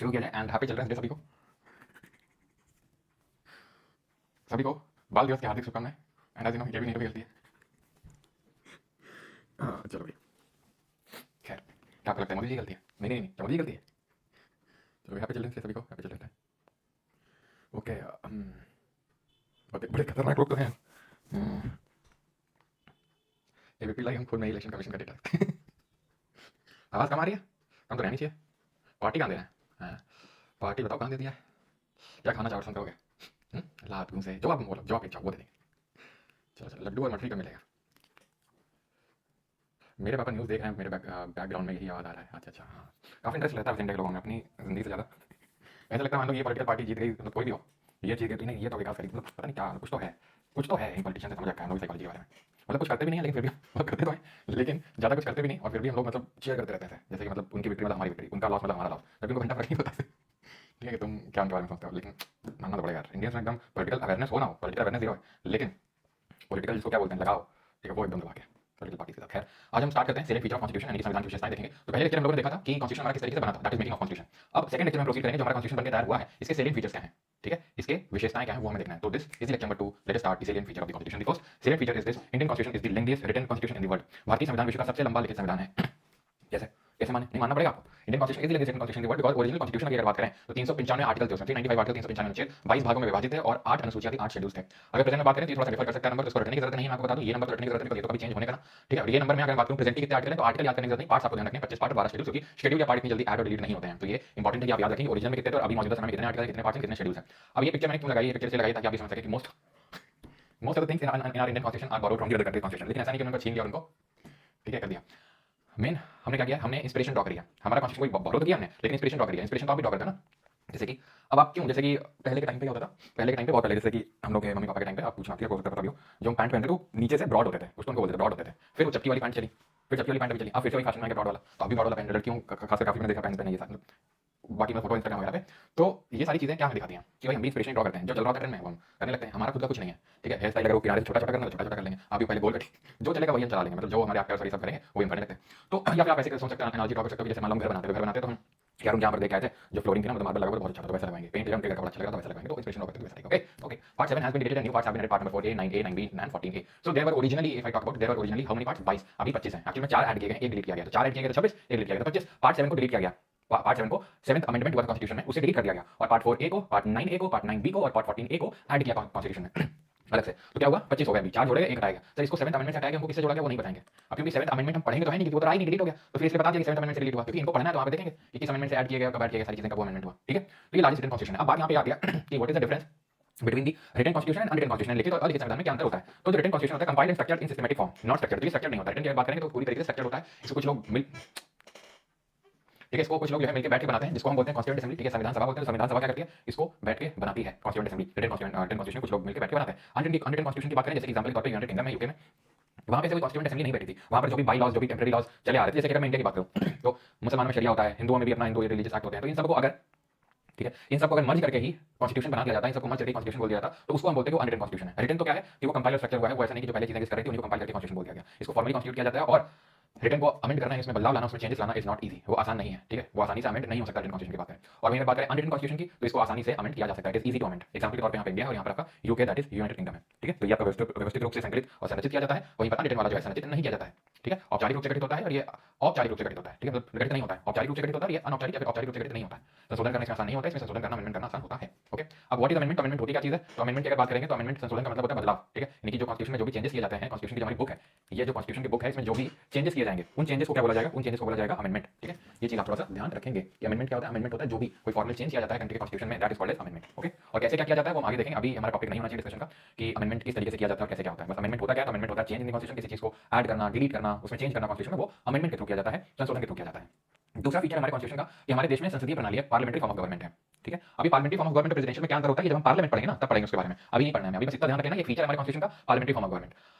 शुरू किया जाए। एंड हैप्पी चिल्ड्रंस डे सभी को बाल दिवस की हार्दिक शुभकामनाएं। एंड आज ये भी नहीं खेलती है। चलो भाई, खैर क्या आपको लगता है मोदी जी गलती है? नहीं नहीं नहीं, क्या मोदी जी गलती है? चलो हैप्पी चिल्ड्रंस डे सभी को, हैप्पी चिल्ड्रंस डे। ओके, बड़े खतरनाक लोग तो हैं। एबीपी लाइक हम खुद में इलेक्शन कमीशन का डेटा आवाज़ कम आ रही है? कम तो रहनी चाहिए। पार्टी कहाँ दे रहे हैं? हाँ, पार्टी बताओ कहाँ दे दिया है? क्या खाना चावल सुनते हो गए? लात घूम से जो आप बोलो, जो आप इच्छा वो दे देंगे। चलो चलो, लड्डू और मठरी कब मिलेगा? मेरे पापा न्यूज़ देख रहे हैं, मेरे बैकग्राउंड में यही आवाज़ आ रहा है। अच्छा अच्छा, हाँ, काफ़ी इंटरेस्ट रहता है इंडिया के लोगों में अपनी ज़िंदगी से ज़्यादा। ऐसा लगता है मान लो ये पॉलिटिकल पार्टी जीत गई, मतलब कोई भी हो, ये चीज़ गई नहीं, ये तो विकास करेगी, मतलब पता नहीं क्या, कुछ तो है इन पॉलिटिशियन से, समझ रखा है हम लोग साइकोलॉजी के बारे में। मतलब कुछ करते भी नहीं है लेकिन फिर भी मतलब करते तो हैं, लेकिन ज़्यादा कुछ करते भी नहीं और फिर भी हम लोग मतलब चीयर करते रहते हैं, जैसे कि मतलब उनकी विक्ट्री मतलब हमारी विक्ट्री, उनका लॉस मतलब हमारा लॉस, जबकि उनको घंटा फर्क नहीं पड़ता है। ठीक है कि तुम क्या उनके बारे में सोचते हो, लेकिन मानना तो पड़ेगा यार, इंडियंस में एकदम पॉलिटिकल अवेयरनेस हो ना हो, पॉलिटिकल अवेयरनेस जीरो है, लेकिन पॉलिटिकल जिसको क्या बोलते हैं लगाओ, ठीक है, वो एकदम दबा के पॉलिटिकल पार्टी के साथ। खैर, आज हम स्टार्ट करते हैं सेलेक्ट फीचर ऑफ कॉन्स्टिट्यूशन यानी कि संविधान की विशेषताएं देखेंगे। तो पहले लेक्चर हम लोगों ने देखा था कि कॉन्स्टिट्यूशन हमारा किस तरीके से बना था, that is making of constitution. अब सेकंड लेक्चर में प्रोसीड करेंगे, जो हमारा कॉन्स्टिट्यूशन बनकर तैयार हुआ है, इसके सेलिएंट फीचर्स क्या हैं, ठीक है, इसके विशेषताएं क्या हैं वो हमें देखना है। तो this is lecture number 2, let us start the salient feature of the constitution. The first salient feature is this: Indian constitution is the lengthiest written constitution in the world. भारतीय संविधान विश्व का सबसे लंबा लिखित संविधान है। जैसे कैसे माने, नहीं मानना पड़ेगा आपको। Indian constitution is the lengthiest constitution in the world because original constitution की अगर बात करें तो 395 आर्टिकल्स थे उसमें, 395 आर्टिकल, 395 अनुच्छेद 22 भागों में विभाजित है और 8 अनुसूचियां थी, 8 शेड्यूल्स थे। अगर प्रेजेंट में बात करें तो थोड़ा सा डिफर कर सकता है नंबर, तो इसको रटने की जरूरत नहीं है, मैं आपको बता दूं ये नंबर तो रटने की जरूरत नहीं बिकॉज़ ये तो कभी चेंज होने का ना, ठीक है। और ये नंबर में अगर बात करूं प्रेजेंट के कितने आर्टिकल हैं तो आर्टिकल याद करने की जरूरत नहीं, पार्ट्स आपको ध्यान रखने 25 पार्ट 12 शेड्यूल, क्योंकि शेड्यूल या पार्ट इतनी जल्दी ऐड और डिलीट नहीं होते हैं, तो ये इंपॉर्टेंट है कि आप याद रखें ओरिजिनल में कितने थे और अभी मौजूदा समय में कितने आर्टिकल, कितने पार्ट्स, कितने शेड्यूल्स हैं। अब ये पिक्चर मैंने क्यों लगाई, ये पिक्चर से लगाई ताकि आप ये समझ सकें कि most of the things in our Indian constitution are borrowed from the other country constitution, लेकिन ऐसा नहीं कि उनको छीन लिया उनको, ठीक है, कर दिया। मेन हमने क्या किया, हमने इंस्पिरेशन ड्रॉ करी है, हमारा कॉन्स्टिट्यूशन कोई बोरो तो किया हमने, लेकिन इंस्पिरेशन ड्रॉ करी है। इंस्पिरेशन तो आप भी ड्रॉ करते हैं ना, जैसे कि अब आप क्यों, जैसे कि पहले के टाइम पे क्या होता था, पहले के टाइम पे बहुत पहले, जैसे कि हम लोग के मम्मी पापा के टाइम पे, आप पूछना आपको हो सकता है पता भी हो, जो हम पैंट पहनते थे वो नीचे से ब्रॉड होते थे, उसको उनको बोलते थे ब्रॉड होते थे, फिर वो चपटी वाली पैंट चली, फिर चपटी वाली पैंट भी चली, अब फिर से वही फैशन में ब्रॉड वाला, तो अभी ब्रॉड वाला पैंट लड़कियों खासकर काफी मैंने देखा पैंट पहने ये साथ, बाकी मैं फोटो इंस्टाग्राम वगैरह पे, तो ये सारी चीजें क्या हमें दिखाती हैं कि भाई हम भी इंस्पिरेशन ड्रॉ करते हैं, जो चल रहा है ट्रेंड में वो हम करने लगते हैं, हमारा खुद का कुछ नहीं है, ठीक है। हेयर स्टाइल अगर वो किनारे से छोटा छोटा करना है तो छोटा छोटा कर लेंगे, अभी पहले गोल कटिंग जो चलेगा वही हम चला लेंगे, मतलब जो हमारे एक्टर्स सब करेंगे वही हम करने लगते हैं। तो या फिर आप ऐसे सोच सकते हैं, एनालॉजी ड्रॉ कर सकते हो, जैसे मान लो घर बनाते तो हम यार जहाँ पर देख आए थे जो फ्लोरिंग थी ना, मतलब मार्बल लगा हुआ बहुत अच्छा था, तो वैसा लगाएंगे, पेंट जब कपड़ा अच्छा लगा तो वैसा लगाएंगे, तो इंस्पिरेशन होगा तो वैसा। Okay okay, part 7 has been deleted and new parts have been added, part number 4A 9A 9B and 14A। So there were originally, if I talk about, there were originally how many parts, 22, अभी 25 हैं, actually में 4 add किए गए, एक delete किया गया, तो 4 add किए गए तो 26, एक डिलीट किया गया तो 25। पार्ट 7 को डिलीट किया गया, पार्ट 7 को 7th अमेंडमेंट हुआ कॉन्स्टिट्यूशन में, उसे डिलीट कर दिया गया, और पार्ट 4A को, पार्ट 9A को, पार्ट 9B को और पार्ट 14A को ऐड किया कॉन्स्टिट्यूशन में अलग से। तो क्या हुआ, 25 हो गया, अभी 4 जोड़े एक हटाया गया। सर इसको 7th अमेंडमेंट से हटाया गया, हमको किससे जोड़ा गया वो नहीं बताएंगे, अब क्योंकि 7th अमेंडमेंट हम पढ़ेंगे तो है नहीं, क्योंकि वो तो आई नहीं, डिलीट हो गया, तो फिर इसलिए बता दिया कि 7th अमेंडमेंट से डिलीट हुआ, क्योंकि इनको पढ़ना है तो वहां पे देखेंगे कि किस अमेंडमेंट से ऐड किया गया, कब ऐड किया गया, सारी चीजें का वो अमेंडमेंट हुआ, ठीक है। तो ये लार्जेस्ट रिटन कॉन्स्टिट्यूशन है। अब बात यहाँ पे आ गया कि what is the difference between the written constitution and unwritten constitution, लिखित और अलिखित संविधान में क्या अंतर होता है। तो जो रिटन कॉन्स्टिट्यूशन होता है compiled and structured in systematic form, not structured, तो ये स्ट्रक्चर्ड नहीं होता। रिटन की बात करेंगे तो पूरी तरीके से स्ट्रक्चर्ड होता है, इसको कुछ लोग मिल, ठीक है, इसको कुछ लोग जो है मिलकर बैठ के बनाते हैं, जिसको हम बोलते हैं कॉन्स्टिट्यूएंट असेंबली, ठीक है, संविधान सभा बोलते हैं। संविधान सभा क्या करती है, इसको बैठ के बनाती है कॉन्स्टिट्यूएंट असेंबली, रिटन कॉन्स्टिट्यूशन कुछ लोग मिलकर बैठ के बनाते हैं। अनरिटन कॉन्स्टिट्यूशन की बात करें, जैसे एग्जांपल के तौर पे यूनाइटेड किंगडम में, यूके में, वहां पे कोई कॉन्स्टिट्यूएंट असेंबली नहीं बैठी थी, वहां पर जो भी बाई लॉज, जो भी टेम्परेरी लॉज चले आ रहे थे, जैसे कि अगर मैं इंडिया की बात करूं तो मुसलमानों में शरिया होता है, हिंदुओं में भी अपना हिंदू रिलीजियस एक्ट होते हैं, तो इन सबको अगर, ठीक है, इन सबको अगर मर्ज करके ही कॉन्स्टिट्यूशन बना दिया जाता है, इन सबको मर्ज करके कॉन्स्टिट्यूशन बोल दिया जाता है, तो उसको हम बोलते हैं अनरिटन कॉन्स्टिट्यूशन है। रिटन तो क्या है कि वो कंपाइलर स्ट्रक्चर हुआ है, वो ऐसा नहीं कि जो पहले चीजें कर रही थी उनको कंपाइल करके कॉन्स्टिट्यूशन बोल दिया गया, इसको फॉर्मली कॉन्स्टिट्यूट किया जाता है। और रिटन को अमेंड करना है, इसमें बदलाव लाना, उसमें चेंजेस लाना इज नॉट इजी, वो आसान नहीं है, ठीक है, वो आसानी से अमेंड नहीं हो सकता रिटन कॉन्स्टिट्यूशन की बात करें। और वहीं बात करें अनरिटन कॉन्स्टिट्यूशन की, तो इसको आसानी से अमेंड किया जा सकता है, it is easy to amend. Example के तौर पे यहाँ पे इंडिया और यहाँ पर आपका UK, that is United kingdom है, ठीक है। तो ये आपका व्यवस्थित रूप से संकलित और संरचित किया जाता है, वहीं पर अनरिटन वाला जो है संरचित नहीं किया जाता है, ठीक है, औपचारिक रूप से गठित होता है और ये औपचारिक रूप से गठित होता है, ठीक है, मतलब गठित नहीं होता है, औपचारिक रूप से गठित होता है, ये अनौपचारिक या फिर औपचारिक रूप से गठित नहीं होता है। संशोधन करना इसमें आसान नहीं होता है, इसमें संशोधन करना अमेंडमेंट करना आसान होता है। ओके, अब व्हाट इज अमेंडमेंट, अमेंडमेंट होती क्या चीज है, तो अमेंडमेंट की अगर बात करेंगे तो अमेंडमेंट संशोधन का मतलब होता है बदलाव, ठीक है, यानी कि जो कॉन्स्टिट्यूशन में जो भी चेंजेस किए जाते हैं, कॉन्स्टिट्यूशन की जो हमारी बुक है, ये जो कॉन्स्टिट्यूशन की बुक है, इसमें जो भी चेंजेस किए जाएंगे उन चेंजेस को क्या बोला जाएगा, उन चेंजेस को बोला जाएगा अमेंडमेंट, ठीक है। ये चीज आप थोड़ा सा ध्यान रखेंगे कि अमेंडमेंट क्या होता है। अमेंडमेंट होता है जो भी कोई फॉर्मल चेंज किया जाता है कंट्री के कॉन्स्टिट्यूशन में, that is called as amendment, okay. और कैसे क्या किया जाता है वो हम आगे देखेंगे, अभी हमारा टॉपिक नहीं होना चाहिए डिस्कशन का कि अमेंडमेंट किस तरीके से किया जाता है और कैसे क्या होता है। बस अमेंडमेंट होता क्या है, तो अमेंडमेंट होता है चेंज इन कॉन्स्टिट्यूशन, किसी चीज को ऐड करना, डिलीट करना, उसमें चेंज करना कॉन्स्टिट्यूशन में, वो अमेंडमेंट के थ्रू किया जाता है, संशोधन के थ्रू किया जाता है। दूसरा फीचर हमारे कॉन्स्टिट्यूशन का कि हमारे देश में संसदीय प्रणाली है, पार्लियामेंट्री फॉर्म ऑफ गवर्नमेंट है, ठीक है। अभी parliamentary form of government presidential में क्या अंतर होता है, जब हम पार्लियामेंट पढ़ेंगे ना तब पढ़ेंगे उसके बारे में, अभी नहीं पढ़ना है, अभी बस इतना ध्यान रखना, ये फीचर हमारे कॉन्स्टिट्यूशन का पार्लियामेंट्री फॉर्म ऑफ गवर्नमेंट।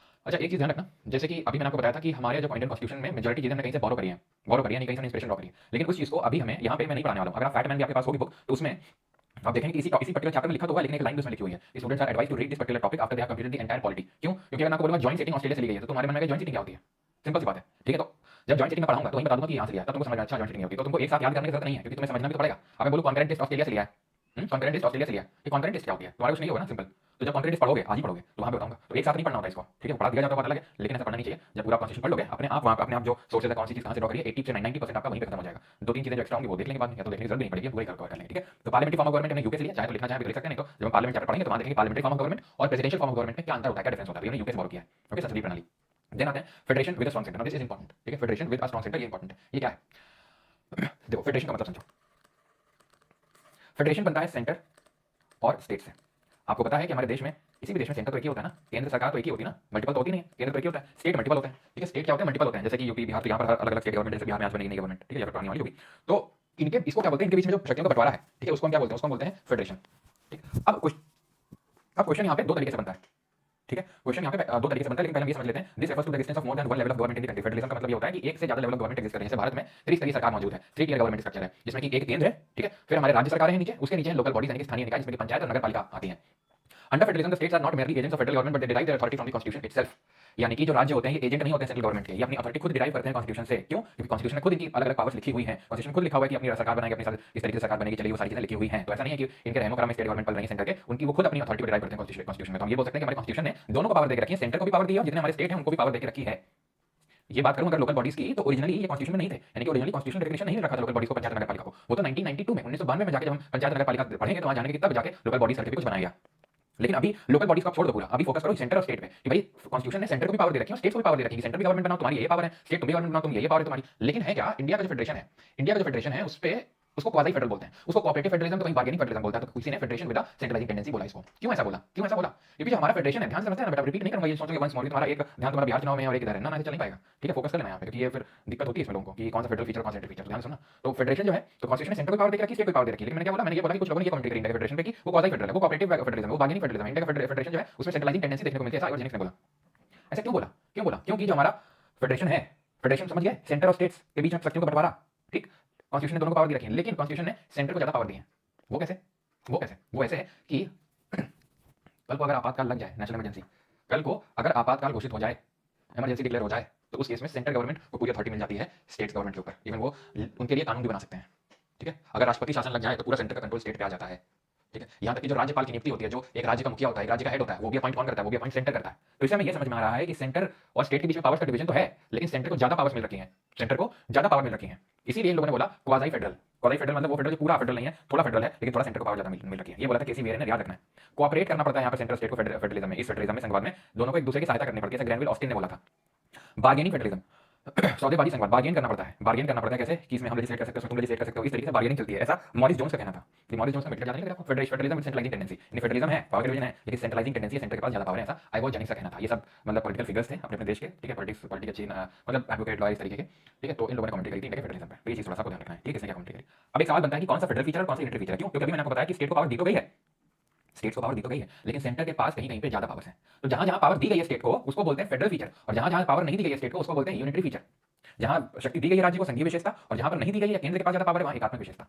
अच्छा, एक चीज ध्यान रखना, जैसे कि अभी मैंने आपको बताया था कि हमारे जो इंडियन कॉन्स्टिट्यूशन में मेजॉरिटी चीजें हमने कहीं से बोरो करी है, नहीं कहीं से इंस्पिरेशन ड्रॉ करी है, लेकिन उस चीज को अभी हमें यहाँ पे मैं नहीं पढ़ाने वाला हूँ। अगर आप फैट मैन भी आपके पास होगी बुक, तो उसमें आप देखेंगे कि इसी पर्टिकुलर चैप्टर में लिखा तो हुआ है, लेकिन एक लाइन उसमें लिखी हुई है, students are advised to read this particular topic after they have completed the entire polity. क्यों? क्योंकि अगर मैं आपको बोलूंगा जॉइंट सेटिंग ऑस्ट्रेलिया से ली गई है तो तुम्हारे मन में जॉइंट सेटिंग क्या होती है, सिंपल सी बात है, ठीक है। तो जब जॉइंट सिटिंग में पढ़ाऊंगा तो वहीं बता दूंगा कि यहाँ से लिया, तब तुमको समझ में अच्छा जॉइंट सिटिंग होती है। तो तुमको एक साथ याद करने की जरूरत नहीं है, क्योंकि तुम्हें समझना भी तो पड़ेगा। अब मैं बोलूँ कॉन्करेंट टेस्ट ऑस्ट्रेलिया से लिया है, कॉन्करेंट टेस्ट ऑस्ट्रेलिया से लिया है, ये कॉन्करेंट टेस्ट क्या होती है तुम्हारे कुछ नहीं होगा ना, सिंपल। तो जब कॉन्करेंट टेस्ट पढ़ोगे, आज ही पढ़ोगे, तो वहाँ पे बताऊंगा। तो एक साथ नहीं पढ़ना होता इसको, ठीक है, पढ़ा दिया जाता है, पता लगे, लेकिन ऐसा पढ़ना नहीं चाहिए। जब पूरा कॉन्स्टिट्यूशन पढ़ लोगे अपने आप, वहाँ अपने आप जो सोर्सेज है, कौन सी चीज कहाँ से ड्रॉ करिए, 80 से 90% आपका वहीं पे खत्म हो जाएगा। दो तीन चीजें जो एक्स्ट्रा होंगी वो देख लेंगे बाद में, या तो देखने की जरूरत नहीं पड़ेगी, पूरी कवर कर लेंगे, ठीक है। तो पार्लियामेंट्री फॉर्म ऑफ गवर्नमेंट हमने यूके से लिया, चाहे तो लिखना चाहे तो लिख सकते हैं, नहीं तो जब हम पार्लियामेंट चैप्टर पढ़ेंगे तो वहाँ देखेंगे पार्लियामेंट्री फॉर्म ऑफ गवर्नमेंट और प्रेसिडेंशियल फॉर्म ऑफ गवर्नमेंट में क्या अंतर होता है, क्या डिफरेंस होता है, ये हमने यूके से फॉलो किया है, ओके, संसदीय प्रणाली। देन आते हैं federation with a strong centre, this is important, ठीक है, federation with a strong centre, ये इंपॉर्टेंट है। ये क्या है, देखो फेडरेशन का मतलब समझो। फेडरेशन बनता है सेंटर और स्टेट से। आपको पता है कि हमारे देश में, किसी भी देश में सेंटर तो एक ही होता है ना, केंद्र सरकार तो एक ही होती है ना, मल्टीपल तो होती नहीं है, केंद्र तो एक ही होता है, स्टेट मल्टीपल होते हैं, ठीक है। स्टेट क्या होते हैं, मल्टीपल होते हैं, जैसे कि यूपी बिहार, तो यहाँ पर अलग अलग स्टेट गवर्नमेंट, जैसे बिहार में आज बनेगी नई गवर्नमेंट, ठीक है, या फिर पुरानी वाली होगी। तो इनके इसको क्या बोलते हैं, इनके बीच में जो शक्तियों का बंटवारा है, ठीक है, उसको हम क्या बोलते हैं, उसको हम बोलते हैं फेडरेशन, ठीक। अब क्वेश्चन यहाँ पे दो तरीके से बनता है, ठीक है, क्वेश्चन यहाँ पे दो तरीके से बनता है, लेकिन पहले हम ये समझ लेते हैं, this refers to the existence of more than one level of government in the country. Federalism का मतलब ये होता है कि एक से ज्यादा लेवल ऑफ गवर्नमेंट एग्जिस्ट कर रही है। जैसे भारत में त्रिस्तरीय सरकार मौजूद है, थ्री टियर गवर्नमेंट स्ट्रक्चर है, जिसमें कि एक केंद्र है, ठीक है, फिर हमारे राज्य सरकारें हैं नीचे, उसके नीचे लोकल बॉडीज यानी कि स्थानीय निकाय, जिसमें पंचायत और नगर पालिका आती हैं। Under federalism the states are not merely agents of federal government but they derive their authority from the constitution itself. यानी कि जो राज्य होते हैं ये एजेंट नहीं होते हैं सेंट्रल गवर्नमेंट के, ये अपनी अथॉरिटी खुद डिराइव करते हैं कॉन्स्टिट्यूशन से। क्यों? क्योंकि कॉन्स्टिट्यूशन में खुद इनकी अलग अलग पावर्स लिखी हुई हैं, कॉन्स्टिट्यूशन में खुद लिखा हुआ है कि अपनी सरकार बनाएंगे, अपनी इस तरीके से सरकार बनेगी, चलिए वो सारी चीजें लिखी हुई हैं। तो ऐसा नहीं है कि इनके रहमो कराम स्टेट गवर्नमेंट पल रही है सेंटर के, उनकी वो खुद अपनी अथॉरिटी डिराइव करते हैं कॉन्स्टिट्यूशन में। तो हम ये बोल सकते हैं कि हमारे कॉन्स्टिट्यूशन ने दोनों को पावर देकर रखी है, सेंटर को भी पावर दी है और जितने हमारे स्टेट हैं उनको भी पावर देकर रखी है। ये बात करूं अगर लोकल बॉडीज की, तो ओरिजिनली ये कॉन्स्टिट्यूशन में नहीं थे, यानी कि ओरिजिनली कॉन्स्टिट्यूशन डेफिनेशन नहीं रखा था लोकल बॉडीज को, पंचायत नगर पालिका को। वो तो 1992 में 1992 में जाके जब हम पंचायत नगर पालिका पढ़ेंगे तो वहां जाने के तब जाके लोकल बॉडीज करके भी कुछ बनाया गया। लेकिन अभी लोकल बॉडीज को छोड़ दो पूरा, अभी फोकस करो सेंटर और स्टेट पे कि भाई कॉन्स्टिट्यूशन ने सेंटर को भी पावर दे रखी है और स्टेट को भी पावर दे रखी है। सेंटर भी गवर्नमेंट बनाओ तुम्हारी ये पावर है, स्टेट तुम भी गवर्नमेंट बनाओ तुम ये पावर है तुम्हारी। लेकिन है क्या, इंडिया का जो फेडरेशन है, इंडिया का जो फेडरेशन है उस पे उसको क्वाजी फेडरल बोलते हैं, उसको कोऑपरेटिव फेडरलिज्म तो कहीं बार्गेनिंग फेडरलिज्म बोलता है। तो किसी ने फेडरेशन विद सेंट्रलाइजिंग टेंडेंसी बोला इसको। क्यों ऐसा बोला, क्यों ऐसा बोला? क्योंकि जो हमारा फेडरेशन है, ध्यान से समझते हैं ना बेटा, रिपीट नहीं करूंगा, ये सोचोगे वंस मोर तुम्हारा एक ध्यान तुम्हारा बिहार चुनाव में और एक इधर है ना, ऐसे चल नहीं पाएगा, ठीक है। फोकस कर लेना यहाँ पे, क्योंकि ये फिर दिक्कत होती है इसमें लोगों को कि कौन सा फेडरल फीचर कौन सा सेंट्रल फीचर। ध्यान सुनना, तो फेडरेशन जो है तो कॉन्स्टिट्यूशन ने सेंटर को पावर देकर रखी, स्टेट को पावर दे रखी। लेकिन मैंने क्या बोला, मैंने ये बोला कि कुछ लोगों ने ये कमेंट करी इंडिया के फेडरेशन पे कि वो क्वाजी फेडरल है, वो कोऑपरेटिव फेडरलिज्म है, वो बार्गेनिंग फेडरलिज्म है। इंडिया का फेडरेशन जो है उसमें सेंट्रलाइजिंग टेंडेंसी देखने को मिलती है, ऐसा आयोजनिक ने बोला। ऐसा क्यों बोला, क्यों बोला? क्योंकि जो हमारा फेडरेशन है, फेडरेशन समझ गए, सेंटर और स्टेट्स के बीच में शक्तियों का बंटवारा, ठीक। कॉन्स्टिट्यूशन ने दोनों को पावर दी रखी है, लेकिन कॉन्स्टिट्यूशन ने सेंटर को ज्यादा पावर दी है। वो कैसे, वो कैसे? वो ऐसे है कि कल को अगर आपातकाल लग जाए, नेशनल इमरजेंसी, कल को अगर आपातकाल घोषित हो जाए, इमरजेंसी डिक्लेयर हो जाए, तो उस केस में सेंट्रल गवर्नमेंट को पूरी अथॉरिटी मिल जाती है स्टेट गवर्नमेंट के ऊपर। इवन वो उनके लिए कानून भी बना सकते हैं, ठीक है। अगर राष्ट्रपति शासन लग जाए तो पूरा सेंटर का कंट्रोल स्टेट पे आ जाता है, ठीक है। यहाँ तक कि जो राज्यपाल की नियुक्ति होती है, जो एक राज्य का मुखिया होता है, एक राज्य का हेड होता है, वो भी अपॉइंट कौन करता है, वो भी अपॉइंट सेंटर करता है। तो इससे हमें ये समझ में आ रहा है कि सेंटर और स्टेट के बीच में पावर्स का डिवीजन तो है, लेकिन सेंटर को ज्यादा पावर्स मिल रखी है, सेंटर को ज्यादा पावर मिल रखी है। इसीलिए इन लोगों ने बोला क्वाजी फेडरल। क्वाजी फेडरल मतलब वो फेडरल पूरा फेडरल नहीं है, थोड़ा फेडरल है, लेकिन थोड़ा सेंटर को पावर ज्यादा मिल रखी है। ये बोला था केसी वेयर ने, याद रखना है। कोऑपरेट करना पड़ता है यहाँ पर सेंटर स्टेट को फेडरलिज्म में, इस फेडरलिज्म में, संघवाद में दोनों को एक दूसरे की सहायता करनी पड़ती है, जैसे ग्रैनविल ऑस्टिन ने बोला था। बार्गेनिंग फेडरलिज्म, सौदेबाजी संघवाद, बार्गेन करना पड़ता है, बार्गेन करना पड़ता है कैसे कि इसमें हम लेजिस्लेट कर सकते हो, तुम लेजिस्लेट कर सकते हो, इस तरीके से बार्गेनिंग चलती है। ऐसा मॉरिस जोन्स का कहना था। कि मॉरिस जोन्स का मिलकर जाने लगा फेडरलिज्म विद सेंट्रलाइजिंग टेंडेंसी, यानी फेडरलिज्म है, पावर डिवीजन है, लेकिन सेंट्रलाइजिंग टेंडेंसी है, सेंटर के पास ज्यादा पावर है, ऐसा आइवो जेनिक्स का कहना था। ये सब मतलब पॉलिटिकल फिगर्स थे अपने अपने देश के, ठीक है, पॉलिटिक्स पॉलिटिकल अच्छी मतलब एडवोकेट लॉयर इस तरीके के, ठीक है। तो इन लोगों ने कमेंट्री करी थी इंडिया के फेडरलिज्म पे, तो ये चीज थोड़ा सा ध्यान रखना है, ठीक है, इसने क्या कमेंट्री करी। अब एक सवाल बनता है कि कौन सा फेडरल फीचर और कौन सा यूनिटरी फीचर है। क्यों? क्योंकि अभी मैंने आपको बताया कि स्टेट को पावर दी तो गई है, स्टेट्स को पावर दी तो गई है, लेकिन सेंटर के पास कहीं कहीं पे ज्यादा पावर्स हैं। तो जहां जहां पावर दी गई है स्टेट को उसको बोलते हैं फेडरल फीचर, और जहां जहां पावर नहीं दी गई है स्टेट को उसको बोलते हैं यूनिटरी फीचर। जहां शक्ति दी गई है राज्य को संघीय विशेषता, और जहां पर नहीं दी गई है केंद्र के पास ज्यादा पावर है वहां एकात्मक विशेषता।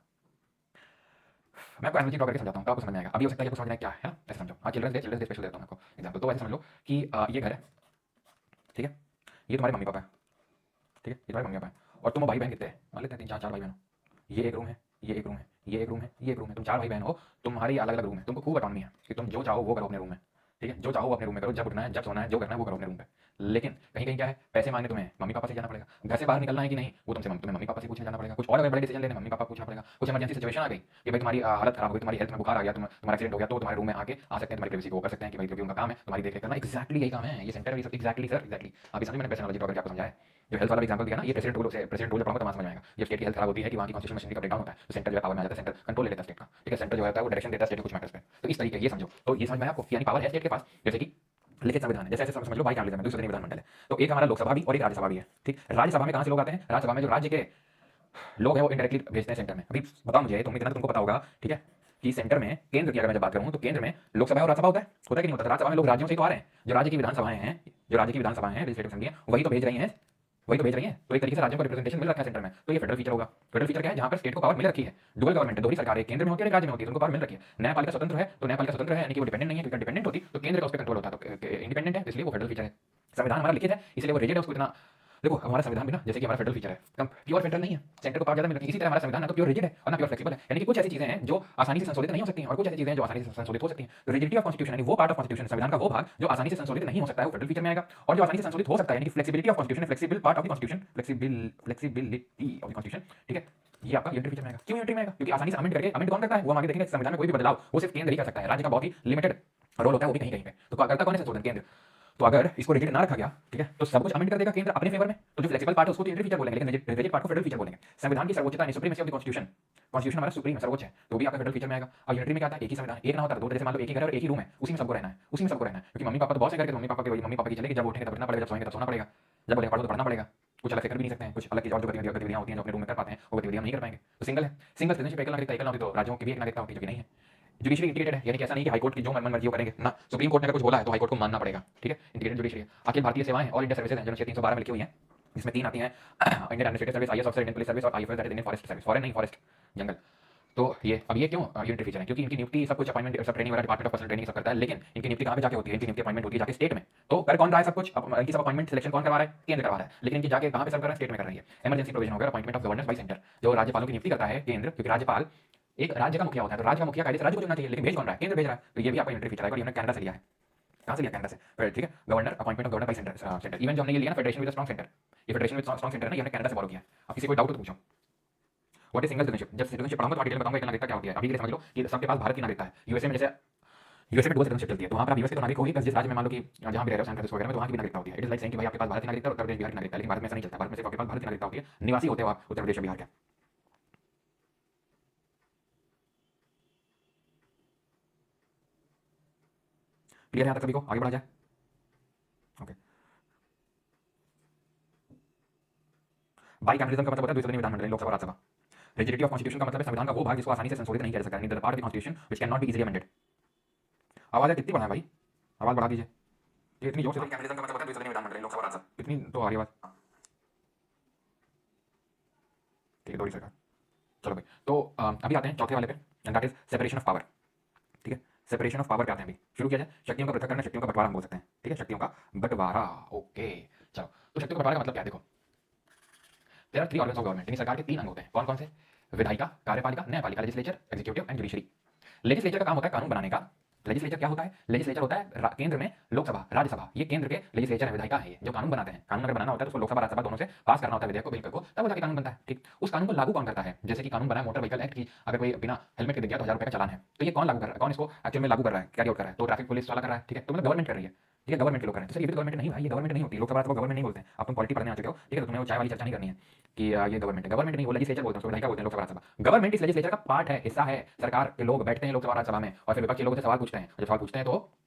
मैं आपको एनालॉजी ड्रॉ करके समझाता हूं, तो आपको समझ में आएगा। अभी हो सकता है कि समझना है क्या है ना, ऐसे समझो। आज चिल्ड्रंस डे स्पेशल देता हूं आपको एग्जांपल। तो ऐसे समझ लो कि ये घर है, ठीक है, ये तुम्हारे मम्मी पापा है, ठीक है, ये तुम्हारे मम्मी पापा है, और तुम भाई बहन कितने हैं? मान लेते हैं 3 4 भाई बहन हो। ये एक रूम है, ये एक रूम है, ये एक रूम है, ये एक रूम है, तुम 4 भाई बहन हो, तुम्हारी अलग अलग रूम है, तुमको खूब ऑटोनॉमी है कि तुम जो चाहो वो करो अपने रूम में, ठीक है, जो चाहो वो अपने रूम में करो, जब उठना है, जब सोना है, जो करना है वो करो अपने रूम पे। लेकिन कहीं कहीं क्या है, पैसे मांगने तुम्हें मम्मी पापा से जाना पड़ेगा, घर से बाहर निकलना है कि नहीं वो तुमसे तुम्हें मम्मी पापा से पूछने जाना पड़ेगा, कुछ और अगर बड़े डिसीजन लेने मम्मी पापा पूछना पड़ेगा, कुछ इमरजेंसी सिचुएशन आ गई कि भाई तुम्हारी हालत खराब हो गई, तुम्हारी हेल्थ में बुखार आ गया, तुम्हारा एक्सीडेंट हो गया, तो तुम्हारे रूम में आके आ सकते हैं, तुम्हारी प्राइवेसी को कर सकते हैं कि भाई क्योंकि उनका काम है तुम्हारी देख रेख करना। एक्जैक्टली यही काम है ये सेंटर, एक्जैक्टली सर, एक्जैक्टली। अभी समझ मैंने पैसे एनालॉजी ड्रॉ करके आपको समझाया। जो हेल्थ वाला एग्जांपल दिया ना, ये प्रेसिडेंट रूल पढ़ाऊंगा तो समझ में आएगा। जब स्टेट की हेल्थ खराब होती है कि वहाँ की कॉन्स्टिट्यूशन मशीनरी का ब्रेकडाउन होता है, तो सेंटर जो है पावर में आ जाता है, सेंटर कंट्रोल ले लेता है स्टेट का, ठीक है। सेंटर जो होता है वो डायरेक्शन देता है स्टेट को कुछ मैटर्स पे। तो इस तरीके ये समझो, तो ये समझ में आपको यानी पावर है स्टेट के पास, जैसे कि लिखित संविधान है, जैसे ऐसे समझ लो बाई कैबिनेट में दूसरे विधानमंडल है। तो एक हमारा लोकसभा भी और एक राज्यसभा भी है, ठीक। राज्यसभा में कहाँ से लोग आते हैं? राज्यसभा में जो राज्य के लोग हैं वो इनडायरेक्टली भेजते हैं सेंटर में। अभी बताओ मुझे, तुम इतना तुमको पता होगा, ठीक है, कि सेंटर में केंद्र की अगर मैं जब बात करूं तो केंद्र में लोकसभा और राज्यसभा होता है कि नहीं होता? राज्यसभा में लोग राज्यों से ही तो आ रहे हैं, जो राज्य की विधानसभाएं हैं, जो राज्य की विधानसभाएं हैं, लेजिस्लेटिव असेंबली वही तो भेज रही हैं, वही तो भेज रही है। तो एक तरीके से राज्यों को रिप्रेजेंटेशन मिल रखा है सेंटर में, तो ये फेडरल फीचर होगा। फेडरल फीचर क्या है? जहां पर स्टेट को पावर मिल रखी है, डुअल गवर्नमेंट है, दोहरी सरकार है, केंद्र में होती है राज्य में होती है, उनको पावर मिल रखी है। न्यायपालिका स्वतंत्र है तो न्यायपालिका स्वतंत्र है, यानी कि वो डिपेंडेंट नहीं है, क्योंकि डिपेंडेंट होती तो केंद्र का उस पर कंट्रोल होता, तो इंडिपेंडेंट है इसलिए वो फेडरल फीचर है। संविधान हमारा लिखित है इसलिए वो रिजिड है, उसको इतना देखो हमारा संविधान भी ना जैसे कि हमारा फेडरल फीचर है, कम प्योर फेडरल नहीं है, सेंटर को पावर ज्यादा मिल रही है। इसी तरह हमारा संविधान ना तो प्योर रिजिड है और ना प्योर फ्लेक्सिबल है, यानी कि कुछ ऐसी चीजें हैं जो आसानी से संशोधित नहीं हो सकती हैं और कुछ ऐसी चीजें हैं जो आसानी से संशोधित हो सकती हैं। तो रिजिडिटी ऑफ कॉन्स्टिट्यूशन यानी वो पार्ट ऑफ कॉन्स्टिट्यूशन, संविधान का वो भाग जो आसानी से संशोधित नहीं हो सकता है, वो फेडरल फीचर में आएगा, और जो आसानी से संशोधित हो सकता है यानी कि flexibility of constitution, flexible part of the constitution, flexibility of the constitution, ठीक है, ये आपका यूनिटरी फीचर में आएगा। क्यों यूनिटरी में आएगा? क्योंकि आसानी से अमेंड करके, अमेंड कौन करता है? वो हम आगे देखेंगे। संविधान में कोई भी बदलाव वो सिर्फ केंद्र ही कर सकता है, राज्य का बहुत ही लिमिटेड रोल होता है, वो भी कहीं कहीं पे। तो करता कौन है संशोधन? केंद्र। तो अगर इसको रिजिड ना रखा गया, ठीक है, तो सब कुछ अमेंड कर देगा केंद्र अपने फेवर में, तो जो फ्लेक्सिबल पार्ट है उसको यूनिटरी फीचर बोलेंगे, लेकिन रिजिड पार्ट को फेडरल फीचर बोलेंगे। संविधान की सर्वोच्चता यानी supremacy of the constitution, constitution हमारा सुप्रीम सर्वोच्च है, तो भी आपका फेडरल फीचर में आएगा। और यूनिटरी में क्या आता है? एक ही संविधान, एक ना होता है दो, जैसे मान लो एक ही घर और एक ही रूम है, उसी में सबको रहना है, उसी में सबको रहना है, क्योंकि मम्मी पापा तो बहुत से करके, मम्मी पापा की चलेगी, जब उठेंगे तब उठना पड़ेगा, जब सोएंगे तब सोना पड़ेगा, जब बोलेंगे पढ़ो तो पढ़ना पड़ेगा, कुछ अलग से कर भी नहीं सकते हैं, कुछ अलग की और जो गतिविधियां होती हैं जो अपने रूम में कर पाते हैं वो गतिविधियां नहीं कर पाएंगे। तो सिंगल है, सिंगल सिटीजनशिप एकल नागरिकता, एकल नागरिकता तो राज्यों की भी एक नागरिकता होती है, जो कि नहीं है। जुडिशरी इंटीग्रेटेड है, यानी कि ऐसा नहीं कि हाईकोर्ट की जो मन मर्जी वो करेंगे ना, सुप्रीम कोर्ट ने अगर कुछ बोला है तो हाईकोर्ट को मानना पड़ेगा, ठीक है। इंटीग्रेटेड जुडिशरी है। अखिल भारतीय सेवाएं और इंडिया सर्विसेज हैं, जो 312 में लिखी हुई हैं, जिसमें 3 आती हैं Indian administrative service, IAS officer, Indian police service और IFS that is Indian forest service, foreign नहीं फॉरेस्ट जंगल। तो ये अब ये क्यों यूनिटरी फीचर है? क्योंकि इनकी नियुक्ति सब कुछ अपॉइंटमेंट सब ट्रेनिंग वाला डिपार्टमेंट ऑफ पर्सनल ट्रेनिंग सब करता है, लेकिन इनकी नियुक्ति कहां पे जाके होती है? इनकी नियुक्ति अपॉइंटमेंट होती है जाके स्टेट में। तो कर कौन रहा है सब कुछ? इनकी सब अपॉइंटमेंट सिलेक्शन कौन करवा रहा है? केंद्र करवा रहा है, लेकिन इनकी जाके कहां पे सब कर रहा है? स्टेट में कर रही है। इमरजेंसी प्रोविजन हो गया, appointment of governors bye centre, जो राज्यपालों की नियुक्ति करता है केंद्र, क्योंकि राज्यपाल एक राज्य का मुखिया होता है, तो राज्य का मुखिया कायदे से राज्य को चुनना चाहिए, लेकिन भेज कौन रहा है? केंद्र भेज रहा है। तो ये भी आपका यूनिटरी फीचर आएगा, और ये हमने कनाडा से लिया है। कहां से लिया? कनाडा से, ठीक है। Governor, appointment of governor bye centre, even जो हमने ये लिया ना फेडरेशन विद स्ट्रांग सेंटर, ये फेडरेशन विद स्ट्रांग सेंटर है ना, ये हमने कनाडा से बोरो किया है। अब किसी को डाउट तो पूछो। What is single citizenship? जब सिटीजनशिप पढ़ाऊंगा तो डिटेल में बताऊंगा एक नागरिकता क्या होती है। अभी के लिए समझ लो कि सबके पास भारत की नागरिकता है। यूएसए में जैसे यूएसए में 2 सिटीजनशिप चलती है, तो वहां पर आप यूएसए का नागरिक होगी, प्लस जिस राज्य में मान लो कि जहां भी रह रहे हो सैन फ्रांसिस्को वगैरह में, तो वहां की भी नागरिकता होती है। इट इज लाइक सेइंग कि भाई आपके पास भारत की नागरिकता और उत्तर प्रदेश बिहार की नागरिकता, लेकिन भारत में ऐसा नहीं चलता। भारत में सिर्फ आपके पास भारत की नागरिकता होती है, निवासी होते हो आप उत्तर प्रदेश और बिहार के। क्लियर है यहाँ तक सभी को? आगे बढ़ा जाए। ओके, बाई कैमरिज्म का मतलब होता है द्विसदनीय विधानमंडल, Lok Sabha Rajya Sabha. Rigidity of constitution का मतलब है संविधान का वो भाग जिसको आसानी से संशोधित नहीं किया जा सकता, neither part of the constitution which can not be easily amended. आवाज है कितनी बढ़ाएं भाई? आवाज बढ़ा दीजिए, ये इतनी जोर से। कैमरिज्म का मतलब होता है द्विसदनीय विधानमंडल, लोकसभा राज्यसभा। इतनी तो आ रही आवाज, ठीक है, दो सरकार। चलो भाई, तो अभी आते हैं चौथे वाले पे, and that is separation of power, ठीक है। सेपरेशन ऑफ पावर पे आते हैं अभी। शुरू किया जाए। शक्तियों का पृथक्करण, शक्तियों का बंटवारा हम बोल सकते हैं, ठीक है, शक्तियों का बंटवारा। ओके, चलो, तो शक्तियों का बंटवारा का मतलब क्या है? देखो, there are 3 organs of government, यानी सरकार के 3 अंग होते हैं। कौन कौन से? विधायिका, कार्यपालिका, न्यायपालिका, legislature, executive and judiciary. Legislature का काम होता है कानून बनाने का। लेजिस्लेचर क्या होता है? लेजिस्लेचर होता है केंद्र में लोकसभा, राज्यसभा, ये केंद्र के लेजिस्लेचर है, विधायिका है, ये जो कानून बनाते हैं। कानून अगर बनाना होता है तो उसको लोकसभा राज्यसभा दोनों से पास करना होता है, विधेयक को, बिल को, तब वो जाके कानून बनता है, ठीक। उस कानून को लागू कौन करता है? जैसे कि कानून बना है मोटर व्हीकल एक्ट की, अगर कोई बिना हेलमेट के दिख गया तो 1000 रुपये का चालान है, तो ये कौन लागू कर रहा है? कौन इसको एक्चुअल में लागू कर रहा है, कैरी आउट कर रहा है? तो ट्रैफिक पुलिस वाला कर रहा है, ठीक है। तो मतलब गवर्नमेंट कर रही है, ठीक है, गवर्नमेंट के लोग कर रहे हैं। तो सर ये भी गवर्नमेंट नहीं भाई, ये गवर्नमेंट नहीं होती, लोकसभा राज्यसभा गवर्नमेंट नहीं बोलते हैं। आप तुम पॉलिटी पढ़ने आ चुके हो, ठीक है, तो तुम्हें वो चाय वाली चर्चा नहीं करनी है कि ये गवर्नमेंट है, गवर्नमेंट नहीं, वो लेजिस्लेचर बोलते हैं, उसको विधायिका बोलते हैं, लोकसभा राज्यसभा। गवर्नमेंट इस लेजिस्लेचर का पार्ट है, हिस्सा है। सरकार के लोग बैठते हैं लोकसभा राज्यसभा में और फिर विपक्ष के लोगों से सवाल पूछते हैं, जब सवाल पूछते हैं तो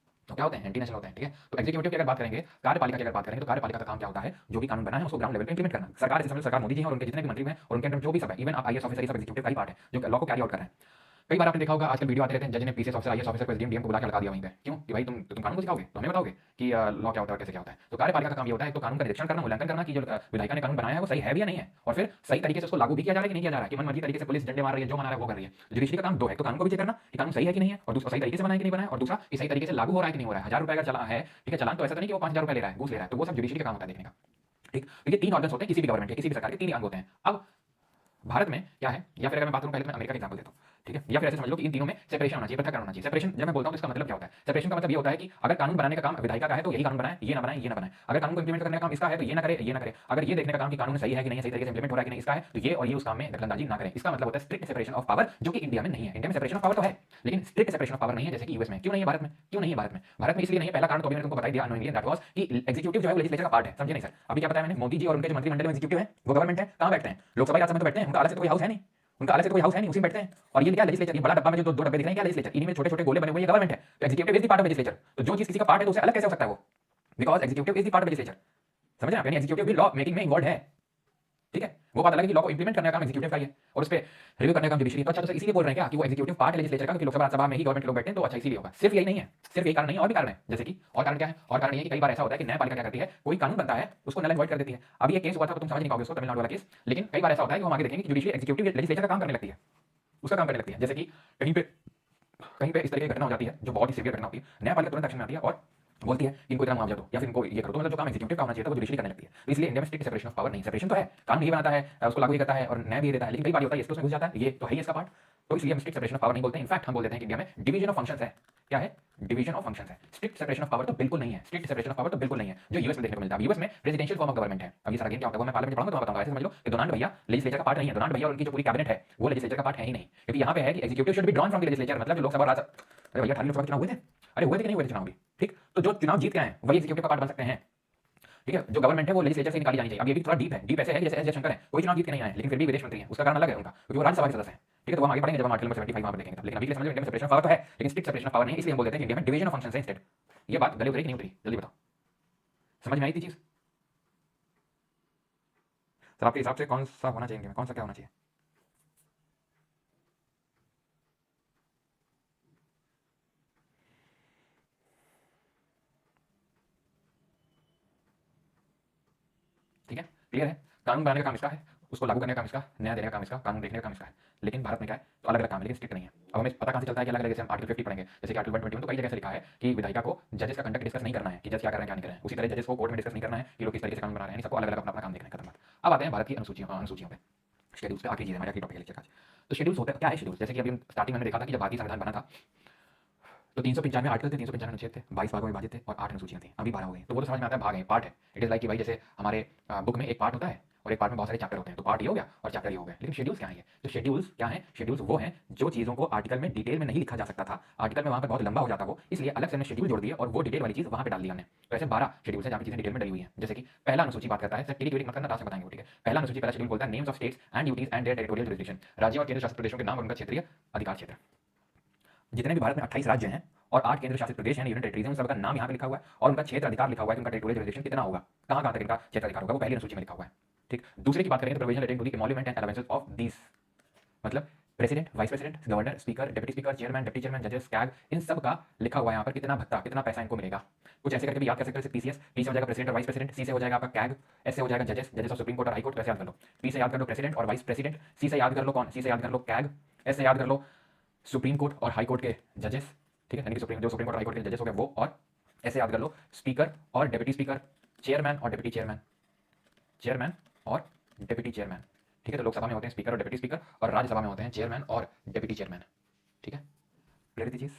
क्या होते हैं? एंटी नेशनल होते हैं, ठीक है। तो एग्जीक्यूटिव की अगर बात करेंगे, कार्यपालिका की अगर बात करेंगे, तो कार्यपालिका का काम क्या होता है? जो भी कानून बना है उसको ग्राउंड लेवल पे इंप्लीमेंट करना। सरकार जैसे सरकार मोदी जी हैं और उनके जितने भी मंत्री हैं और उनके अंदर जो भी सब है, इवन आप आईएएस ऑफिसर, ये सब एग्जीक्यूटिव का ही पार्ट है जो लॉ को कैरी आउट कर रहे हैं। कई बार आपने देखा होगा आजकल वीडियो आते रहते हैं, जज ने पीसीएस ऑफिसर, आईएएस ऑफिसर को एसडीएम डीएम को बुला के लगा दिया वहीं पे। क्यों? कि भाई तुम कानून को सिखाओगे तो हमें बताओगे कि लॉ क्या होता है और कैसे क्या होता है। तो कार्यपालिका का काम ये होता है तो कानून का निरीक्षण करना, मूल्यांकन करना कि जो विधायिका ने कानून बनाया है वो सही है भी या नहीं है, और फिर सही तरीके से उसको लागू भी किया जा रहा है कि नहीं किया जा रहा है, कि मनमर्जी तरीके से पुलिस डंडे मार रही है, जो मना रहा है वो कर रही है। जुडिशरी का काम 2 है, तो कानून को भी चेक करना कि कानून सही है कि नहीं है, और दूसरा सही तरीके से बना है कि नहीं बना है, और दूसरा सही तरीके से लागू हो रहा है कि नहीं हो रहा है। 1000 रुपये का चला है, ठीक है, चलान तो ऐसा तो नहीं कि वो 5000 रुपये ले रहा है, घूस ले रहा है, तो वो सब जुडिशरी का काम होता है देखने का, ठीक। तो ये 3 ऑर्गन्स होते हैं किसी भी गवर्नमेंट के, किसी भी सरकार के 3 अंग होते हैं। अब भारत में क्या है, या फिर अगर मैं बात करूं पहले तो मैं अमेरिका का एग्जांपल देता हूं, ठीक है, या फिर ऐसे समझ लो कि इन तीनों में सेपरेशन होना चाहिए, पृथक्करण होना चाहिए। सेपरेशन जब मैं बोलता हूं तो इसका मतलब क्या होता है? सेपरेशन का मतलब ये होता है कि अगर कानून बनाने का काम विधायिका का है तो यही कानून बनाए, ये ना बनाए, ये ना बनाए। अगर कानून को इंप्लीमेंट करने का काम इसका है तो ये ना करे, ये ना करे। अगर ये देखने का काम कि कानून सही है कि नहीं, सही तरीके से इंप्लीमेंट हो रहा है कि नहीं इसका है, तो ये और ये उस काम में दखलंदाजी ना करें। इसका मतलब होता है स्ट्रिक्ट सेपरेशन ऑफ पावर, जो कि इंडिया में नहीं है। इंडिया में सेपरेशन ऑफ पावर तो है, लेकिन स्ट्रिक्ट सेपरेशन ऑफ पावर नहीं है जैसे कि यूएस में। क्यों नहीं है भारत में? क्यों नहीं है भारत में? भारत में इसलिए नहीं है, पहला कारण तो मैंने तुमको बता दिया, अनोइंगली, दैट वाज कि एग्जीक्यूटिव जो है वो लेजिस्लेचर का पार्ट है। समझे नहीं सर? अभी क्या बताया मैंने? मोदी जी और उनके जो मंत्रिमंडल में एग्जीक्यूटिव है वो गवर्नमेंट है। कहां बैठते हैं? लोकसभा राज्यसभा में तो बैठते हैं, उनका अलग से कोई हाउस है नहीं, उनका अलग से कोई हाउस है नहीं, उसी में बैठते हैं। और ये क्या लेजिस्लेचर, ये बड़ा डब्बा में जो 2 डब्बे दिख रहे हैं, क्या लेजिस्लेचर? इन्हीं में छोटे-छोटे गोले बने हुए, ये गवर्नमेंट है। तो executive is the part of legislature. तो जो चीज किसी का पार्ट है तो उसे अलग कैसे हो सकता है वो? Because executive is the part of legislature. समझ रहे हैं आप? यानी एग्जीक्यूटिव भी लॉ मेकिंग में इन्वॉल्व है, ठीक है। वो बात अलग है कि लॉ को इंप्लीमेंट करने का काम एग्जीक्यूटिव का ही है और उस पे रिव्यू करने का काम जुडिशरी। तो अच्छा, तो इसीलिए बोल रहे हैं क्या कि वो एग्जीक्यूटिव पार्ट है लेजिस्लेचर का, क्योंकि लोकसभा राज्यसभा में ही गवर्नमेंट लोग बैठते हैं, तो अच्छा इसीलिए होगा। सिर्फ यही नहीं है, सिर्फ यही कारण नहीं है, और भी कारण है। जैसे कि और कारण क्या है? और कारण ये है कि कई बार ऐसा होता है कि न्यायपालिका क्या करती है, कोई कानून बनता है उसको नल एंड वॉइड कर देती है। अभी ये केस हुआ था तो तुम समझ नहीं पाओगे उसको, तमिलनाडु वाला केस, लेकिन कई बार ऐसा होता है कि हम आगे देखेंगे कि जुडिशरी एग्जीक्यूटिव लेजिस्लेचर का काम करने लगती है, उसका काम करने लगती है। जैसे कि कहीं पे इस तरह की घटना हो जाती है जो बहुत ही सीवियर घटना होती है, न्यायपालिका तुरंत एक्शन में आती है और बोलती है कि इनको इतना मुआवजा दो या फिर इनको ये करो, तो मतलब जो काम एग्जीक्यूटिव का होना चाहिए था वो जुडिशरी करने लगती है। तो इसलिए इंडिया में स्ट्रिक्ट सेपरेशन ऑफ पावर नहीं, सेपरेशन तो है, कानून ये बनाता है, उसको लागू ये करता है और न्याय भी ये देता है, लेकिन कई बार होता है इसके उसमें घुस जाता है, ये तो है ही इसका पार्ट। तो इसलिए हम स्ट्रिक्ट सेपरेशन ऑफ पावर नहीं बोलते हैं, इनफैक्ट हम बोल देते हैं कि इंडिया में डिवीजन ऑफ फंक्शंस है। क्या है? डिवीजन ऑफ फंक्शंस है। स्ट्रिक्ट सेपरेशन ऑफ पावर तो बिल्कुल नहीं है, स्ट्रिक्ट सेपरेशन ऑफ पावर तो बिल्कुल नहीं है, जो यूएस में देखने को मिलता है। यूएस में प्रेसिडेंशियल फॉर्म ऑफ गवर्नमेंट है। अब ये सारा गेम क्या होता है वो मैं पार्लियामेंट पढ़ाऊंगा तो बताऊंगा। ऐसे समझ लो कि डोनाल्ड भैया लेजिस्लेचर का पार्ट नहीं है, डोनाल्ड भैया और उनकी जो पूरी कैबिनेट है वो लेजिस्लेचर का पार्ट है ही नहीं, क्योंकि यहाँ पे है कि executive should be drawn from the legislature, मतलब जो लोकसभा और राज्य, अरे भैया 18 लोकसभा के चुनाव हुए थे, अरे हुए थे कि नहीं हुए थे चुनाव भी, ठीक, तो जो चुनाव जीत के आए वही एग्जीक्यूटिव का पार्ट बन सकते हैं। ठीक है, जो गवर्नमेंट है वो लेजिस्लेचर से निकाली जानी चाहिए। अब ये भी थोड़ा डीप है, डीप ऐसे है कि जैसे एस जयशंकर है, कोई चुनाव जीत के नहीं आए लेकिन फिर भी विदेश मंत्री हैं, उसका कारण अलग है उनका, क्योंकि वो राज्यसभा के सदस्य हैं। ठीक है, तो वो हम आगे पढ़ेंगे जब हम आर्टिकल नंबर 75 वहां पर देखेंगे तब। लेकिन अभी के लिए समझ लो इंडिया में सेपरेशन ऑफ पावर तो है लेकिन स्ट्रिक्ट सेपरेशन ऑफ पावर नहीं है, इसलिए हम बोल देते हैं कि इंडिया में डिवीजन ऑफ फंक्शंस है इंस्टेड। ये बात गले उतरी कि नहीं उतरी, जल्दी बताओ, समझ में आई थी चीज? सर आपके हिसाब से कौन सा होना चाहिए, कौन सा क्या होना चाहिए? ठीक है, क्लियर है। कानून बनाने का काम इसका है, उसको लागू करने का काम इसका, न्याय देने का काम इसका, कानून देखने का काम इसका है। लेकिन भारत में क्या है, तो अलग अलग काम है लेकिन स्ट्रिक्ट नहीं है। अब हमें पता कहां से चलता है कि अलग अलग, जैसे हम आर्टिकल 50 पढ़ेंगे, जैसे कि आर्टिकल 121 तो कई जगह से लिखा है कि विधायिका को जजेस का कंडक्ट डिस्कस नहीं करना है कि जज क्या कर रहे हैं क्या नहीं कर रहे हैं। उसी तरह जजेस को कोर्ट में डिस्कस नहीं करना है कि लोग किस तरीके से कानून बना रहे हैं, सबको अलग अलग अपना अपना काम देखना है, खत्म बात। अब आते हैं भारत की अनुसूचियों पे, शेड्यूल्स पे। आखिरी चीज है हमारी, आखिरी टॉपिक है लेक्चर का। तो शेड्यूल्स होते क्या है? शेड्यूल्स जैसे कि अभी हम स्टार्टिंग में देखा था कि जब भारतीय संविधान बना था तो 395 आर्टिकल थे, 395 अनुच्छेद थे, 22 भागों में विभाजित थे और 8 अनुसूचियां थी, अभी 12 हो गई। तो वो तो समझ में आता है, भाग है, पार्ट है। इट इज लाइक कि भाई जैसे हमारे बुक में एक पार्ट होता है और एक पार्ट में बहुत सारे चैप्टर होते हैं, तो पार्ट ये हो गया और चैप्टर ये हो गया। लेकिन शेड्यूल्स क्या है? तो शेड्यूल्स क्या है? शेड्यूल्स वो हैं जो चीजों को आर्टिकल में डिटेल में नहीं लिखा जा सकता था, आर्टिकल में वहां पर बहुत लंबा हो जाता वो, इसलिए अलग से हमने शेड्यूल जोड़ दिया और वो डिटेल वाली चीज वहां पे डाल दी हमने। तो ऐसे 12 शेड्यूल्स हैं जहां चीजें डिटेल में डली हुई हैं। जैसे कि पहला अनुसूची बात करता है, सर टिक टिक मत करना, लास्ट में बताएंगे वो, ठीक है। पहला अनुसूची पहला शेड्यूल बोलता है names of states and duties and their territorial jurisdiction, राज्यों और केंद्र शासित प्रदेशों के नाम और उनका क्षेत्रीय अधिकार क्षेत्र। जितने भी भारत में 28 राज्य हैं और 8 केंद्र शासित प्रदेश हैं, यूनियन टेरिटरीज हैं, उन सबका नाम यहाँ पे लिखा हुआ है और उनका क्षेत्र अधिकार लिखा हुआ है कि उनका टेरिटोरियल जुरिसडिक्शन कितना होगा, कहाँ कहाँ तक इनका क्षेत्र अधिकार होगा, वो पहली अनुसूची में लिखा हुआ है। ठीक, दूसरे की बात करें तो provision relating to the emolument and allowances of these, मतलब president, vice president, governor, speaker, deputy speaker, chairman, deputy chairman, जजेस, कैग, इन सब का लिखा हुआ है यहाँ पर कितना भत्ता, कितना पैसा इनको मिलेगा। कुछ ऐसे करके भी याद कर सकते हैं। पीसीएस, पी से हो जाएगा प्रेसिडेंट और वाइस प्रेसिडेंट, सी से हो जाएगा आपका कैग, एस से हो जाएगा जजेस, जजेस ऑफ सुप्रीम कोर्ट और हाई कोर्ट, वैसे याद कर लो। पी से याद कर लो प्रेसिडेंट और वाइस प्रेसिडेंट, सी से याद कर लो कौन, सी से याद कर लो कैग, एस से याद कर लो सुप्रीम कोर्ट और हाई कोर्ट के जजेस, ठीक है, यानी कि सुप्रीम कोर्ट और हाई कोर्ट के जजेस हो गए वो, और ऐसे याद कर लो स्पीकर और डिप्टी स्पीकर, चेयरमैन और डिप्टी चेयरमैन, चेयरमैन और डिप्टी चेयरमैन। ठीक है, तो लोकसभा में होते हैं स्पीकर और डिप्टी स्पीकर और राज्यसभा में होते हैं चेयरमैन और डिप्टी चेयरमैन। ठीक है, क्लियर थी चीज?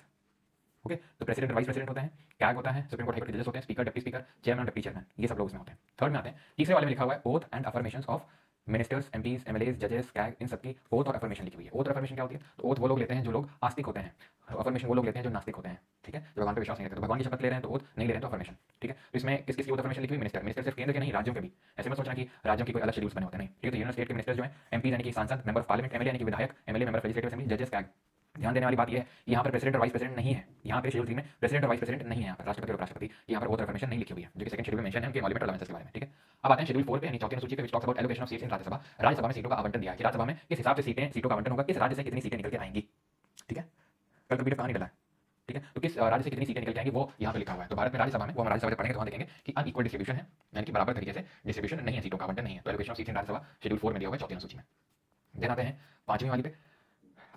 ओके, तो प्रेसिडेंट वाइस प्रेसिडेंट होते हैं, कैग होता है, सुप्रीम कोर्ट हाई कोर्ट के जजेस होते हैं, speaker, deputy speaker, chairman, deputy chairman, ये सब लोग इसमें होते हैं। थर्ड में आते हैं, तीसरे वाले में लिखा हुआ है oath and affirmations of ministers, MPs, MLAs, जजेस, कैग, इन सबकी ओथ और अफर्मेशन लिखी हुई है। ओथ और अफर्मेशन क्या होती है? तो ओथ वो लोग लेते हैं जो लोग आस्तिक होते हैं, अफर्मेशन वो लोग लेते हैं जो नास्तिक होते हैं। ठीक है, जो भगवान पे विश्वास नहीं रखते, तो भगवान की शपथ ले रहे हैं तो ओथ, नहीं ले रहे हैं तो अफर्मेशन। ठीक है, तो इसमें किस किसकी ओथ अफर्मेशन लिखी हुई? मिनिस्टर, मिनिस्टर सिर्फ केंद्र के नहीं राज्यों के भी। ऐसे मत सोचना कि राज्यों की कोई अलग शेड्यूल्स बने होते हैं, नहीं। ठीक है, तो यूनियन स्टेट के मिनिस्टर जो है, एमपी यानी कि सांसद, मेंबर ऑफ पार्लियामेंट, एमएलए यानी कि विधायक, MLA member of legislative assembly, जजेस, कैग। ध्यान देने वाली बात यह है कि यहाँ पर प्रेसिडेंट और वाइस प्रेसिडेंट नहीं है, यहाँ पे शेड्यूल 3 में प्रेसिडेंट और वाइस प्रेसिडेंट नहीं है, यहाँ पर राष्ट्रपति और उपराष्ट्रपति यहाँ पर ओथ इन्फॉर्मेशन नहीं लिखी हुई है, जो कि सेकंड शेड्यूल में मेंशन है उनके एमोल्यूमेंट और अलाउंसेस के बारे में। ठीक है, अब आते हैं शेड्यूल 4 पे, यानी चौथी अनुसूची पे, which talks about allocation of seats in Rajya Sabha. Rajya Sabha में सीटों का आवंटन दिया है कि राज्यसभा में किस हिसाब से सीटों का आवंटन होगा, किस राज्य से कितनी सीटें निकल के आएंगी। ठीक है, कल कभी कहां निकला है। ठीक है, तो किस राज्य से कितनी सीटें निकल के आएंगी वो यहाँ पे लिखा हुआ है। तो भारत में राज्यसभा में, वो हम राज्यसभा पढ़ेंगे तो वहाँ देखेंगे कि अनइक्वल डिस्ट्रीब्यूशन है, यानी कि बराबर तरीके से डिस्ट्रीब्यूशन नहीं है, सीटों का आवंटन नहीं है। तो allocation of seats in Rajya Sabha schedule 4 में दिया हुआ है चौथी अनुसूची में। देन आते हैं पांचवीं वाली पे।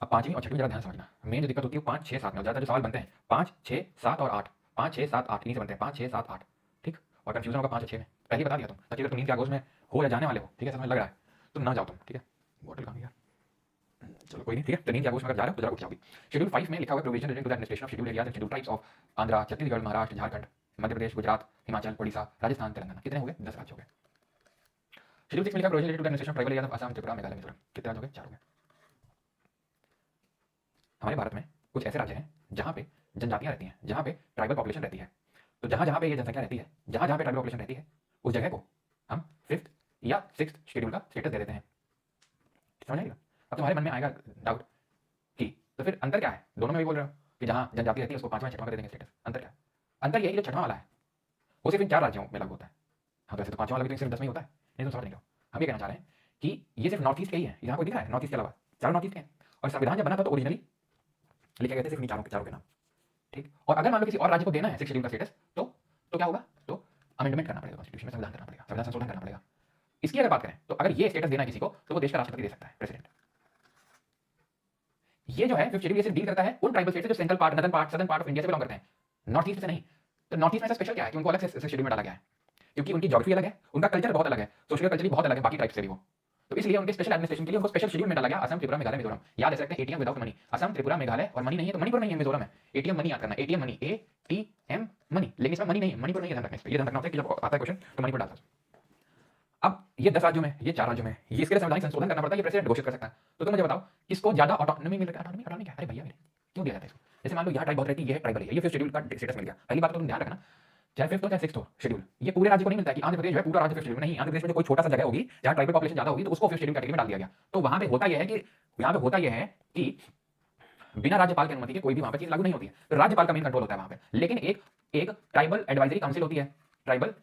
अब पांचवीं और छठवीं जरा ध्यान समझना, मेन जो दिक्कत होती है 5, 6, 7 में, ज्यादा जो सवाल बनते हैं 5, 6, 7 और 8, 5, 6, 7, 8 इन्हीं से बनते हैं, 5, 6, 7, 8। ठीक, और कंफ्यूजन होगा 5 और 6 में, पहले बता दिया तुम, ताकि अगर तुम नींद के आगोश में हो या जाने वाले हो, ठीक है, समझ लग रहा है तो ना जाओ तुम। ठीक है, बॉटल कहाँ गया, चलो कोई नहीं। ठीक है, तो नींद के आगोश में अगर जा रहे हो तो जरा उठ जाओगी। शेड्यूल 5 में लिखा हुआ है provision relating to the administration of schedule areas and schedule tribes of Andhra, Chhattisgarh, Maharashtra, Jharkhand, Madhya Pradesh, Gujarat, Himachal, Orissa, Rajasthan, Telangana. कितने हो गए? 10 राज्य हो गए। शेड्यूल 6 में लिखा provision relating to the administration of tribal areas of Assam, Tripura, Meghalaya, Mizoram. कितने राज्य हो गए? 4 हो गए। हमारे भारत में कुछ ऐसे राज्य हैं जहाँ पे जनजातियाँ रहती हैं, जहाँ पे ट्राइबल पॉपुलेशन रहती है। तो जहाँ जहाँ पे ये जनसंख्या रहती है, जहाँ जहाँ पे ट्राइबल पॉपुलेशन रहती है, उस जगह को हम 5th या 6th शेड्यूल का स्टेटस दे देते हैं। समझ आएगा? अब तुम्हारे मन में आएगा डाउट कि तो फिर अंतर क्या है? दोनों में भी बोल रहे हो कि जहाँ जनजाति रहती है उसको 5वां 6वां कर देंगे स्टेटस। अंतर क्या है? अंतर ये है कि जो 6वां वाला है वो सिर्फ इन 4 राज्यों में लागू होता है। हाँ, तो वैसे तो 5वां वाला भी तो सिर्फ 10 में ही होता है। नहीं, तुम समझ नहीं रहे हो। हम ये कहना चाह रहे हैं कि ये सिर्फ नॉर्थ ईस्ट के ही है, यहाँ कोई दिख रहा है नॉर्थ ईस्ट के अलावा? 4 नॉर्थ ईस्ट के हैं। और संविधान जब बना था तो ओरिजिनली लिखे गए थे सिर्फ इन चारों के नाम। ठीक, और अगर मान लो किसी और राज्य को देना है 6 शेड्यूल का स्टेटस, तो क्या होगा? तो अमेंडमेंट करना पड़ेगा, कॉन्स्टिट्यूशन में संविधान करना पड़ेगा, संविधान संशोधन करना पड़ेगा। इसकी अगर बात करें तो अगर ये स्टेटस देना है किसी को तो वो देश का राष्ट्रपति दे सकता है, प्रेसिडेंट। ये जो है 5th शेड्यूल ये सिर्फ डील करता है उन ट्राइबल स्टेट से जो central part, northern part, southern part of India से बिलोंग करते हैं, नॉर्थ ईस्ट से नहीं। तो नॉर्थ ईस्ट में स्पेशल क्या है कि उनको अलग से शेड्यूल में डाला गया है, क्योंकि उनकी ज्योग्राफी अलग है, उनका कल्चर बहुत अलग है, सोशल कल्चर भी बहुत अलग है बाकी टाइप से भी वो। तो इसलिए उनके स्पेशल एडमिनिस्ट्रेशन के लिए उनको स्पेशल शेड्यूल में डाला गया। असम, त्रिपुरा, मेघालय, मिजोरम। याद रख सकते हैं ATM without money, Assam, Tripura, Meghalaya, और मनी नहीं है तो मणिपुर नहीं है, मिजोरम है। एटीएम मनी याद करना, एटीएम मनी, ATM मनी, लेकिन इसमें मनी नहीं है, मणिपुर नहीं है, ध्यान रखना इस पे, ये ध्यान रखना होता है कि जब आता है क्वेश्चन तो मणिपुर डालता है। अब ये 10 राज्यों में, ये 4 राज्यों में, ये इसके लिए संवैधानिक संशोधन करना पड़ता है, ये प्रेसिडेंट घोषित कर सकता है। तो तुम मुझे बताओ किसको ज्यादा ऑटोनॉमी मिल रहा है? ऑटोनॉमी क्या? अरे भैया मेरे क्यों दिया जाता है इसको? जैसे मान लो यहाँ ट्राइब बहुत रहती है, ये ट्राइबल है, ये फिफ्थ शेड्यूल का स्टेटस मिल गया। पहली बात तो तुम ध्यान रखना, चाहे फिफ्थ हो चाहे सिक्स्थ हो शेड्यूल, ये पूरे राज्य को नहीं मिलता है कि आंध्र प्रदेश जो है पूरा राज्य फिफ्थ शेड्यूल में नहीं। आंध्र प्रदेश में जो कोई छोटा सा जगह होगी जहाँ ट्राइबल पॉपुलेशन ज्यादा होगी तो उसको फिफ्थ शेड्यूल कैटेगरी में डाल दिया गया। तो वहां पे होता यह है कि बिना राज्यपाल की अनुमति के कोई भी वहां पे चीज लागू नहीं होती है, तो राज्यपाल का मेन कंट्रोल होता है वहां पे। लेकिन एक ट्राइबल एडवाइजरी काउंसिल होती है, ट्राइबल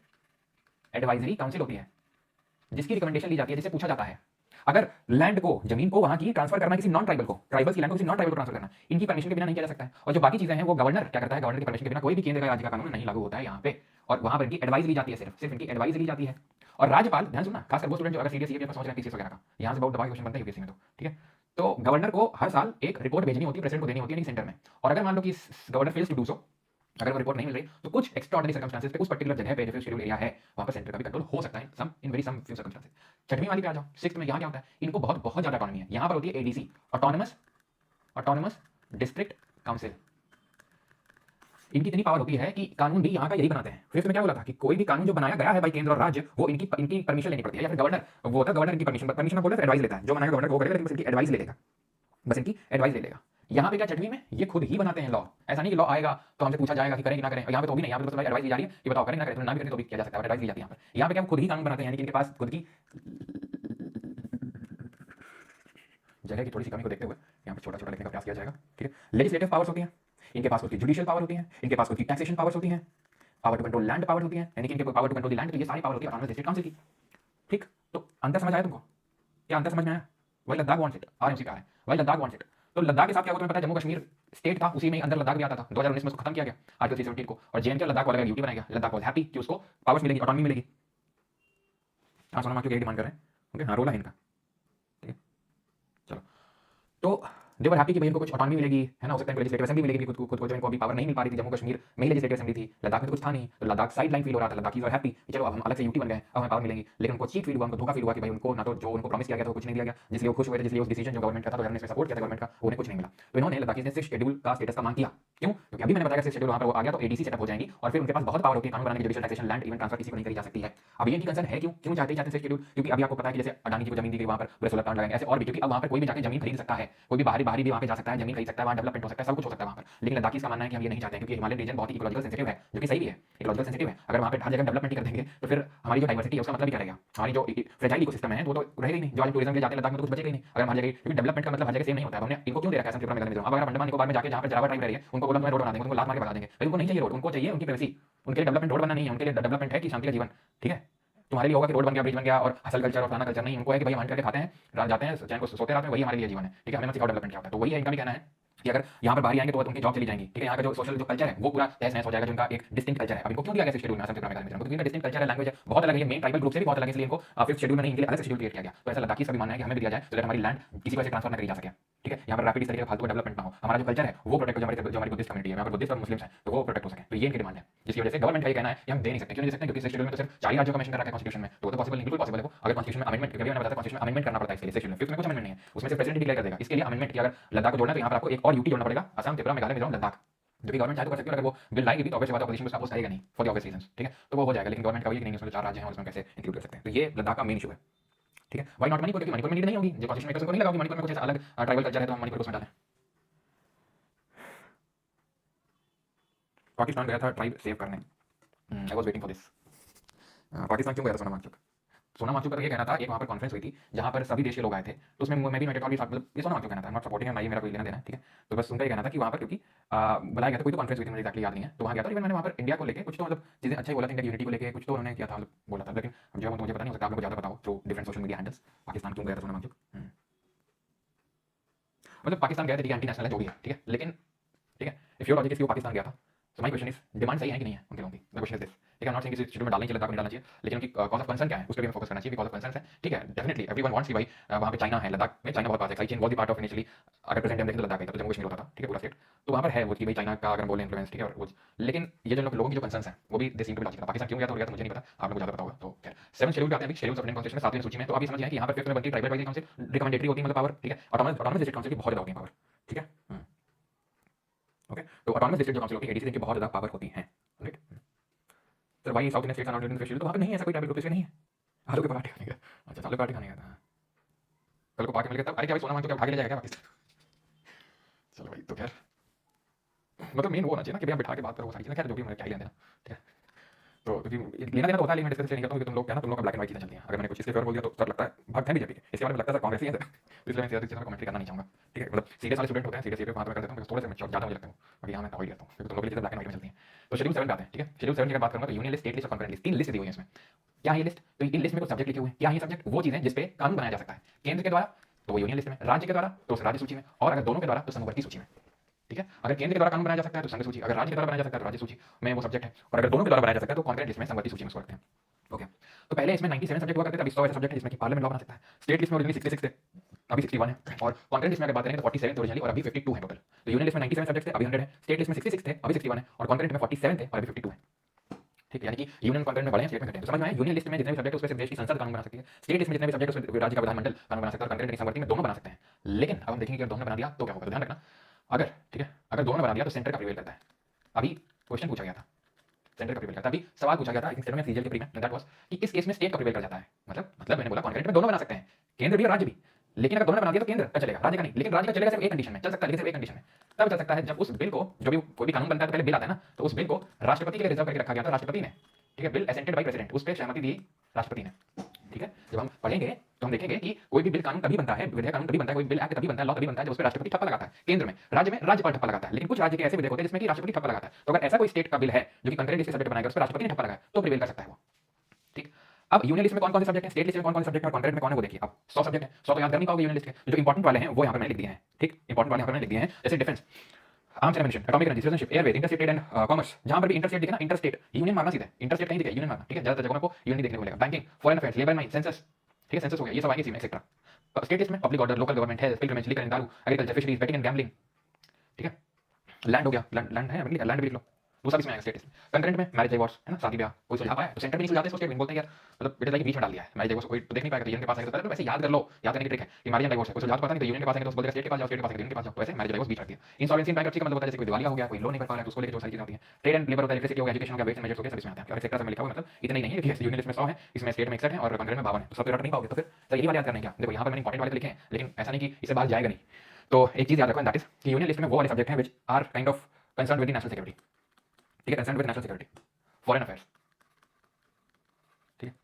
एडवाइजरी काउंसिल होती है, जिसकी रिकमेंडेशन ली जाती है, जिसे पूछा जाता है अगर लैंड को, जमीन को वहां की ट्रांसफर करना किसी नॉन ट्राइबल को, ट्राइबल की लैंड को किसी नॉन ट्राइबल को ट्रांसफर करना, इनकी परमिशन के बिना नहीं किया जा सकता है। और जो बाकी चीजें हैं वो गवर्नर क्या करता है, गवर्नर की परमिशन के बिना कोई भी केंद्र का राज्य का कानून नहीं लागू होता है यहाँ पे, और वहां पर इनकी एडवाइस ली जाती है, सिर्फ इनकी एडवाइस ली जाती है। और राज्यपाल, ध्यान सुनना, खासकर वो स्टूडेंट जो अगर सीडीएस समझ रहे हैं पीसीएस वगैरह का, यहाँ से बहुत दबा के क्वेश्चन बनते हैं यूपीएससी में, तो ठीक है। तो गवर्नर को हर साल एक रिपोर्ट भेजनी होती है, प्रेसिडेंट को देनी होती है सेंटर में, और अगर मान लो कि governor fails to do so, अगर वो रिपोर्ट नहीं मिल रही तो कुछ एक्स्ट्राऑर्डिनरी सर्कमस्टेंसेस पे उस पर्टिकुलर जगह पे जो शेड्यूल एरिया है वहां पर सेंटर का भी कंट्रोल हो सकता है, some in very some few circumstances. छठवीं वाली पे आ जाओ, सिक्स्थ में यहाँ क्या होता है, इनको बहुत बहुत ज्यादा ऑटोनॉमी है। यहाँ पर होती है एडीसी, ऑटोनॉमस डिस्ट्रिक्ट काउंसिल। इनकी इतनी पावर होती है कि कानून भी यहाँ का यही बनाते हैं। फिफ्थ में क्या बोला था कि कोई भी कानून जो बनाया गया है भाई केंद्र और राज्य, वो इनकी परमिशन लेनी पड़ती है, या फिर गवर्नर वो होता है, गवर्नर इनकी परमिशन में बोल रहे एडवाइस लेता है, जो बनाएगा गवर्नर वो करेगा, लेकिन बस इनकी एडवाइस ले लेगा, बस इनकी एडवाइस ले लेगा। यहाँ पे क्या छठवीं में ये खुद ही बनाते हैं लॉ, ऐसा नहीं कि लॉ आएगा तो हमसे पूछा जाएगा कि करें कि ना करें, यहाँ पे तो भी नहीं, यहाँ पे बस एडवाइस दी जा रही है कि बताओ करें ना करें, तो ना भी करें तो भी किया जा सकता है, एडवाइस दी जाती है यहाँ पर। यहाँ पे क्या खुद ही कानून बनाते हैं, यानी कि इनके पास खुद की जगह की थोड़ी सी कमी को देखते हुए यहाँ पर छोटा छोटा लिखने का प्रयास किया जाएगा, ठीक है। लेजिस्लेटिव पावर्स होती हैं इनके पास, खुद की जुडिशियल पावर होती है इनके पास, खुद की टैक्सेशन पावर्स होती हैं, power to control land power होती है, यानी कि इनके power to control the land, तो ये सारी पावर होती है ऑटोनॉमस डिस्ट्रिक्ट काउंसिल की, ठीक। तो अंतर समझ आया तुमको? क्या अंतर समझ में आया? वही लद्दाख वांट्स इट, आरएमसी का है, वही लद्दाख वांट्स इट। तो लद्दाख के साथ क्या होता है पता है, जम्मू कश्मीर स्टेट था, उसी में अंदर लद्दाख भी आता था, 2019 में उसको खत्म किया गया आर्टिकल 317 को, और जेएनके लद्दाख को अलग यूटी बनाया गया। लद्दाख वाज हैप्पी कि उसको पावर्स मिलेगी, ऑटोनॉमी मिलेगी। हाँ सोना मार्क्स की डिमांड कर रहे हैं, ओके, हाँ रोला है इनका, ठीक है। चलो, तो देवर हैप्पी कि भाई इनको कुछ ऑटोनॉमी मिलेगी, है ना, हो सकता है लेजिस्लेटिव असेंबली मिलेगी खुद को, जब इनको अभी पावर नहीं मिल पा रही थी, जम्मू कश्मीर में ही लेजिस्लेटिव असेंबली थी, लद्दाख में तो कुछ था नहीं, तो लद्दाख साइड लाइन फील हो रहा था, लद्दाखीज और हैप्पी चलो अब हम अलग से यूटी बन गए, अब हमें पावर मिलेंगी। लेकिन उनको चीट फील हुआ, उनको धोखा फील हुआ कि भाई उनको ना तो जो उनको प्रॉमिस किया गया था कुछ नहीं दिया गया, जिसलिए वो खुश हुए थे, जिसलिए उस डिसीजन जो गवर्नमेंट का था, तो हमने सपोर्ट किया था गवर्नमेंट का, उन्हें कुछ नहीं मिला। तो इन्होंने लद्दाखीज ने 6 शेड्यूल का स्टेटस का मांग किया। क्यों? क्योंकि अभी मैंने बताया 6 शेड्यूल वहां पर वो आ गया तो एडीसी सेटअप हो जाएंगी, और फिर उनके पास बहुत पावर होती है कानून बनाने की, judicial taxation, land even transfer किसी को नहीं करी जा सकती है। अब ये इनकी कंसर्न है, क्यों चाहते हैं 6 शेड्यूल? क्योंकि अभी आपको पता है कि जैसे अडानी जी को जमीन दी गई, वहां पर पूरे सोलर प्लांट लगाएंगे, ऐसे और भी, क्योंकि अब वहां पर कोई भी जाके जमीन खरीद सकता है, कोई भी बाहरी भी वहां पे जा सकता है, जमीन खरीद सकता है, वहां डेवलपमेंट हो सकता है, सब कुछ हो सकता है वहां पर। लेकिन लद्दाखीज का मानना है कि हम ये नहीं चाहते हैं, क्योंकि हिमालयन रीजन बहुत ही इकोलॉजिकल सेंसिटिव है, जो कि सही भी है, इकोलॉजिकल सेंसिटिव है। अगर वहां पे हर जगह डेवलपमेंट कर देंगे तो फिर हमारी जो डाइवर्सिटी है उसका मतलब क्या रहेगा, हमारी जो फ्रेजाइल इकोसिस्टम है वो तो रहेगा ही नहीं। जो आज टूरिज्म के जाते हैं लद्दाख में तो कुछ बचेगा ही नहीं अगर हर जगह, क्योंकि डेवलपमेंट का मतलब हर जगह सेम नहीं होता है। हमने इनको क्यों दे रखा है त्रिपुरा मेघालय मिजोरम? अब अगर अंडमान निकोबार में जाके जहां पर जरावा ट्राइब रह रही है उनको बोला मैं रोड बना देंगे, उनको लात मार के भगा देंगे, भाई उनको नहीं चाहिए रोड, उनको चाहिए उनकी प्राइवेसी। उनके लिए डेवलपमेंट रोड बनना नहीं है, उनके लिए डेवलपमेंट है कि शांति का जीवन, ठीक है। तुम्हारे लिए होगा कि रोड बन गया, ब्रिज बन गया और हसल कल्चर और फलाना कल्चर नहीं, उनको है कि भाई हम करके खाते हैं, जाते हैं चैन को सोते रात में, वही हमारे लिए जीवन है, ठीक है। हमें मत सिखाओ डेवलपमेंट क्या होता है। तो वही है इनका भी कहना है कि अगर यहाँ पर बाहर आएंगे तो उनकी जॉब चली जाएंगी, ठीक है। यहाँ का जो सोशल जो कल्चर है वो पूरा तहस नहस हो जाएगा, जो उनका एक डिस्टिंक्ट कल्चर है। अब इनको क्यों दिया गया शेड्यूल में असम, त्रिपुरा, मेघालय, मिजोरम? क्योंकि इनका डिस्टिंक्ट कल्चर है, लैंग्वेज है, बहुत अलग है, मेन ट्राइबल ग्रुप से भी बहुत अलग है, इसलिए इनको फिफ्थ शेड्यूल में नहीं, इनके लिए अलग से शेड्यूल क्रिएट किया गया। तो ऐसा लद्दाखी सभी मानना है कि हमें भी दिया जाए, तो दैट हमारी लैंड किसी को ऐसे ट्रांसफर न करी जा सके, ठीक है। यहाँ पर रैपिड इस तरीके का फालतू डेवलपमेंट ना हो, हमारा जो कल्चर है वो प्रोटेक्ट हो, जो हमारी बुद्धिस्ट कम्युनिटी है, यहाँ पर बुद्धिस्ट और मुस्लिम्स हैं, तो वो प्रोटेक्ट हो सके। तो ये इनकी डिमांड है, जिसकी वजह से गवर्नमेंट का ये कहना है कि हम दे नहीं सकते। क्यों नहीं दे सकते? क्योंकि शेड्यूल में तो सिर्फ 4 राज्यों का मेंशन कर रखा है कॉन्स्टिट्यूशन में, तो वो तो पॉसिबल नहीं, बिल्कुल पॉसिबल है वो। अगर कॉन्स्टिट्यूशन में अमेंडमेंट, क्योंकि मैंने बताया कॉन्स्टिट्यूशन में अमेंडमेंट करना पड़ता है इसके लिए, शेड्यूल में फिफ्थ में कुछ अमेंडमेंट नहीं है, उसमें से प्रेसिडेंट डिक्लेयर कर देगा। इसके लिए अमेंडमेंट की अगर लद्दाख को जोड़ना है तो यहाँ पर आपको एक और यूटी जोड़ना पड़ेगा, असम, त्रिपुरा, मेघालय, मिजोरम, लद्दाख, जो कि गवर्नमेंट चाहे तो कर सकती है। अगर वो बिल लाएगी भी तो ऑब्वियस बात है ऑपोजिशन में उसका अपोज करेगा नहीं, फॉर द ऑब्वियस रीजंस, ठीक है। तो वो हो जाएगा, लेकिन गवर्नमेंट का ये नहीं, उसमें 4 राज्य हैं और उसमें कैसे इंक्लूड कर सकते हैं। तो ये लद्दाख का मेन इशू है, ठीक है। Why not Manipur? क्योंकि मणिपुर में नीड नहीं होगी, जो कॉन्स्टिट्यूशन मेकर्स को नहीं लगा कि मणिपुर में कुछ ऐसा अलग ट्राइबल कल्चर है तो हम मणिपुर को उसमें डालें। पाकिस्तान गया था ट्राइब सेव करने, I was waiting for this. Pakistan क्यों गया था सोना मार्चुक? सोना मार्चुक का ये कहना था, एक वहाँ पर कॉन्फ्रेंस हुई थी जहाँ पर सभी देश के लोग आए थे, तो उसमें मैं भी इन्वाइटेड था, मतलब ये सोना मार्चुक कहना था, नॉट सपोर्टिंग है, ना ये मेरा कोई लेना देना है, ठीक है। तो बस उनका ये कहना था कि वहाँ पर क्योंकि बुलाया गया था, कोई तो कॉन्फ्रेंस हुई थी, मुझे एक्चुअली याद नहीं है, तो वहाँ गया था। इवन मैंने वहाँ पर इंडिया को लेकर कुछ तो मतलब चीज़ें अच्छा ही बोला था, इंडिया यूनिटी को लेकर कुछ तो उन्होंने किया था, मतलब बोला था, लेकिन जो मुझे पता नहीं हो सकता, आप लोग को ज़्यादा बताओ through different social media handles. Pakistan क्यों गया था सोना मार्चुक? मतलब पाकिस्तान गया था, ठीक है, एंटी नेशनल है जो भी है, ठीक है, लेकिन ठीक है, इफ योर लॉजिक इसकी वो पाकिस्तान गया था so my question is demand सही है कि नहीं है उनके लोगों की? The question is this. ठीक है, नॉट सेइंग कि शेड्यूल में डालना चाहिए, लद्दाख में डालना चाहिए, लेकिन उनकी कॉज ऑफ कंसर्न क्या है उस पर भी हमें फोकस करना चाहिए। कॉज ऑफ कंसर्न है, ठीक है, डेफिनेटली एवरीवन वांट्स कि भाई वहाँ पे चाइना है, लद्दाख में चाइना बहुत पास है, सही चीन was the part of initially, अगर प्रेजेंट टाइम देखें तो लद्दाख है, तो जम्मू कश्मीर होता था, ठीक है, पूरा स्टेट तो वहाँ पर है वो कि भाई चाइना का अगर बोले इन्फ्लुएंस, ठीक है, और वो, लेकिन ये जो लोगों की जो कंसर्न है वो भी they seem to be logical. Pakistan क्यों गया तो गया तो मुझे नहीं पता, आप लोगों को ज़्यादा पता होगा। तो खैर 7 शेड्यूल पे आते हैं, अभी शेड्यूल ऑफ इंडियन कॉन्स्टिट्यूशन में 7वीं सूची में, तो आप ये समझ जाएं कि यहाँ पर 5th में बनती है ट्राइबल एडवाइजरी काउंसिल, रिकमेंडेटरी होती है मतलब पावर, ठीक है, ऑटोनॉमस डिस्ट्रिक्ट काउंसिल की बहुत ज़्यादा होती है पावर, ठीक है। ओके, तो ऑटोनॉमस डिस्ट्रिक्ट जो काउंसिल होती है एडीसी, इनकी बहुत ज़्यादा पावर होती है, राइट। सर भाई south Indian states are not in the schedule, तो वहाँ पे नहीं है ऐसा कोई ट्राइबल ग्रुप, इसमें नहीं है। आलू के पराठे खाने का, अच्छा आलू के पराठे खाने का था, कल को पाके मिल गया तब, अरे क्या भाई सोना मांग तो क्या उठा के ले जाएगा क्या पाकिस्तान? चलो भाई, तो खैर मतलब मेन वो होना चाहिए ना कि भैया बिठा के बात करो वो सारी चीज़ें, खैर जो भी, मुझे क्या ही लेना देना, ठीक है। तो क्योंकि लेना देना तो होता है, लेकिन मैं डिस्कस इसलिए नहीं करता हूँ क्योंकि तुम लोग क्या ना, तुम लोग का ब्लैक एंड व्हाइट चीज़ें चलती हैं। अगर मैंने कुछ इसके फेवर बोल दिया तो सर लगता है भाग है बीजेपी के, इसके बारे में लगता है सर कांग्रेस ही है सर, तो इसलिए मैं ज़्यादा चीज़ों में कमेंट्री करना नहीं चाहूँगा, ठीक है। मतलब सीरियस वाले स्टूडेंट होते हैं, सीरियस वहाँ पर कर देता हूँ, थोड़े से मैच्योर ज़्यादा मुझे लगता है, बाकी यहाँ मैं अवॉइड करता हूँ क्योंकि तुम लोग की चीज़ें ब्लैक एंड व्हाइट में चलती हैं। तो शेड्यूल 7 पे आते हैं, ठीक है। शेड्यूल 7 की अगर बात करूँगा तो यूनियन लिस्ट, स्टेट लिस्ट और कॉन्करेंट लिस्ट, 3 लिस्ट दी हुई है इसमें। क्या है ये लिस्ट? तो इन लिस्ट में कुछ सब्जेक्ट लिखे हुए हैं। क्या है ये सब्जेक्ट? वो चीज़ें जिस पे कानून बनाया जा सकता है, केंद्र के द्वारा तो वो यूनियन लिस्ट में, राज्य के द्वारा तो उस राज्य सूची में, और अगर दोनों के द्वारा तो समवर्ती सूची में, ठीक है। अगर केंद्र के द्वारा कानून बनाया जा सकता है तो संघ सूची, अगर राज्य के द्वारा बनाया जा सकता है तो राज्य सूची में वो सब्जेक्ट है, और अगर दोनों के द्वारा बनाया जा सकता है तो कॉन्करेंट लिस्ट में, समवर्ती सूची में उसको रखते हैं। ओके, तो पहले इसमें 97 सब्जेक्ट हुआ करते थे, अभी 100 ऐसे सब्जेक्ट है जिसमें कि पार्लियामेंट लॉ बना सकता है। स्टेट लिस्ट में ओरिजिनली 66 थे, अभी 61 है, और कॉन्करेंट लिस्ट में अगर बात करें तो 47 थे ओरिजिनली और अभी 52 है टोटल। तो यूनियन लिस्ट में 97 सब्जेक्ट थे, अभी 100 है, स्टेट लिस्ट में 66 थे, अभी 61 है, और कॉन्करेंट में 47 थे और अभी 52 है, ठीक है। यानी कि यूनियन कॉन्करेंट में बड़े हैं, स्टेट में घटे हैं। तो समझ में आया, यूनियन लिस्ट में जितने भी सब्जेक्ट है उस पे सिर्फ देश की संसद कानून बना सकती है, स्टेट लिस्ट में जितने भी सब्जेक्ट है उस पे राज्य का विधानमंडल कानून बना सकता है, और कॉन्करेंट समवर्ती में दोनों बना सकते हैं। लेकिन अब हम देखेंगे कि अगर दोनों ने बना दिया तो क्या होगा, तो ध्यान रखना, अगर, ठीक है, अगर दोनों ने बना दिया तो सेंटर का प्रिवेल करता है। अभी क्वेश्चन पूछा गया था, सेंटर का प्रिवेल करता है, अभी सवाल पूछा गया था आई थिंक सीजीएल के प्री में, दैट वाज कि किस केस में स्टेट का प्रिवेल कर जाता है। मतलब मैंने बोला कॉन्करेंट में दोनों बना सकते हैं, केंद्र भी और राज्य भी, लेकिन अगर दोनों ने बना दिया तो केंद्र का चलेगा, राज्य का नहीं। लेकिन राज्य का चलेगा सिर्फ एक कंडीशन में, चल सकता है, लेकिन सिर्फ एक कंडीशन में तब चल सकता है जब उस बिल को, जो भी कोई भी कानून बनता है तो पहले बिल आता है ना, तो उस बिल को राष्ट्रपति के लिए रिजर्व करके रखा गया था, राष्ट्रपति ने, ठीक है, बिल एसेंटेड बाय प्रेसिडेंट, उस पर सहमति दी राष्ट्रपति ने, ठीक है। जब हम पढ़ेंगे तो हम देखेंगे कि कोई भी बिल कानून तभी बनता है, विधेयक कानून तभी बनता है, कोई बिल एक्ट तभी बनता है, लॉ तभी बनता है जब उस पर राष्ट्रपति ठप्पा लगाता है केंद्र में, राज्य में राज्यपाल ठप्पा लगाता है। लेकिन कुछ राज्य के ऐसे विधेयक होते हैं जिसमें कि राष्ट्रपति ठप्पा लगाता है। तो अगर ऐसा कोई स्टेट का बिल है जो कि कंकरेंट लिस्ट के सब्जेक्ट बनाएगा, उस पर राष्ट्रपति ने ठप्पा लगाया तो प्रिवेल कर सकता है वो, ठीक। अब यूनियन लिस्ट में कौन कौन से सब्जेक्ट हैं, स्टेट लिस्ट में कौन कौन से सब्जेक्ट हैं और कॉन्करेंट में कौन है वो देखिए। अब 100 सब्जेक्ट है, 100 तो याद कर नहीं पाओगे यूनियन लिस्ट के, जो इंपॉर्टेंट वाले हैं वो यहाँ पर मैंने लिख दिए हैं, ठीक। इंपॉर्टेंट वाले यहाँ पर मैंने लिख दिए हैं, जैसे defence, arms and emission, atomic energy, citizenship, Airways, interstate trade and commerce. जहां पर भी इंटरस्टेट दिखे ना, इंटरस्टेट यूनियन मारना सीधा, इंटरस्टेट कहीं दिखे यूनियन मारना, ठीक है। ज्यादातर जगहों में आपको यूनियन देखने को मिलेगा। Banking, foreign affairs, labour mine, census, ठीक है, सेंसस हो गया, ये सब आएंगे इसी में, एक्सेट्रा। स्टेट लिस्ट में public order, local government, health, pilgrimage, liquor and daru, agriculture, fisheries, betting and gambling, ठीक है। लैंड हो गया, लैंड है, लैंड भी लिख लो, वो सब इसमें आएगा स्टेट में। कंकरेंट में मैरिज डाइवोर्स है ना, शादी ब्याह, कोई सुलझा पाया तो सेंटर में नहीं सुलझाते, स्टेट में बोलते हैं यार, मतलब बेटा लाइक बीच में डाल दिया है मैरिज डाइवोर्स, कोई तो देख नहीं पाएगा तो यूनियन के पास आएगा। तो पहले तो वैसे याद कर लो, याद करने की ट्रिक है कि मैरिज डाइवोर्स है, कोई सुलझा तो पता नहीं, तो यूनियन के पास आएगा तो बोलते हैं स्टेट के पास जाओ, स्टेट के पास यूनियन के पास जाओ, तो ऐसे मैरिज डाइवोर्स बीच रख दिया। इंसॉल्वेंसी एंड बैंक्रप्सी का मतलब होता है जैसे कोई दिवालिया हो गया, कोई लोन नहीं भर पा रहा है तो उसको लेके जो सारी चीजें होती हैं। ट्रेड एंड लेबर होता है, इलेक्ट्रिसिटी हो गया, एजुकेशन हो गया, वेट्स एंड मेजर्स हो गया, सब इसमें आते हैं। और सेक्टर में लिखा हुआ मतलब इतने ही नहीं है, यूनियन लिस्ट में 100 है, इसमें स्टेट में 61 है और कंकरेंट में 52 है, तो सब रट नहीं पाओगे। तो फिर तो यही बात याद करने क्या, देखो यहाँ पर मैंने इंपॉर्टेंट वाले लिखे हैं, लेकिन ऐसा नहीं कि इससे बाहर जाएगा नहीं। तो एक चीज याद रखो, दैट इज कि यूनियन लिस्ट में वो वाले सब्जेक्ट हैं which are kind of concerned with national security, ठीक है, concerned with national security, foreign affairs, ठीक है,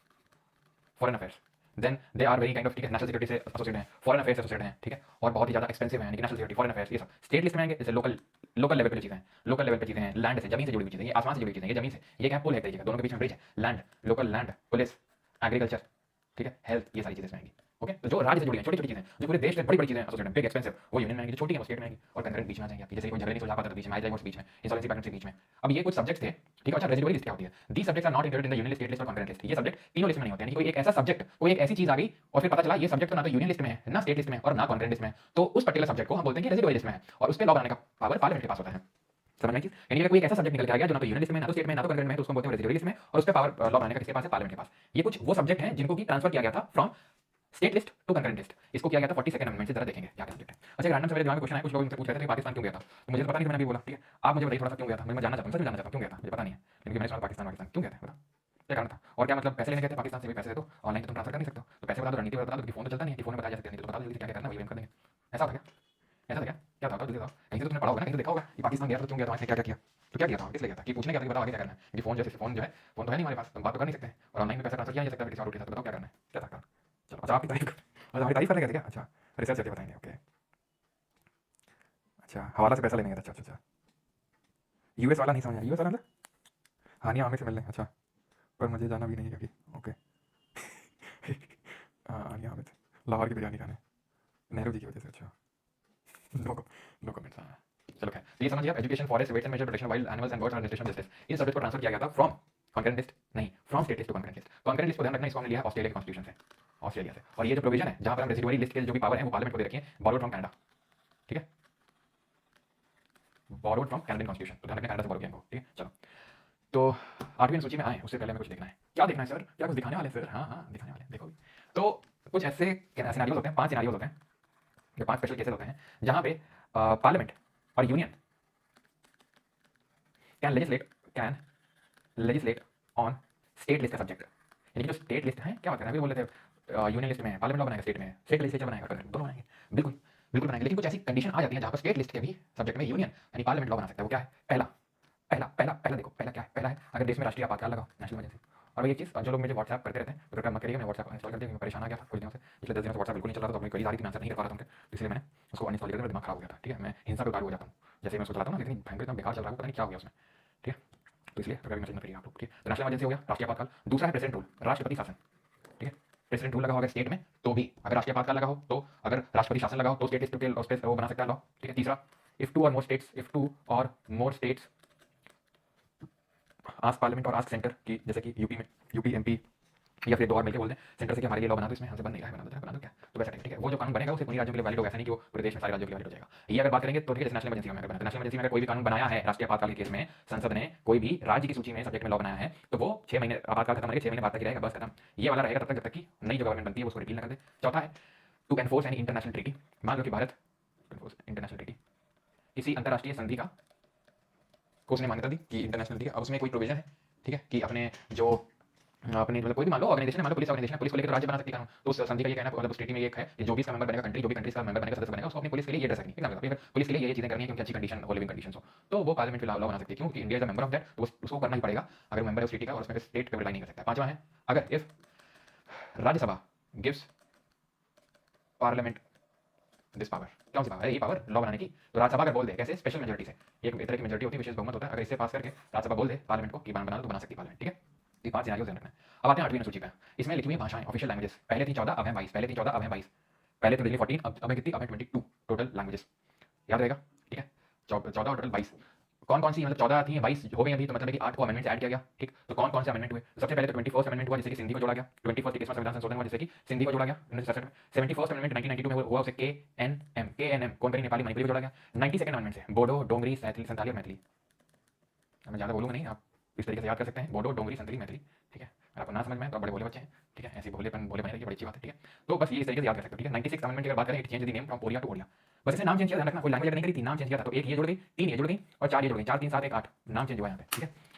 foreign affairs, then they are very kind of, ठीक है, नेशनल सिक्योरिटी से एसोसिएटेड हैं, फॉरेन अफेयर्स से एसोसिएटेड हैं, ठीक है, और बहुत ही ज्यादा एक्सपेंसिव हैं, लेकिन नेशनल सिक्योरिटी, फॉरेन अफेयर्स, ये सब स्टेट लिस्ट में आएंगे। जैसे लोकल लेवल पे चीजें हैं, लोकल लेवल पे चीजें हैं, लैंड से, जमीन से जुड़ी हुई चीजें, ये आसमान से जुड़ी हुई चीजें, ये जमीन से, ये क्या पुल है, एक दोनों के बीच में ब्रिज है, land, local land, police, agriculture, ठीक है, हेल्थ, ये सारी चीजें इसमें आएंगी। ओके, तो जो राज्य से जुड़ी हैं, छोटी छोटी चीजें, जो पूरे देश में बड़ी बड़ी चीजें एसोसिएटेड, बिग एक्सपेंसिव, वो यूनियन में आएंगी, जो छोटी है वो स्टेट में आएंगी, और कंकरेंट बीच में आ जाएंगे आपकी। जैसे कोई झगड़े नहीं सुलझा पाता तो बीच में, मैरिज डाइवोर्स बीच में, इंसॉल्वेंसी बैंक्रप्सी बीच में। अब ये कुछ सब्जेक्ट्स थे, ठीक है। अच्छा, रेजिडुअल लिस्ट क्या होती है? These subjects are not included in the union list, state list और कंकरेंट लिस्ट। ये सब्जेक्ट तीनों लिस्ट में नहीं होते हैं, यानी कोई एक ऐसा सब्जेक्ट, कोई एक ऐसी चीज आ गई और फिर पता चला ये सब्जेक्ट तो ना तो यूनियन लिस्ट में है, ना स्टेट लिस्ट में और ना कंकरेंट लिस्ट में, तो उस पर्टिकुलर सब्जेक्ट को हम बोलते हैं कि रेजिडुअल लिस्ट में है, और उस पे लॉ बनाने का पावर पार्लियामेंट के पास होता है। समझ में आई चीज? यानी कि कोई एक ऐसा सब्जेक्ट निकल के आ गया जो ना तो यूनियन लिस्ट में, ना तो स्टेट में, ना तो कंकरेंट में, तो उसको बोलते हैं रेजिडुअल लिस्ट में, और उस पे पावर लॉ बनाने का किसके पास है? पार्लियामेंट के पास। ये कुछ वो सब्जेक्ट हैं जिनको की ट्रांसफर किया गया था from state list to concurrent list, इसको किया गया था 42nd अमेंडमेंट से। जरा देखेंगे क्या सब्जेक्ट है। अच्छा, रैंडम से मेरे दिमाग में क्वेश्चन है, कुछ लोग मुझसे पूछ रहे थे कि पाकिस्तान क्यों गया था, तो मुझे तो पता नहीं, मैंने अभी बोला, ठीक है। आप मुझे बताइए थोड़ा सा क्यों गया था, मैं जानना चाहता हूँ, सच में जानना चाहता हूँ क्यों गया था, मुझे पता नहीं है, लेकिन मैंने सुना पाकिस्तान क्यों गया था, बता क्या कारण था, और क्या मतलब पैसे लेने गए थे पाकिस्तान से? भी पैसे दे दो, ऑनलाइन तो तुम ट्रांसफर कर नहीं सकते हो, तो पैसे बता दो, रणनीति बता दो कि फोन तो चलता नहीं है, कि फोन में बताया जा सकता है, नहीं तो बता दो जल्दी क्या करना, वही हम कर देंगे। ऐसा था क्या? ऐसा था क्या? क्या था? जल्दी बताओ, कहीं तो तुमने पढ़ा होगा ना, कहीं तो देखा होगा कि पाकिस्तान गया था, क्यों गया था, क्या क्या किया, तो क्या किया था, किस लिए गया था, कि पूछने गया था कि बताओ आगे क्या करना है, कि फोन जैसे फोन जो है, फोन तो है नहीं हमारे पास, तुम बात तो कर नहीं सकते, और ऑनलाइन में पैसा ट्रांसफर किया नहीं जा सकता, किसी और उठा, तो बताओ क्या करना है, क्या था? चलो, अच्छा आपकी तारीफ, अच्छा हमारी तारीफ करने गए थे क्या? अच्छा, रिसर्च करके बताएंगे, ओके। अच्छा, हवाला से पैसा लेने गया था, अच्छा अच्छा। यूएस वाला नहीं समझा, यूएस वाला मतलब हानिया आमिर से मिलने, अच्छा, पर मुझे जाना भी नहीं है क्योंकि ओके। हानिया आमिर लाहौर की बिरयानी खाने, नेहरू जी की वजह से, अच्छा। नो कमेंट्स, हाँ चलो खैर। तो ये समझिए आप, education, forest, weights and measure, protection wild animals and birds, administration, justice, इन सब्जेक्ट को ट्रांसफर किया गया था फ्रॉम कॉन्करेंट लिस्ट, नहीं from state list to concurrent list. Concurrent list को ध्यान रखना, इसको हमने लिया है ऑस्ट्रेलिया के कॉन्स्टिट्यूशन से, ऑस्ट्रेलिया से। और ये जो प्रोविजन है जहां पर हम रेसिडुअरी लिस्ट के जो भी पावर है वो पार्लियामेंट को दे रखी है, बॉरोड फ्रॉम कनाडा, ठीक है, बॉरोड फ्रॉम कैनेडियन कॉन्स्टिट्यूशन, तो ध्यान रखना कनाडा से बॉरो किया इनको, ठीक है। चलो, तो 8वीं सूची में आए उससे पहले हमें कुछ देखना है। क्या देखना है सर? क्या कुछ दिखाने वाले सर? हाँ हाँ दिखाने वाले, देखो। तो कुछ ऐसे सिनेरियोज होते हैं, 5 सिनेरियोज होते हैं, ये 5 स्पेशल केसेस होते हैं जहां पे पार्लियामेंट और union can legislate on state list का सब्जेक्ट। यानी कि जो स्टेट लिस्ट है, क्या बात कर रहे हैं, बोल रहे थे यूनियन लिस्ट में है, पार्लियामेंट बनाएगा, स्टेट में स्टेट लेजिस्लेचर बनाएगा, दोनों बनाएंगे, बिल्कुल बिल्कुल बनाएंगे। लेकिन कुछ ऐसी कंडीशन आ जाती है जहां पर स्टेट लिस्ट के भी सब्जेक्ट में यूनियन यानी पार्लियामेंट लॉ बना सकता है। वो क्या है? पहला पहला पहला पहला देखो, पहला क्या है? पहला है अगर देश में राष्ट्रीय आपातकाल लगाओ, नेशनल इमरजेंसी। और ये चीज़ जो लोग मुझे व्हाट्सएप करते रहते हैं, तो कृपया मत करिए, मैं व्हाट्सएप इंस्टॉल कर दिया, मैं परेशान आ गया था कुछ दिनों से, पिछले 10 दिनों से व्हाट्सएप बिल्कुल नहीं चल रहा था, तो अपनी क्वेरीज आ रही थी, मैं आंसर नहीं कर पा रहा था उनके, इसलिए मैंने उसको अनइंस्टॉल कर दिया, मेरा दिमाग खराब हो गया था, ठीक है। मैं हिंसा का कार्य हो जाता हूँ जैसे मैं उसको चलाता हूँ ना, लेकिन भयंकर इतना बेकार चल रहा है, पता नहीं क्या हो गया उसमें, ठीक है। तो इसलिए कृपया मैसेज मत करिए आप लोग, ठीक है। तो नेशनल इमरजेंसी हो गया, राष्ट्रीय आपातकाल। दूसरा है प्रेसिडेंट रूल, राष्ट्रपति शासन, ठीक है। प्रेसिडेंट रूल लगा होगा स्टेट में, तो भी अगर राष्ट्रीय आपातकाल लगा हो, तो अगर राष्ट्रपति शासन लगा हो तो स्टेट लिस्ट के उस पे वो बना सकता है लॉ, ठीक है। तीसरा, इफ टू और मोर स्टेट्स आस्क पार्लियामेंट और आस्क सेंटर की, जैसे कि यूपी एमपी या फिर 2 और मिलकर बोल दें सेंटर से कि हमारे लिए लॉ बना दो, इसमें हमसे बन नहीं रहा है, बना दो क्या, तो वैसा ठीक है। वो जो कानून बनेगा वो सिर्फ उन्हीं राज्यों के लिए वैलिड होगा, ऐसा नहीं कि वो पूरे देश में सारे राज्यों के लिए वैलिड हो जाएगा। ये अगर बात करेंगे तो ठीक है, नेशनल इमरजेंसी में अगर नेशनल इमरजेंसी में अगर कोई भी कानून बनाया है राष्ट्रीय आपातकाल के केस में, संसद ने कोई भी राज्य की सूची में सब्जेक्ट में लॉ बनाया है, तो वो 6 महीने आपातकाल खत्म होने के 6 महीने बाद तक रहेगा, बस खत्म। ये वाला रहेगा तब तक जब तक कि नई जो गवर्नमेंट बनती है वो उसको रिपील ना कर दे। चौथा है to enforce any international treaty, मान लो कि भारत इंटरनेशनल ट्रीटी, किसी अंतर्राष्ट्रीय संधि का को उसने मान्यता दी कि इंटरनेशनल ट्रीटी, अब उसमें कोई प्रोविजन है, ठीक है, कि अपने जो अपनी मतलब कोई भी मान लो ऑर्गेनाइजेशन, मान लो पुलिस ऑर्गेनाइजेशन, पुलिस को लेकर राज्य बना सकती है कानून, तो उस संधि का ये कहना है, मतलब उस ट्रीटी में ये है कि जो भी इसका मेंबर बनेगा कंट्री, जो भी कंट्रीज का मेंबर बनेगा, सदस्य बनेगा, उसको अपनी पुलिस के लिए ये ड्रेस रखनी है, ठीक है। पुलिस के लिए ये चीजें करनी है क्योंकि अच्छी कंडीशन हो, लिविंग कंडीशन हो, तो वो पार्लियामेंट में लॉ बना सकती है, क्योंकि India is a member of that, तो उसको करना ही पड़ेगा अगर मेंबर है उस ट्रीटी का, और उसमें स्टेट पे रिलाई नहीं कर सकता। पांचवा है अगर if Rajya Sabha gives parliament this power, कौन सी पावर है ये पावर लॉ बनाने की, तो राज्यसभा अगर बोल दे, कैसे स्पेशल मेजोरिटी से, एक तरह की मेजोरिटी होती है, विशेष बहुमत होता है, अगर इसे पास करके राज्यसभा बोल दे पार्लियामेंट को कि बना दो, तो बना सकती है पार्लियामेंट, ठीक है। ये 5 सिनेरियो ध्यान रखना है। अब आते हैं 8वीं सूची पे, इसमें लिखी हुई भाषाएं, ऑफिशियल लैंग्वेजेस, पहले थी 14 अब है 22, पहले थी 14 अब है 22, पहले तो दिल्ली 14 अब है कितनी, अब है 22 टोटल लैंग्वेजेस, याद रहेगा, ठीक है। 14 और टोटल 22, कौन कौन सी, मतलब 14 थी 22 हो गई अभी, तो मतलब है कि 8 को अमेंडमेंट से ऐड किया गया, ठीक। तो कौन कौन से अमेंडमेंट हुए? तो सबसे पहले तो 21st अमेंडमेंट हुआ, जिससे कि सिंधी को जोड़ा गया, 21st 21वां संविधान संशोधन हुआ जिससे कि सिंधी को जोड़ा गया 1967 में। 71st अमेंडमेंट 1992 में हुआ, उसे KNM कौन करी, नेपाली मणिपुरी को जोड़ा गया। 92nd अमेंडमेंट से बोडो, डोंगरी, संथाली और मैथिली, मैं ज़्यादा बोलूँगा नहीं, आप इस तरीके से याद कर सकते हैं, बोडो, डोंगरी, संथाली, मैथिली, ठीक है। अगर आपको ना समझ में आए तो आप बड़े भोले बच्चे हैं, ठीक है, ऐसी भोले बने रहिए, बड़ी अच्छी बात है, ठीक है। तो बस ये इस तरीके से याद कर सकते हो, ठीक है। 96 अमेंडमेंट की अगर बात करें, it change the name from Oriya to Odia, बस इसने नाम चेंज किया, ध्यान रखना, कोई लैंग्वेज नहीं करी थी, नाम चेंज किया था, तो एक ये जुड़ गई, 3 ये जुड़ गई और 4 ये जुड़ गई, 4 3 7 1 8, नाम चेंज हुआ यहाँ पे, ठीक है।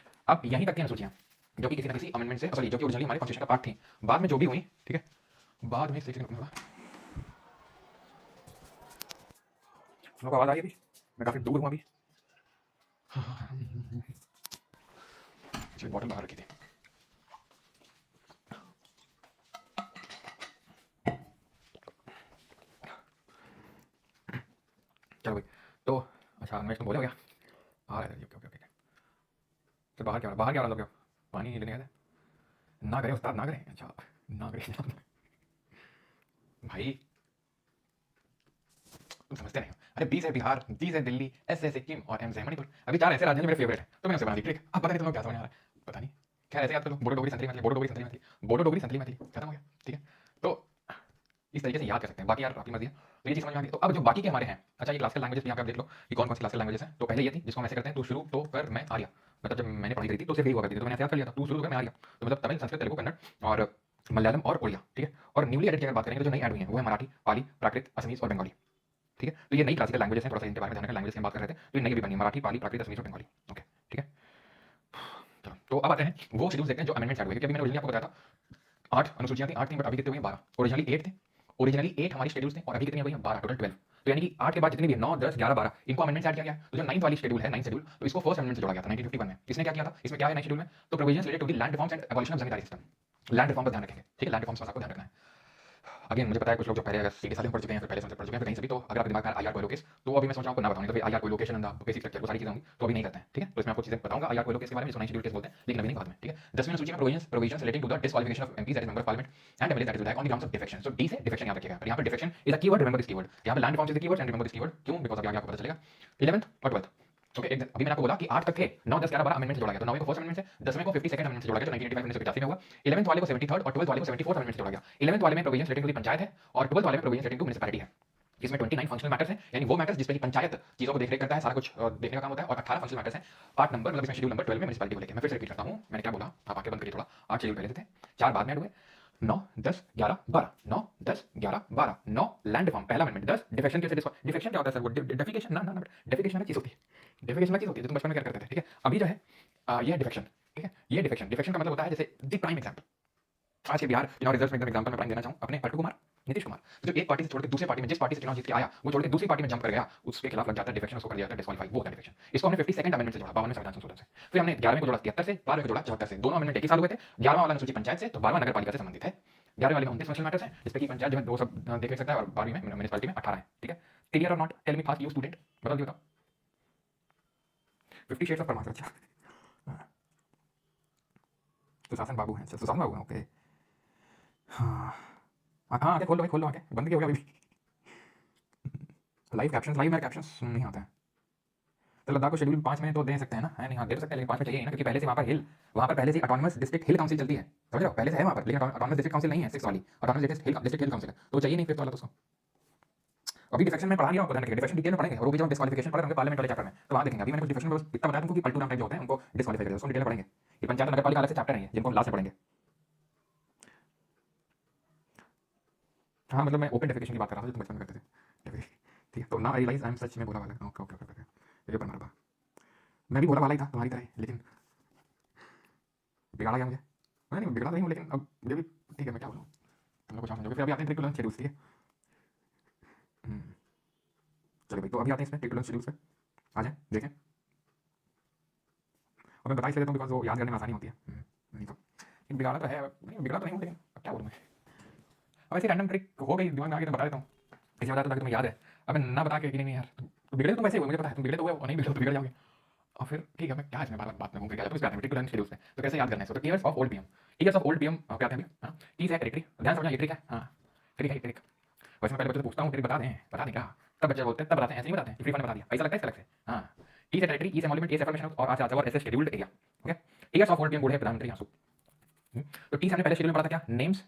अब यहीं तक की अनुसूचियाँ जो कि किसी न किसी अमेंडमेंट से, सॉरी, जो कि ओरिजिनली हमारे कॉन्स्टिट्यूशन का पार्ट थी, बाद में जो भी हुई, ठीक है, बाद में आवाज़ आ रही है, मैं काफ़ी दूर हूँ अभी, बॉटल बाहर रखी थी। चलो भाई, तो अच्छा अन्वेष तुम बोले हो गया आ रहा है, ओके ओके ओके, तो बाहर क्या हो रहा है, पानी लेने आया ना, करें उस्ताद ना करें, अच्छा ना करें भाई तुम समझते नहीं हो। अरे 20 है बिहार, 30 है दिल्ली, S है सिक्किम और M से मणिपुर, अभी 4 ऐसे राज्य हैं जो मेरे फेवरेट हैं, तो मैंने उसे बना दी ट्रिक। अब पता नहीं तुम लोग क्या समझ आ रहा है, पता नहीं, खैर ऐसे याद कर लो, बोडो डोगरी संतली मैथिली, बोडो डोगरी संतली मैथिली, बोडो डोगरी संतली मैथिली, खत्म हो गया, ठीक है। तो इस तरीके से याद कर सकते हैं, बाकी यार आपकी मर्जी है, तो ये चीज़ समझ में आ गई। तो अब जो बाकी के हमारे हैं, अच्छा ये क्लासिकल लैंग्वेजेस यहाँ पे आप देख लो कि कौन कौन सी क्लासिकल लैंग्वेजेस हैं। तो पहले ये थी जिसको हम ऐसे करते हैं, तू शुरू तो कर मैं आर्या, मतलब जब मैंने पढ़ाई करी थी तो सिर्फ यही हुआ करती थी, तो मैंने ऐसे याद कर लिया था, तू शुरू तो कर मैं आर्या, तो मतलब तमिल, संस्कृत, तेलुगु, कन्नड़ और मलयालम और उड़िया, ठीक है। और न्यूली एडेड की अगर बात करेंगे तो जो नई ऐड हुई है वो है मराठी, पाली, प्राकृत, असमीज और बंगाली, ठीक है। तो ये नई क्लासिकल लैंग्वेजेस हैं, थोड़ा सा इनके बारे में जानना, लैंग्वेज की हम बात कर रहे थे, तो ये नई भी बनी, मराठी, पाली, प्राकृत, असमीज और बंगाली, ओके, ठीक है। चलो तो अब आते हैं वो शेड्यूल देखते हैं जो अमेंडमेंट ऐड हुए, क्योंकि अभी मैंने ओरिजिनली आपको बताया था 8 अनुसूचियां थी, 8 थी, बट अभी कितने हुए 12, ओरिजिनली 8 थे, ओरिजिनली 8 हमारी शेड्यूल्स थे, और अभी कितनी हो गई हैं 12, टोटल 12। तो यानी कि 8 के बाद जितनी भी 9 10 11 12 इनको अमेंडमेंट ऐड किया गया। तो जो 9th वाली शेड्यूल है, 9th शेड्यूल, तो इसको फर्स्ट अमेंडमेंट से जोड़ा गया था 1951 में। इसने क्या किया था, इसमें क्या है 9th शेड्यूल में, तो provisions related to the land reforms and abolition of zamindari system, land reform पर ध्यान रखेंगे, ठीक है, लैंड रिफॉर्म्स पर आपको ध्यान रखना है। अगेन मुझे पता है कुछ लोग जो पहले अगर सीधे साल पढ़ चुके हैं, फिर पहले संसद पढ़ चुके हैं, फिर कहीं से भी, तो अगर आपके दिमाग में आईआर कोलोकेस, तो अभी मैं सोच रहा हूँ आपको ना बताऊँ, तो फिर आईआर कोलोकेशन अंदर बेसिक स्ट्रक्चर, वो सारी चीजें होंगी, तो अभी नहीं करते हैं, ठीक है। तो इसमें आपको चीजें बताऊंगा आईआर कोलोकेस के बारे में, जिसको 9 शेड्यूल केस बोलते हैं, लेकिन अभी नहीं बाद में, ठीक है। 10वीं सूची में provisions relating to the disqualification of MPs that is member of parliament and MLA that is vidhayak on the grounds of defection. So D से डिफेक्शन याद रखिएगा, पर यहाँ पर defection is a keyword, remember this keyword, यहाँ पर land reforms is the keyword and remember this keyword, क्यों, because अभी आगे आपको पता चलेगा। 11th और 12th ओके अभी मैंने आपको बोला कि 8 तक थे 9 10 11 12 अमेंडमेंट से जोड़ा गया। तो 9वें को फर्स्ट अमेंडमेंट से, 10वें को 52nd अमेंडमेंट से जोड़ा गया जो 1985 1985 में हुआ। 11th वाले को 73rd और 12th वाले को 74th अमेंडमेंट से जोड़ा गया। 11th वाले में प्रोविजन रिलेटिंग टू पंचायत है और 12th वाले में प्रोविजन रिलेटिंग टू म्युनिसिपैलिटी है। इसमें 29 फंक्शनल मैटर्स हैं, यानी वो मैटर्स जिसपे की पंचायत चीजों को देखरेख करता है, सारा कुछ देखने का काम होता है, और 18 फंक्शनल मैटर्स हैं। पार्ट नंबर मतलब इसमें शेड्यूल नंबर 12 में म्युनिसिपैलिटी को लेके। मैं फिर से रिपीट करता हूं, मैंने क्या बोला आप आके बंद करिए थोड़ा। 8 शेड्यूल पहले से थे, 4 बाद में ऐड हुए। 9 10 11 12 9 10 11 12 9 लैंड रिफॉर्म पहला अमेंडमेंट। 10 डिफेक्शन कैसे डिफेक्शन क्या होता है सर? वो डेफिकेशन ना ना डेफिकेशन अलग चीज होती है। डेफिकेशन अलग चीज होती है जो तुम बचपन में क्या करते थे, ठीक है। अभी जो है ये डिफेक्शन, ठीक है। ये डिफेक्शन का मतलब होता है जैसे द प्राइम एग्जांपल आज के बिहार चुनाव रिजल्ट में एकदम एग्जांपल में प्राइम देना चाहूं अपने अल्टू कुमार नीतीश कुमार, जो एक पार्टी से छोड़ के दूसरे पार्टी में, जिस पार्टी से चुनाव जीत के आया वो छोड़ के दूसरी पार्टी में जंप कर गया, उसके खिलाफ लग जाता है डिफेक्शन, उसको कर दिया जाता है डिस्क्वालीफाई, वो होता है डिफेक्शन। इसको हमने 52nd अमेंडमेंट से जोड़ा 52वें संविधान संशोधन से। फिर हमने 11वें को जोड़ा 73 से, 12वें को जोड़ा 74 से। दोनों अमेंडमेंट एक ही साल हुए थे। 11वां वाला अनुसूची पंचायत से, तो 12वां नगर पालिका से संबंधित है। 11वें वाले में 29 फंक्शनल मैटर्स हैं जिसपे की पंचायत जो है दो सब देख सकता है, और 12वीं में म्युनिसिपैलिटी में 18 है, ठीक है। क्लियर और not? Tell me fast you student, बता दियो बताओ। 50 शेड्स ऑफ परमार। अच्छा सुशासन बाबू है, सुशासन बाबू है, ओके। हाँ हाँ आगे खोल लो भाई, खोल लो आगे, बंद क्यों हो गया अभी? लाइव कैप्शंस, लाइव में कैप्शंस नहीं आता है। तो लद्दाख को शेड्यूल 5 में तो दे सकते हैं ना, है नहीं? हाँ दे सकते हैं, लेकिन 5 में चाहिए ना, क्योंकि पहले से वहाँ पर हिल, वहाँ पर पहले से ऑटोनमस डिस्ट्रिक्ट हिल काउंसिल चलती है, समझ रहे हो? पहले से है वहाँ पर, लेकिन ऑटोनमस डिस्ट्रिक्ट काउंसिल नहीं है 6 वाली, ऑटोनमस डिस्ट्रिक्ट हिल काउंसिल है, तो चाहिए नहीं फिर वाला। दोस्तों अभी डिफेक्शन में पढ़ा नहीं रहा हूँ, डिफेक्शन डिटेल में पढ़ेंगे, और वो भी जब डिस्क्वालिफिकेशन पढ़ रहे होंगे पार्लियामेंट वाले चैप्टर में, तो वहाँ देखेंगे। अभी मैंने कुछ डिफेक्शन बस इतना बताया तुमको कि पलटू नाम टाइप जो होते हैं उनको डिस्क्वालीफाई कर दिया, उसको डिटेल में पढ़ेंगे। ये पंचायत नगर पालिका अलग से चैप्टर है जिनको हम लास्ट में पढ़ेंगे। हाँ मतलब मैं ओपन डेफिकेशन की बात कर रहा था जो तुम बचपन में करते थे, ठीक है। तो ना आई रियलाइज आई एम सच में बोला वाला, ओके ओके ओके, ये पर मारा, मैं भी बोला वाला ही था तुम्हारी तरह, लेकिन बिगाड़ा गया मुझे। मैं नहीं बिगड़ा नहीं हूँ, लेकिन अब मुझे भी ठीक है, मैं क्या बोलूँ, तुम लोग कुछ और समझोगे। फिर अभी आते हैं ट्रिक टू लर्न शेड्यूल्स, ठीक है। चलो भाई, तो अभी आते हैं इसमें ट्रिक टू लर्न शेड्यूल्स पे, आ जाए देखें। और मैं बता इसलिए देता हूँ बिकॉज वो याद करने में आसानी होती है। नहीं तो बिगाड़ा तो है, नहीं बिगड़ा तो नहीं हूँ, लेकिन अब क्या बोलूँ मैं। अब ऐसी रैंडम ट्रिक हो गई दिमाग में आ गई तो बता देता हूँ, इसे बता ताकि तुम्हें याद है। अब मैं ना बता के कि नहीं यार तुम बिगड़े तो वैसे ही हुए, मुझे पता है तुम बिगड़े तो हुए और नहीं बिगड़े तो बिगड़ जाओगे। और फिर ठीक है, मैं क्या इसमें बात में घूम के क्या इस बात में ट्रिक टू लर्न शेड्यूल्स में, तो कैसे याद करना है। तो years of old PM, years of old PM क्या आते हैं अभी? हाँ टी से टेरिटरी, ध्यान समझना, ये ट्रिक है। हाँ ट्रिक है, ट्रिक। वैसे मैं पहले बच्चों से पूछता हूँ ट्रिक बता दें क्या, तब बच्चे बोलते हैं, तब बताते हैं, ऐसे नहीं बताते हैं, फ्री फन बता दिया, ऐसा लगता है इसका अलग से। हाँ टी से टेरिटरी, ई से एमोल्यूमेंट, ए से एफर्मेशन और आर से आर्चर और एस से scheduled area, okay. Years of old PM बूढ़े प्रधानमंत्री आंसू। तो टी से हमने पहले शेड्यूल में पढ़ा था क्या, names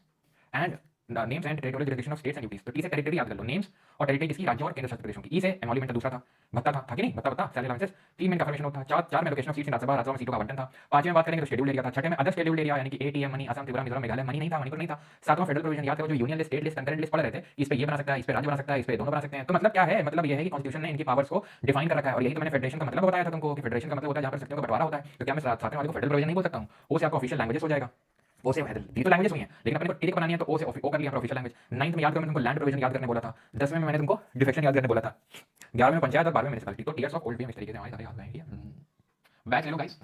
and names and territorial jurisdiction of states and UTs. तो टी से टेरिटरी याद कर लो, नेम्स और टेरिटरी किसकी, राज्यों और केंद्र शासित प्रदेशों की। ई से एमोल्यूमेंट दूसरा था, भत्ता था कि नहीं, भत्ता सैलरी अलाउंसेस। 3 में कंफर्मेशन होता था, 4 में location of seats in Rajya Sabha, राज्यों में सीटों का आवंटन था। 5 में बात करेंगे तो शेड्यूल एरिया था। 6 में अदर शेड्यूल एरिया यानी कि ATM money, Assam Tripura Mizoram Meghalaya money नहीं था, मणिपुर नहीं था। 7वां फेडरल प्रोविजन याद करो, जो union list state list concurrent list पढ़ रहे थे, इस पे ये बना सकता है, इस पे राज्य बना सकता है, इस पे दोनों बना सकते हैं। तो मतलब क्या है, मतलब ये है कि कॉन्स्टिट्यूशन ने इनकी पावर्स को डिफाइन कर रखा है। और यही तो मैंने फेडरेशन का मतलब बताया था तुमको कि फेडरेशन का मतलब होता है जहां पर शक्तियों का बंटवारा होता है। तो क्या मैं 7वें वाले को फेडरल प्रोविजन नहीं बोल सकता हूं? वो से आपका ऑफिशियल लैंग्वेजेस हो जाएगा, वो से दी तो लैंग्वेजेस हुई हैं, लेकिन अपने को टिक बनानी है तो ओ से ओ कर लिया ऑफिशियल लैंग्वेज। 9th में याद करो, मैं तुमको लैंड प्रोविजन याद करने बोला था। 10वें में मैंने तुमको डिफेक्शन याद करने बोला था। 11वें में पंचायत और 12वें में म्युनिसिपैलिटी। तो ईयर्स ऑफ ओल्ड पीएम इस तरीके से हमारे सारे याद रहेंगे। बैच ले लो गाइस,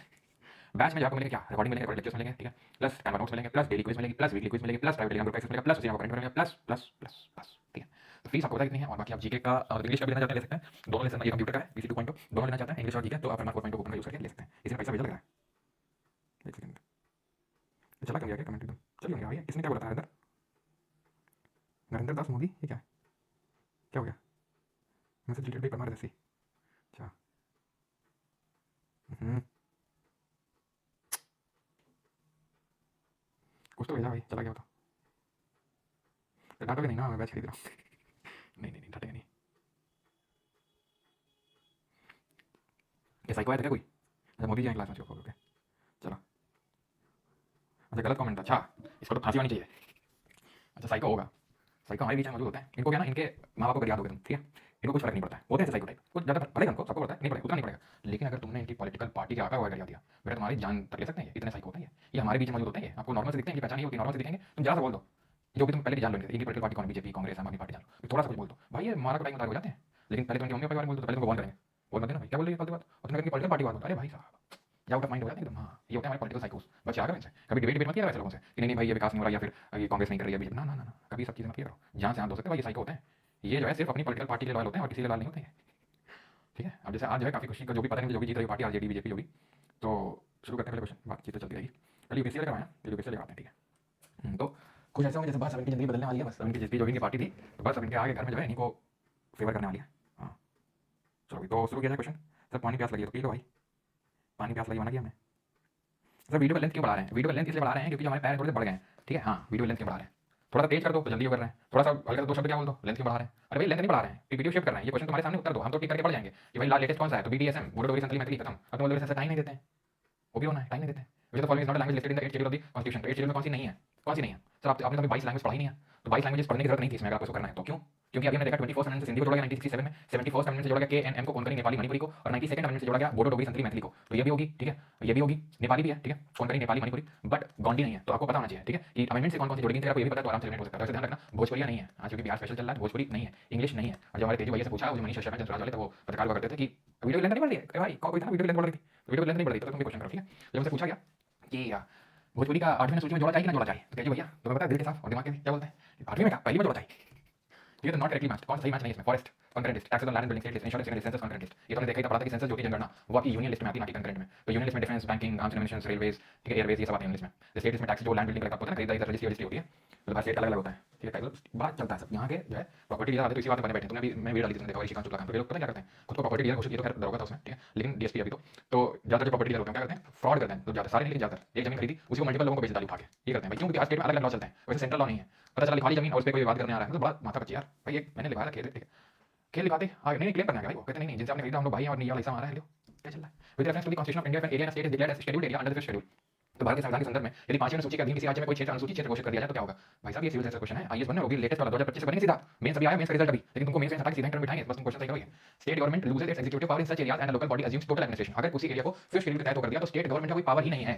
बैच में आपको मिलेगा क्या, रिकॉर्डिंग मिलेगा, लेक्चर्स मिलेंगे, ठीक है, प्लस कैनवा नोट्स मिलेंगे, प्लस डेली क्विज मिलेगी, प्लस वीकली क्विज मिलेगी, प्लस प्राइवेट ग्रुप एक्सेस मिलेगा, प्लस उसी में मिलेगा, प्लस प्लस प्लस प्लस, ठीक है। तो फीस आपको पता कितनी है, और बाकी आप जीके का और इंग्लिश का भी लेना चाहते हैं ले सकते हैं। दोनों लेसन, ये कंप्यूटर का है पीसी 2.0, दोनों लेना चाहते हैं इंग्लिश और जीके, तो आप अपना 4.0 कूपन का यूज करके ले सकते हैं। इसमें पैसा भेजा लग रहा है, एक सेकंड चला क्यों गया, कमेंट एकदम चल क्यों गया भैया? किसने क्या बोला था? नरेंद्र, नरेंद्र दास मोदी, ये क्या है, क्या हो गया? मैसेज डिलीटेड बाय परमार जैसी, अच्छा कुछ तो भेजा भाई, चला गया तो डांटोगे नहीं ना, मैं बैच खरीद रहा हूँ। नहीं नहीं नहीं डांटेंगे नहीं। ये साइको आया था क्या कोई? अच्छा मोदी जी क्लास में, ओके ओके चलो। अच्छा गलत कमेंट था, अच्छा इसको तो फांसी होनी चाहिए। अच्छा साइको होगा, साइको हमारे बीच में मौजूद होता है, इनको क्या ना, इनके माँ बाप को कर याद होगे तुम, ठीक है। इनको कुछ फर्क नहीं पड़ता है, होते हैं साइको टाइप, कुछ ज़्यादा पड़ेगा उनको, सबको पड़ता है, नहीं पड़ेगा उतना नहीं पड़ेगा। लेकिन अगर तुमने इनकी पॉलिटिकल पार्टी के आका हुआ कर दिया, बेटा तुम्हारी जान तक ले सकते हैं, इतने साइको होते हैं ये हमारे बीच में मौजूद होते हैं। आपको नॉर्मल से दिखते हैं, इनकी पहचान नहीं होती, नॉर्मल से दिखेंगे, तुम जरा सा बोल दो जो भी तुम पहले जान लो इनकी पॉलिटिकल पार्टी कौन, बीजेपी कांग्रेस आम आदमी पार्टी जान लो, थोड़ा सा कुछ बोल दो भाई, ये मारा कटाई में हो जाते हैं। लेकिन पहले तुम मम्मी पापा बोल दो, पहले तुमको बॉल करेंगे, बोल मत देना भाई क्या बोल रही है फालतू बात, और तुमने पॉलिटिकल पार्टी बात, अरे भाई साहब या आउट ऑफ माइंड हो जाते हैं एकदम। हाँ ये होते हैं हमारे पॉलिटिकल साइकोस, बच्चे आ गए इनसे। कभी डिबेट मत किया ऐसे लोगों से कि नहीं भाई ये विकास नहीं हो रहा, या फिर ये कांग्रेस नहीं कर रही है बीजेपी, ना ना ना, कभी सब चीज़ें मत किया करो, जहाँ से हाथ धो सकते भाई, ये साइको होते हैं। ये जो है सिर्फ अपनी पॉलिटिकल पार्टी के लॉयल होते हैं और किसी के लॉयल नहीं होते हैं, ठीक है। अब जैसे आज जो है काफ़ी खुशी का, जो भी पता नहीं जो भी जीत रही पार्टी, आरजेडी बीजेपी जो भी, तो शुरू करते हैं पहले क्वेश्चन, बातचीत तो चलती रहेगी। कल यूपीएससी लेकर आए हैं, तो यूपीएससी लेकर आते हैं, ठीक है। तो कुछ ऐसे होंगे जैसे बस अब इनकी ज़िंदगी बदलने वाली है, बस अब इनकी जितनी जो इनकी पार्टी थी, तो बस अब इनके आगे घर में जो है इनको फेवर करने वाली है। हाँ चलो तो शुरू किया जाए क्वेश्चन। सर पानी प्यास लगी है तो पी लो भाई, पानी प्यास लगी मना किया हमने। सर वीडियो का लेंथ क्यों बढ़ा रहे हैं? वीडियो का लेंथ इसलिए बढ़ा रहे हैं क्योंकि हमारे पैर थोड़े से बढ़ गए हैं, ठीक है। हाँ वीडियो लेंथ क्यों बढ़ा रहे हैं? थोड़ा सा तेज कर दो तो जल्दी हो कर रहे हैं, थोड़ा सा हल्का सा दो शब्द क्या बोल दो, लेंथ क्यों बढ़ा रहे हैं? अरे भाई लेंथ नहीं बढ़ा रहे हैं, वीडियो शिफ्ट कर रहे हैं, ये क्वेश्चन तुम्हारे सामने उत्तर दो, हम तो टिक करके पढ़ जाएंगे कि भाई लेटेस्ट कौन सा है, तो बीडीएसएम बोडो डोगरी संथाली मैथिली खत्म। अब तुम बोलोगे सर टाइम नहीं देते हैं, वो भी होना है, टाइम नहीं देते हैं। Which the following is not a language listed in the 8th schedule of the constitution. तो 8th शेड्यूल में कौन सी नहीं है? कौन सी नहीं है सर? आपने कभी 22 लैंग्वेज पढ़ा ही नहीं है, तो 22 लैंग्वेजेस पढ़ने की जरूरत नहीं थी इसमें, अगर आपको करना है तो। क्यों? क्योंकि अभी हमने देखा 21st अमेंडमेंट से हिंदी को जोड़ा गया 1967 में, 71st अमेंडमेंट से जोड़ा गया के एंड एम को, कोंकणी नेपाली मणिपुरी को, और 92nd अमेंडमेंट से जोड़ा गया बोडो डोगरी संथाली मैथिली को। तो ये भी होगी, ठीक है, ये भी होगी, नेपाली भी है, ठीक है, कोंकणी नेपाली मणिपुरी, बट गोंडी नहीं है। तो आपको पता होना चाहिए, ठीक है, कि अमेंडमेंट से कौन कौन सी जोड़ी गई, आपको ये भी पता है तो आराम से रिलेट हो सकता है। वैसे ध्यान रखना भोजपुरी नहीं है आज, क्योंकि बिहार स्पेशल चल रहा है, भोजपुरी नहीं है, इंग्लिश नहीं है। और जो हमारे तेजी भैया से पूछा, वो जो मनीष शर्मा जनराज वाले थे, वो पत्रकार हुआ करते थे कि वीडियो लेंथ नहीं बढ़ रही है भाई, कोई था वीडियो लेंथ बढ़ रही थी, वीडियो लेंथ नहीं बढ़ रही, तो तुम भी क्वेश्चन करो, ठीक है। जब मुझसे पूछा गया कि भोजपुरी का 8वीं सूची में जोड़ा चाहिए कि ना जोड़ा चाहिए, तो तेजी भैया तुम्हें पता है दिल के साफ और दिमाग के क्या बोलते हैं, 8वीं में क्या पहली में जोड़ा चाहिए। ये तो नॉट करेक्टली मैच, कौन सा सही मैच नहीं है इसमें? Forest concurrent list, taxes on land and building state list, insurance census concurrent list. ये तो हमने देखा ही था, पढ़ा था कि सेंसस जो कि जनगणना वो आपकी यूनियन लिस्ट में आती है, ना कि कंकरेंट में। तो यूनियन लिस्ट में defence, banking, arms and ammunitions, railways, ठीक है, एयरवेज, ये सब आते हैं यूनियन लिस्ट में। स्टेट लिस्ट में टैक्स जो लैंड बिल्डिंग का होता है ना, कई रजिस्ट्री होती है, मतलब हर स्टेट अलग अलग होता है, ठीक है। बात चलता है सब यहाँ के जो है प्रॉपर्टी डीलर आते तो इसी बात में बने बैठे। तुमने अभी मैं वीडियो डाली थी, तुमने देखा ऋषिकांत शुक्ला, तो ये लोग पता क्या करते हैं, खुद को प्रॉपर्टी डीलर घोषित किया, तो खैर दरोगा था उसमें, ठीक है, लेकिन डीएसपी अभी तो ज्यादातर जो प्रॉपर्टी डीलर होते हैं क्या करते हैं, फ्रॉड करते हैं। तो ज्यादा सारे नहीं, लेकिन ज्यादातर एक जमीन खरीदी उसी को मल्टीपल लोगों को बेच डाली उठा के, ये करते हैं भाई। क्यों? क्योंकि आज स्टेट में अलग अलग लॉ चलते हैं, वैसे सेंट्रल लॉ नहीं है। पता चला लिखा ली जमीन और उस पर कोई विवाद करने आ रहा है, मतलब बड़ा माथा पच्ची यार भाई। एक मैंने लिखवाया था खेल, ठीक है, खेल लिखाते आगे नहीं क्लेम करना है भाई, वो कहते नहीं जिनसे आपने खरीदा हम लोग भाई हैं और नहीं वाला हिस्सा हमारा है, लो क्या चल रहा है। With reference to the constitution of India, area and state is declared as scheduled area under the schedule. तो भारत के संविधान के संदर्भ में यदि 5वीं सूची के अधीन किसी राज्य में कोई क्षेत्र अनुसूचित क्षेत्र घोषित कर दिया जाए तो क्या होगा? भाई साहब ये सिविल सर्विस क्वेश्चन है, आईएएस बनने होगी, लेटेस्ट वाला 2025 से बनेगा सीधा। मेंस अभी आया, मेंस का रिजल्ट अभी, लेकिन तुमको मेंस में हटा के सीधा इंटरव्यू बिठाएंगे, बस तुम क्वेश्चन सही करोगे। State government loses it's executive power in such areas and local body assumes total administration. अगर उसी एरिया को फिफ्थ शेड्यूल के तहत कर दिया तो स्टेट गवर्नमेंट का कोई पावर ही नहीं है,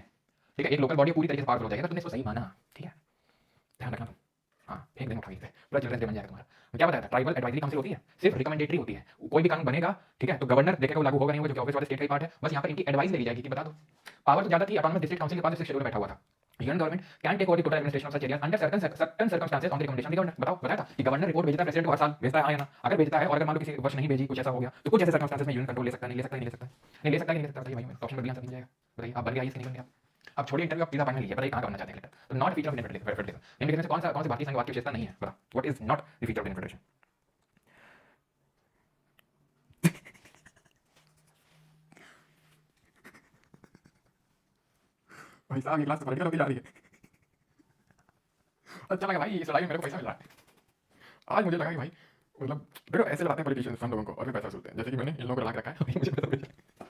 ठीक है, एक लोकल बॉडी पूरी तरीके से पावरफुल हो जाएगा। तो तुमने इसको सही माना, ठीक है, ध्यान रखना तुम। हाँ फेंक देंगे उठा के पूरा चिल्ड्रंस डे बन जाएगा तुम्हारा। क्या बताया था? ट्राइबल एडवाइजरी काउंसिल होती है, सिर्फ रिकमेंडेटरी होती है। कोई भी कानून बनेगा, ठीक है, तो गवर्नर देखेगा वो लागू होगा नहीं होगा, जो कि ऑब्वियस वाले स्टेट का ही पार्ट है, बस यहाँ पर इनकी एडवाइस ले ली जाएगी कि बता दो। पावर तो ज्यादा थी, ऑटोनमस डिस्ट्रिक्ट काउंसिल के पास शेड्यूल में बैठा हुआ था। Union government can take over the total administration of such areas under certain circumstances on the recommendation of the governor. बताओ, बताया था कि गवर्नर रिपोर्ट भेजता है प्रेसिडेंट को, हर साल भेजता है, हाँ या ना? अगर भेजता है और अगर मान लो किसी वर्ष नहीं भेजी, कुछ ऐसा हो गया, तो कुछ ऐसे सर्कमस्टेंसेस में यूनियन कंट्रोल ले सकता है, नहीं ले सकता, नहीं ले सकता, नहीं ले सकता, नहीं ले सकता। भाई ऑप्शन नंबर आंसर मिल जाएगा। बताइए आप बन गया इसके नहीं बन गया? अब छोड़िए इंटरव्यू, आप सीधा पढ़ने लीजिए, बताइए कहां करना चाहते हैं लेटर। तो नॉट फीचर ऑफ फेडरेशन, निम्नलिखित में से कौन सी भारतीय संघवाद की विशेषता नहीं है? बता, what is not the feature of federation? भाई साहब ये क्लास तो पॉलिटिकल होती जा रही है। अच्छा लगा भाई, इस लड़ाई में मेरे को पैसा मिल रहा है। आज मुझे लगा कि भाई मतलब देखो ऐसे लगाते हैं पॉलिटिशियंस हम लोगों को और फिर पैसा वसूलते हैं, जैसे कि मैंने इन लोगों को लगा के रखा है और मुझे पैसा मिल रहा है।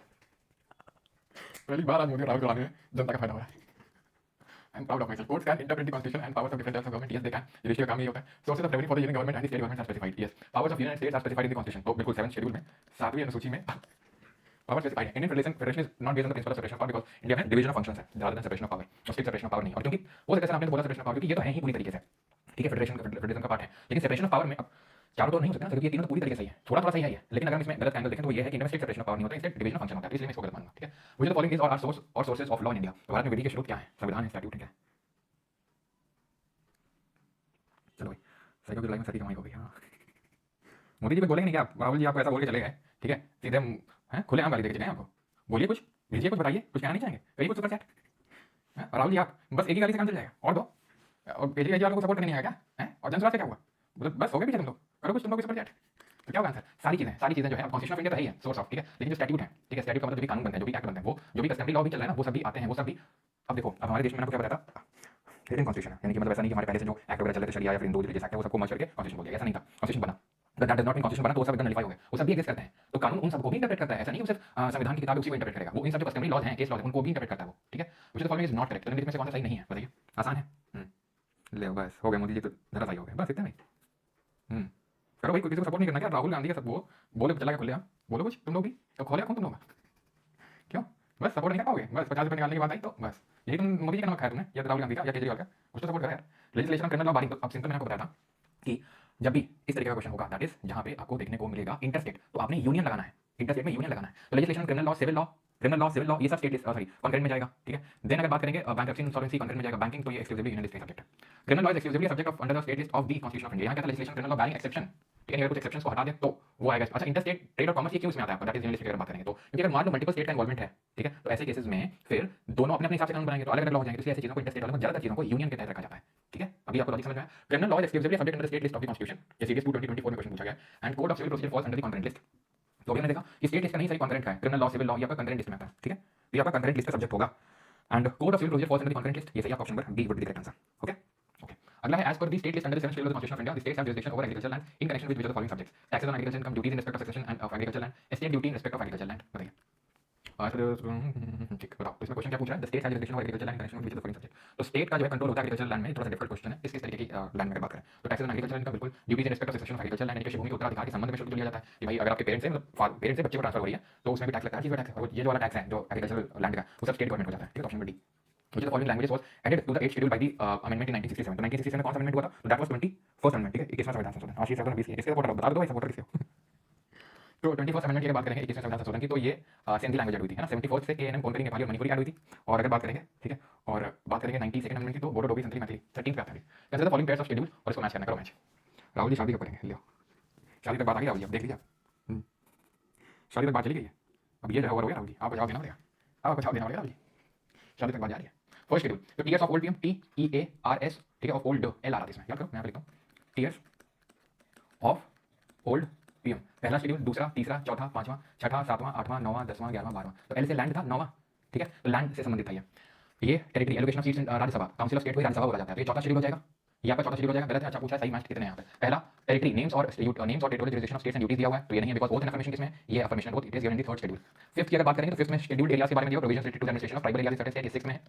पहली बार आज मुझे राहुल गांधी में जनता का फायदा हो रहा है। I am proud of myself. Courts can interpret the constitution and powers of different types of government, yes they can. Judicial काम ये होता है। Sources of revenue for the union government and state government are specified, yes. Powers of union and states are specified in the constitution, तो बिल्कुल 7th schedule में 7वीं अनुसूची में पावर स्पेसिफाइड है। Indian federation is not based on the principle of separation of power, because India में division of functions है rather than separation of power, और स्टेट सेपरेशन ऑफ पावर नहीं। और क्योंकि वो जैसे आपने बोला सेपरेशन ऑफ पावर, क्योंकि ये तो है ही पूरी तरीके से, ठीक है, फेडरेशन का पार्ट है, लेकिन सेपरेशन ऑफ पावर में अब चारों तो नहीं हो सकता, क्योंकि ये तीनों तो पूरी तरीके से ही है, थोड़ा थोड़ा सही है ये। लेकिन अगर हम इसमें गलत एंगल देखें तो ये है कि इंडिया में स्टेट सेपरेशन ऑफ पावर नहीं होता, इंस्टेड डिवीजन ऑफ फंक्शन होता है, इसलिए मैं इसको गलत मानूंगा, ठीक है। मुझे तो फॉलोइंग इज और आर सोर्स और sources of law in India. Bharat में विधि के स्रोत क्या है? संविधान है, स्टैट्यूट है, क्या? चलो भाई सही को लाइन में सही कमाई हो गई। हाँ मोदी जी भी बोलेंगे नहीं क्या? राहुल जी आपको ऐसा बोल के चले गए, ठीक है, सीधे हम हैं खुले आम गाली देके चले गए आपको। बोलिए कुछ, भेजिए कुछ, बताइए कुछ, कहना नहीं चाहेंगे, करिए कुछ सुपर चैट। राहुल जी आप बस एक ही गाली से काम चल जाएगा, और दो और केजरीवाल जी वालों को सपोर्ट करने नहीं आएगा क्या है? और जनसुराज से क्या हुआ? मतलब बस हो गए पीछे तुम लोग, करो कुछ तुम लोग सुपर चैट। तो क्या होगा आंसर? सारी चीजें जो है कॉन्स्टिट्यूशन ऑफ इंडिया तो है ही है, सोर्स ऑफ, ठीक है, लेकिन जो स्टैट्यूट है, ठीक है, स्टैट्यूट का मतलब जो भी कानून बनते हैं, जो भी एक्ट बनते हैं, वो जो भी कस्टमरी लॉ भी चल रहा है ना, वो सभी आते हैं, वो सभी। अब देखो अब हमारे देश में आपको क्या बताया था, रिटन कॉन्स्टिट्यूशन है, यानी कि मतलब ऐसा नहीं कि हमारे पहले से जो एक्ट वगैरह चल रहे थे शरिया या फिर हिंदू रिलीजियस एक्ट है वो सबको मर्ज करके कॉन्स्टिट्यूशन बोल दिया, ऐसा नहीं था। कॉन्स्टिट्यूशन बना, that does not mean constitution बना तो वो सब एकदम नलिफाई हो गए, वो सब भी एग्जिस्ट करते हैं। तो कानून उन सबको भी इंटरप्रेट करता है, ऐसा नहीं कि सिर्फ संविधान की किताब उसी को इंटरप्रेट करेगा, वो इन सब जो कस्टमरी लॉज हैं, केस लॉज हैं, उनको भी इंटरप्रेट करता है वो, ठीक है। मुझे तो फॉलोइंग इज नॉट करेक्ट, तो में से कौन सा सही नहीं है बताइए? आसान है। ले बस हो गया, मोदी जी तो जरा सही हो गए, बस इतना ही। करो भाई, किसी को सपोर्ट नहीं करना क्या? राहुल गांधी का सब वो बोले चला गया खुले, बोलो कुछ तुम लोग भी, तो खोले कौन तुम लोग? क्यों बस सपोर्ट नहीं कर पाओगे? बस 50 रुपये निकालने की बात आई तो बस यही तुम मोदी जी का नाम खाया तुमने, या राहुल गांधी का या केजरीवाल का, कुछ तो सपोर्ट करा यार। लेजिस्लेशन ऑफ क्रिमिनल लॉ बारी, अब सिंपल मैंने आपको बताया था कि जब भी इस तरीके का क्वेश्चन होगा, दैट इज जहां पे आपको देखने को मिलेगा इंटरस्टेट, तो आपने यूनियन लगाना है, इंटरस्टेट में यूनियन लगाना है। तो legislation criminal law, civil law, civil law, ये सब स्टेट सॉरी कॉन्करेंट में जाएगा, ठीक है। देन अगर बात करेंगे बैंक्रप्सी इंसॉल्वेंसी, कॉन्करेंट में जाएगा। बैंकिंग तो ये एक्सक्लूसिवली यूनियन लिस्ट का सब्जेक्ट है। Criminal law is exclusively subject of under the state list of the constitution of India. यहाँ क्या था? Legislation criminal law bearing exception, ठीक है, अगर कुछ एक्सेप्शंस को हटा दे तो वो आएगा। अच्छा इंटरस्टेट ट्रेड और कॉमर्स ये क्यों इसमें आता है? दैट इज यूनियन लिस्ट की अगर बात करेंगे तो, क्योंकि अगर मान लो मल्टीपल स्टेट का इन्वॉल्वमेंट है, ठीक है, तो ऐसे केसेस में फिर दोनों अपने अपने हिसाब से कानून बनाएंगे तो अलग अलग लॉ हो जाएंगे, इसलिए ऐसी चीजों को इंटरस्टेट वालों को, ज्यादातर चीजों को यूनियन के तहत रखा जाता है, ठीक है। अभी आपको लॉजिक समझ में आया? Criminal law is exclusively subject under the state list of the constitution, ये सीरीज 2 2024 में क्वेश्चन पूछा गया, and code of civil procedure falls under the concurrent list. तो अभी हमने देखा कि स्टेट इसका नहीं सही कॉन्करेंट का है, क्रिमिनल लॉ सिविल लॉ ये आपका कंकरेंट लिस्ट में आता है, ठीक है, तो ये आपका कंकरेंट लिस्ट का सब्जेक्ट होगा and code of civil procedure falls under the concurrent list, ये सही आपका option number D would be the correct answer. Okay okay, अगला है as per the state list under the 7th schedule of the constitution of India the states have jurisdiction over agriculture land in connection with which of the following subjects taxes on agriculture income, duties in respect of succession end of agriculture land, estate duty in respect of agriculture land. बताइए ठीक बताओ, तो इसमें question क्या पूछ रहा है, the state has jurisdiction over agriculture land in connection with which of the following subject, तो स्टेट का जो है कंट्रोल होता है एग्रीकल्चर लैंड में, थोड़ा सा डिफिकल्ट क्वेश्चन है, किस तरीके की लैंड में बात करें, तो टैक्सेस ऑन एग्रीकल्चर इनकम बिल्कुल, duties in respect of succession of agriculture land यानी कि भूमि के उत्तराधिकार के संबंध में शुल्क लिया जाता है कि भाई अगर आपके पेरेंट्स से मतलब पेरेंट्स से बच्चे को ट्रांसफर हो रही है तो उसमें भी टैक्स लगता है, चीज टैक्स, और ये जो वाला टैक्स है जो एग्रीकल्चर लैंड का वो सब स्टेट गवर्नमेंट हो जाता है, ठीक है, option number D. Which of the following languages was added to the 8th schedule by the amendment in 1967? तो 1967 में कौन सा amendment हुआ था? तो that was 21st amendment, ठीक है, 21वां संविधान संशोधन। आशीष सदन 20 इसके सपोर्टर बता दो भाई, सपोर्टर किसके हो? तो 21st amendment की बात करेंगे 21वें संविधान संशोधन की, तो ये सिंधी लैंग्वेज ऐड हुई थी, है ना, 74 से केएनएम कोंकणी नेपाली और मणिपुरी ऐड हुई थी। और अगर बात करेंगे, ठीक है, और बात करेंगे 92nd amendment की, तो बोडो डोगरी संथाली मैथिली 13 पे आता है। Consider the following pairs of schedule और इसको मैच करना, करो मैच। राहुल जी शादी कब करेंगे, लियो शादी तक बात आ गई राहुल जी, अब देख लीजिए शादी तक बात चली गई है, अब ये जो है ओवर हो गया राहुल जी, आपको जवाब देना पड़ेगा, आपको जवाब देना पड़ेगा राहुल जी, शादी तक बात जा रही है। फर्स्ट शेड्यूल, तो TS of old PM TEARS, ठीक है, ऑफ ओल्ड एल आ रहा है इसमें, याद करो, मैं यहाँ पे लिखता हूँ टीएस ऑफ ओल्ड पीएम, पहला शेड्यूल, दूसरा, तीसरा, चौथा, पांचवा, छठा, सातवां, आठवां, नौवां, 10वां, 11वां, 12वां, तो एल से लैंड था 9वां, ठीक है, तो लैंड से संबंधित था ये territory allocation of seats Rajya Sabha, council of state को राज्यसभा बोला जाता है, तो ये चौथा शेड्यूल हो जाएगा, ये आपका चौथा शेड्यूल हो जाएगा। गलत है, अच्छा पूछा है, सही मैच कितने हैं यहाँ पे, पहला टेरिटरी नेम्स और territorial jurisdiction of states and duties दिया हुआ है, तो ये नहीं है, बिकॉज़ ओथ एंड अफर्मेशन किसमें, ये affirmation oath, it is given in the third schedule. Fifth की अगर बात करेंगे तो फिफ्थ में शेड्यूल्ड एरियाज के बारे में दिया, provisions related to the administration of tribal areas in certain state, ये सिक्स्थ में है,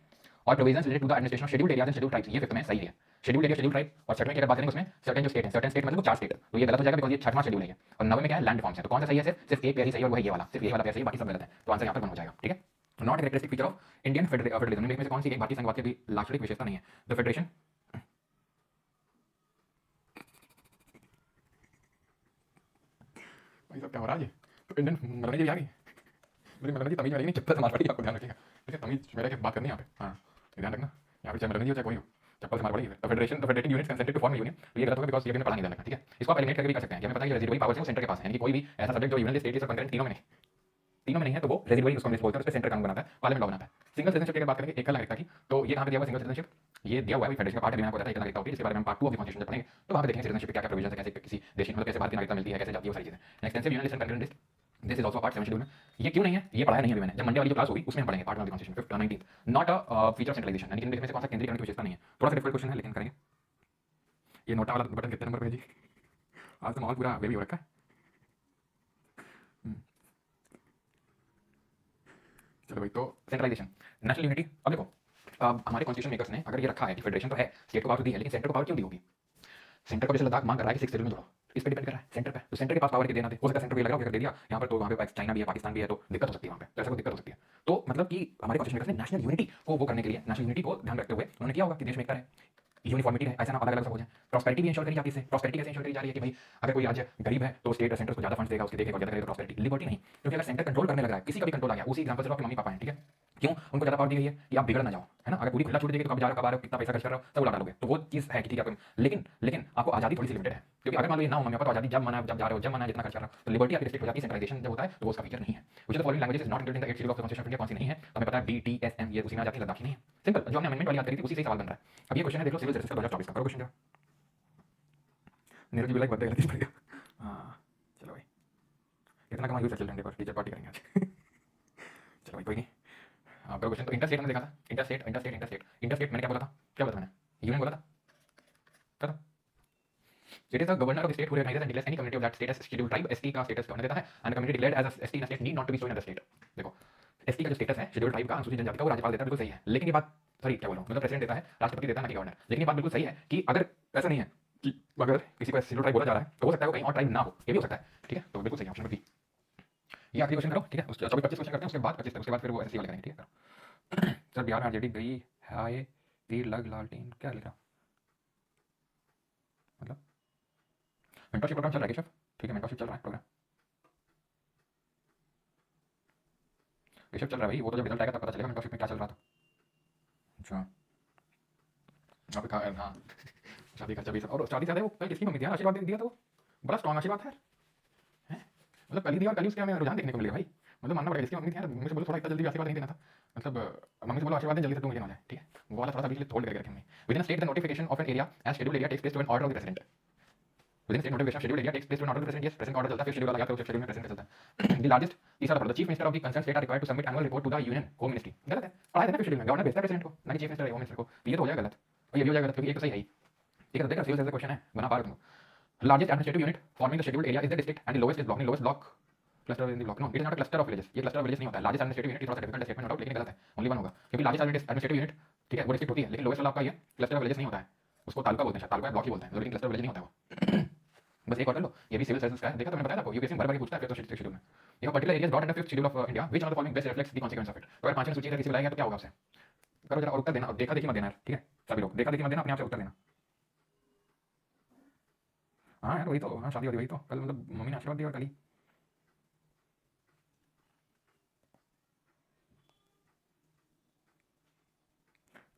और provisions related to the administration of scheduled areas and scheduled tribes, ये फिफ्थ में सही है। शेड्यूल्ड एरिया, शेड्यूल्ड ट्राइब और छठवें की अगर बात करेंगे उसमें सर्टेन जो स्टेट है, सर्टेन स्टेट मतलब 4 स्टेट, तो ये गलत हो जाएगा बिकॉज़ ये छठवां शेड्यूल है, और नौवें में क्या है, लैंड रिफॉर्म्स है, तो कौन सा सही है, सिर्फ एक पेयर ही सही है और वो है ये वाला, सिर्फ ये वाला पेयर सही है, बाकी सब गलत है, तो आंसर यहाँ पर 1 हो जाएगा, ठीक है। Not a characteristic feature of Indian federalism, में से कौन सी एक भारतीय संघवाद की भी लाक्षणिक विशेषता नहीं है, द फेडरेशन, भाई सब क्या हो रहा है ये, तो इंडियन मरने की भी आ गई, मेरी मरने की तमीज वाली नहीं, चप्पल से मार पड़ी, आपको ध्यान रखिएगा, ठीक है, तमीज मेरे के बात करनी है यहाँ पे, हाँ ध्यान रखना, यहाँ पे चाहे मरने की हो चाहे कोई हो, चप्पल से मार पड़ी है। तो federation, the federating units consented to form union, तो ये गलत होगा बिकॉज़ ये हमने पढ़ा नहीं ध्यान रखना, ठीक है, इसको आप एलिमिनेट करके भी कर सकते हैं, हमें पता है कि रेसिडुअरी पावर्स है वो सेंटर के पास है, यानी कि कोई भी ऐसा सब्जेक्ट जो यूनियन स्टेट और कंकरेंट तीनों में नहीं है तो वो रेसिडुअरी उसको हम बोलते हैं, उस पे सेंटर कानून बनाता है, पार्लियामेंट लॉ बनाता है। सिंगल सिटीजनशिप की बात करेंगे, एकल नागरिकता की, तो ये कहां पे दिया हुआ सिंगल सिटीजनशिप, ये दिया हुआ है फेडरेशन का पार्ट है, बिना को बताता है एकल नागरिकता होती है, इसके बारे में हम पार्ट 2 ऑफ द कॉन्स्टिट्यूशन पढ़ेंगे, तो वहां पे देखेंगे सिटीजनशिप के क्या क्या प्रोविजंस है, कैसे किसी देश मतलब कैसे भारतीय नागरिकता मिलती है, कैसे जाती है, वो सारी चीजें। Extensive union list and concurrent list, this is also part 7 schedule में, ये क्यों नहीं है, ये पढ़ाया नहीं अभी मैंने, जब मंडे वाली जो क्लास होगी उसमें हम पढ़ेंगे part 1 of the constitution 5th 19th, not a feature of centralisation, यानी कि इनमें से कौन सा केंद्रीकरण की विशेषता नहीं है, थोड़ा सा डिफिकल्ट क्वेश्चन है लेकिन करेंगे। ये नोटा वाला बटन कितने नंबर पे है जी, आज तो माहौल पूरा बेबी हो रखा है। चलो भाई, तो सेंट्रलाइजेशन, नेशनल यूनिटी, अब देखो हमारे कॉन्स्टिट्यूशन मेकर्स ने अगर ये रखा है कि फेडरेशन तो है, स्टेट को पावर दी है, लेकिन सेंटर को पावर क्यों दी होगी, सेंटर को जैसे लद्दाख मांग कर रहा है कि 6 शेड्यूल में जोड़ो, इस पे डिपेंड कर रहा है सेंटर पे, तो सेंटर के पास पावर के देना दे, हो सकता है सेंटर को ये लगा हो कर दे दिया यहाँ पर, तो वहाँ पे चाइना भी है, पाकिस्तान भी है, तो दिक्कत हो सकती है वहाँ पे, तो ऐसा कुछ दिक्कत हो सकती है, तो मतलब कि हमारे कॉन्स्टिट्यूशन मेकर्स ने नेशनल यूनिटी को वो करने के लिए, नेशनल यूनिटी को ध्यान रखते हुए उन्होंने किया होगा कि देश में एकता है, यूनिफॉर्मिटी है, ऐसा ना अलग अलग सब हो जाए, प्रॉस्पेरिटी भी इंश्योर करी जाती है, प्रॉस्पेरिटी कैसे इंश्योर करी जा रही है कि भाई अगर कोई राज्य गरीब है तो स्टेट सेंटर को ज्यादा फंड्स देगा, उसकी देखेगा, ज्यादा करेगा, प्रॉस्पेरिटी, लिबर्टी नहीं, क्योंकि अगर सेंटर कंट्रोल करने लग रहा है, किसी का भी कंट्रोल आ गया, उसी एग्जांपल से आपके मम्मी पापा हैं, ठीक है, क्यों उनको ज्यादा पावर दी गई है कि आप बिगड़ ना जाओ, है ना, अगर पूरी खुला छोड़ देंगे तो कब जा रहे हो, कब आ रहे हो, कितना पैसा खर्च कर रहे हो, सब उड़ा डालोगे, तो वो चीज है कि ठीक है, लेकिन आपको आजादी थोड़ी सी लिमिटेड है, क्योंकि अगर मान लो ये ना हो मम्मी पापा तो आजादी जब मना, जब जा रहे हो, जब मना, जितना खर्च कर रहे हो, तो लिबर्टी आपकी रिस्ट्रिक्ट हो जाती है, सेंट्रलाइजेशन जब होता है तो वो उसका फीचर नहीं है। Which of the following languages is not included in the 8th schedule of the constitution of India, कौन सी नहीं है, तो हमें पता है BTSM, ये उसी में आ जाती है, लद्दाखी नहीं है, सिंपल, जो हमने अमेंडमेंट वाली याद करी थी उसी से सवाल बन रहा है। अब ये क्वेश्चन है, देख लो सिविल सर्विस का 2024 का, करो क्वेश्चन जरा, नीरज जी लाइक बर्थडे गलती पड़ गया, हाँ चलो भाई, इतना कमा यूज चल रहे पर टीचर पार्टी करेंगे आज चलो भाई कोई नहीं, हाँ करो क्वेश्चन। तो इंटरस्टेट हमने देखा था, इंटरस्टेट मैंने क्या बोला था मैंने, यूनियन बोला था, पता, it is the governor of the state who recognizes and declares any community of that state as scheduled tribe, ST का स्टेटस गवर्नर देता है, and community declared as a ST in a state need not to be so in the state। देखो ST का जो status है scheduled tribe का, अनुसूचित जनजाति का, वो राज्यपाल देता है, बिल्कुल सही है, लेकिन ये बात सॉरी क्या बोल रहा हूँ, मतलब प्रेसिडेंट देता है, राष्ट्रपति देता है, ना कि गवर्नर, लेकिन ये बात बिल्कुल सही है कि अगर ऐसा नहीं है कि अगर किसी को शेड्यूल्ड ट्राइब बोला जा रहा है तो हो सकता है वो कहीं और ट्राइब ना हो, ये भी हो सकता है, ठीक है, तो बिल्कुल सही ऑप्शन नंबर बी। ये आखिरी क्वेश्चन करो, ठीक है, उसके 24-25 क्वेश्चन करते हैं, उसके बाद फिर वो एसएससी वाले करेंगे, ठीक है। सर बिहार में आरजेडी गई है, तीर लग लालटेन, क्या लिखा, मतलब मेंटरशिप प्रोग्राम चल रहा है केशव, ठीक है, मेंटरशिप चल रहा है प्रोग्राम, केशव चल रहा है भाई, वो तो जब रिजल्ट आएगा तब पता चलेगा मेंटरशिप में क्या चल रहा था। अच्छा यहाँ पे कहा, हाँ शादी खर्चा भी सब, और शादी से वो कल किसकी मम्मी थी यार, आशीर्वाद दिया तो बड़ा स्ट्रॉन्ग आशीर्वाद है, मतलब कल ही दिया और कल ही उसके हमें रुझान देखने को मिलेगा भाई, मतलब मानना पड़ेगा, इसकी मम्मी थी यार, मम्मी से बोलो थोड़ा इतना जल्दी आशीर्वाद नहीं देना था, मतलब मम्मी से बोलो आशीर्वाद दें जल्दी से, तुम ये ना हो जाए, ठीक है, वो वाला थोड़ा सा बीच में होल्ड करके रखेंगे। Within state the notification of an area as scheduled area takes place to an order of the president, Within state notification schedule area takes place to an order of the president. Yes, president का order चलता है, फिर schedule वाला आता है, schedule में president का चलता है. The largest तीसरा पढ़ो, the chief minister of the concerned state are required to submit annual report to the union home ministry. गलत है, पढ़ाया था ना schedule में, गवर्नर भेजता है president को, ना कि chief minister या home minister को. तो ये तो हो जाएगा गलत, और ये भी हो जाएगा गलत, क्योंकि एक तो सही है ही. ठीक है, तो देखो सिविल सर्विस का क्वेश्चन है, बना पा रहे तुम. Largest administrative unit forming the scheduled area is the district and the lowest is block. Lowest block cluster in the block. No, it is not a cluster of villages. ये cluster of villages नहीं होता है. Largest administrative unit थोड़ा सा difficult statement होगा, लेकिन गलत है. Only one होगा, क्योंकि largest administrative unit ठीक है वो डिस्ट्रिक्ट होती है, लेकिन लोएस्ट वाला आपका ये cluster of villages नहीं होता है. उसको तालुका बोलते हैं, शायद तालुका या ब्लॉक ही बोलते हैं, लेकिन cluster of village नहीं होता है वो. बस एक और कर लो, ये भी सिविल सर्विस का है. देखा तो मैंने बताया आपको, यूपीएससी बार बार पूछता है फिर तो शेड्यूल में. देखो particular areas brought under fifth schedule of India, which of the following best reflects the consequence of it. तो अगर पांचवें सूची का किसी बुलाएगा तो क्या होगा आपसे, करो जरा और उत्तर देना, और देखा देखी मत देना यार, ठीक है सभी लोग, देखा देखी मत देना, अपने आप से उत्तर देना. हाँ यार वही तो, हाँ शादी वादी वही तो, कल मतलब मम्मी ने आशीर्वाद दिया और कल ही.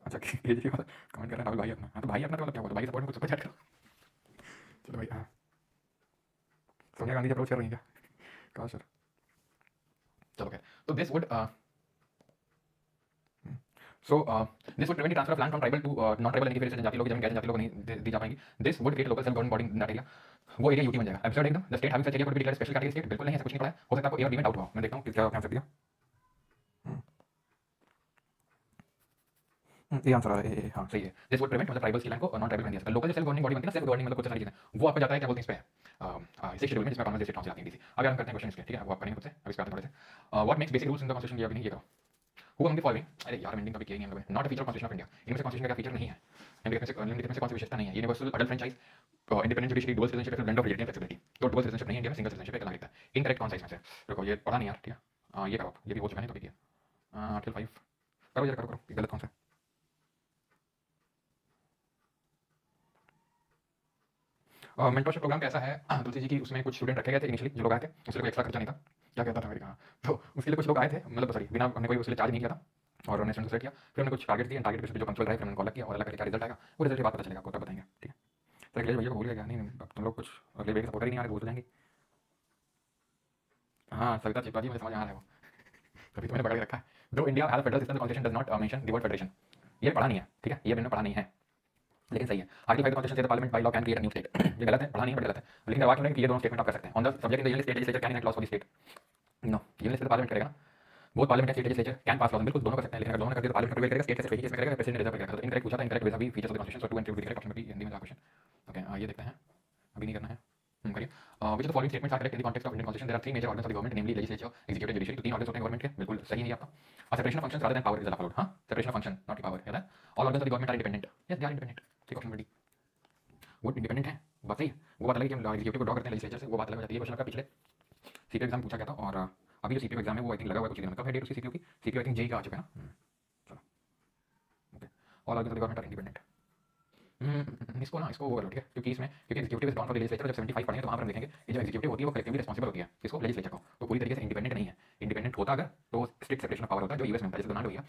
अच्छा केजरीवाल कमेंट कर रहा है राहुल भाई अपना. हाँ तो भाई अपना तो मतलब क्या बोलते, भाई सपोर्ट में कुछ सुपर चैट करो. चलो भाई. हाँ सोनिया गांधी अप्रोच कर रही हैं क्या, कहा सर. चलो खैर, तो this would this would prevent the transfer of land from tribal to non-tribal यानी कि फिर से जनजाति लोग जमीन गैर जनजाति लोगों को नहीं दी जा पाएंगी. This would create local self government body in that area. वो एरिया यूटी बन जाएगा. एब्सर्ड एकदम. The state having such area could be declared special category state. बिल्कुल नहीं, ऐसा कुछ नहीं पड़ा है. हो सकता है आपको ए और बी में डाउट हुआ. मैं देखता हूँ क्या आंसर दिया. ये आंसर आ रहा है. हाँ सही है. दिस वुड प्रिवेंट मतलब ट्राइबल्स की लैंड को नॉन ट्राइबल बन दिया. लोकल जो सेल्फ गवर्निंग बॉडी बनती है ना, सेल्फ गवर्निंग मतलब कुछ सारी चीजें, वो आपको जाता है क्या बोलते हैं इस पे इस शेड्यूल में, जिसमें कॉन्वेंट स्टेट काउंसिल आती है डीसी. आगे हम करते हैं क्वेश्चन इसके, ठीक है वो आप करेंगे खुद से. अब इस पे आते हैं थोड़े से. What makes basic rules in the constitution, ये अभी नहीं, ये करो. Who among the following, अरे यार एंडिंग टॉपिक यही है, not a feature of constitution of India. इनमें से कॉन्स्टिट्यूशन का फीचर नहीं है, निम्नलिखित में से कौन सी विशेषता नहीं है. Universal adult franchise, independent judiciary, dual citizenship, blend of relative flexibility. तो डुअल सिटीजनशिप नहीं है इंडिया में, सिंगल सिटीजनशिप एक नागरिकता. इनकरेक्ट कौन सा इसमें से, देखो ये पढ़ा नहीं यार, ठीक है ये करो आप, ये भी हो चुका है टॉपिक ये. आर्टिकल 5 करो जरा, करो गलत कौन सा. मेंटरशिप प्रोग्राम कैसा है तुलसी जी की, उसमें कुछ स्टूडेंट रखे गए थे इनिशियली, जो लोग आए थे उसके लिए कोई एक्स्ट्रा खर्चा नहीं था. क्या कहता था मेरी, कहा तो उसके लिए कुछ लोग आए थे, मतलब सॉरी बिना हमने कोई उसके लिए चार्ज नहीं किया था, और हमने स्टूडेंट सेलेक्ट किया. फिर हमने कुछ टारगेट दिए, टारगेट पे जो पंक्चुअल रहे फिर हमने कॉल किया, और अलग करके क्या रिजल्ट आएगा वो रिजल्ट की बात पता चलेगा, आपको तब बताएंगे. ठीक है सर, अगले भैया को भूल गया. नहीं तुम लोग कुछ अगले भैया सपोर्टर ही नहीं आ रहे, भूल जाएंगे. हाँ सविता चिपा जी मुझे समझ आ रहा है वो, तभी तो मैंने पकड़ के रखा है. दो India has a federal system, the constitution does not mention the word federation. ये पढ़ा नहीं है, ठीक है ये मैंने पढ़ा नहीं है, लेकिन सही है. आर्टिकल 5 कॉन्स्टिट्यूशन से parliament by law can create a new state. ये गलत है, पढ़ा नहीं है बट गलत है, लेकिन वाक्य में कि ये दोनों स्टेटमेंट आप कर सकते हैं. On the subject in the union state legislature can enact laws for the state. No union state parliament करेगा ना, बहुत parliament state legislature can pass laws, बिल्कुल दोनों कर सकते हैं, लेकिन अगर दोनों कर दिया तो पार्लियामेंट प्रिवेल करेगा, स्टेट कैसे करेगा, इसमें करेगा, प्रेसिडेंट रिजर्व करेगा. तो इनकरेक्ट पूछा था, incorrect with features of the constitution, so two and three correct option में भी हिंदी में क्वेश्चन. ओके ये देखते हैं, अभी नहीं करना है. करिए. Which of the following statements are correct in the context of Indian Constitution? There are three major organs of the government, namely legislature, executive, judiciary. तो तीन organs होते हैं गवर्नमेंट के, बिल्कुल सही है ये आपका. A separation of functions rather than power is allowed. हाँ separation of function not power, याद है. All organs of the government are independent. Yes they are independent. ठीक ऑप्शन बड़ी, वो इंडिपेंडेंट है, बात सही है. वो बात अलग है कि हम एग्जीक्यूटिव को ड्रॉ करते हैं लेजिस्लेचर से, वो बात अलग हो जाती है. क्वेश्चन का पिछले सीपीओ एग्जाम पूछा गया था, और अभी जो सीपीओ एग्जाम है वो आई थिंक लगा हुआ है कुछ दिन में. कब है डेट उसकी सीपीओ की, सीपीओ आई थिंक जेई का आ चुका है ना. चलो okay. All organs of the government are independent. इसको ना इसको वो करो, ठीक है, क्योंकि इसमें क्योंकि executive is down for the legislature, जब 75 पढ़ेंगे तो वहां पर हम देखेंगे ये जो एग्जीक्यूटिव होती है वो कलेक्टिवली रिस्पांसिबल होती है इसको लेजिस्लेचर को, तो पूरी तरीके से इंडिपेंडेंट नहीं है. इंडिपेंडेंट होता अगर तो स्ट्रिक्ट सेपरेशन ऑफ पावर होता है, जो यूएस में होता है, जैसे डोनाल्ड हो गया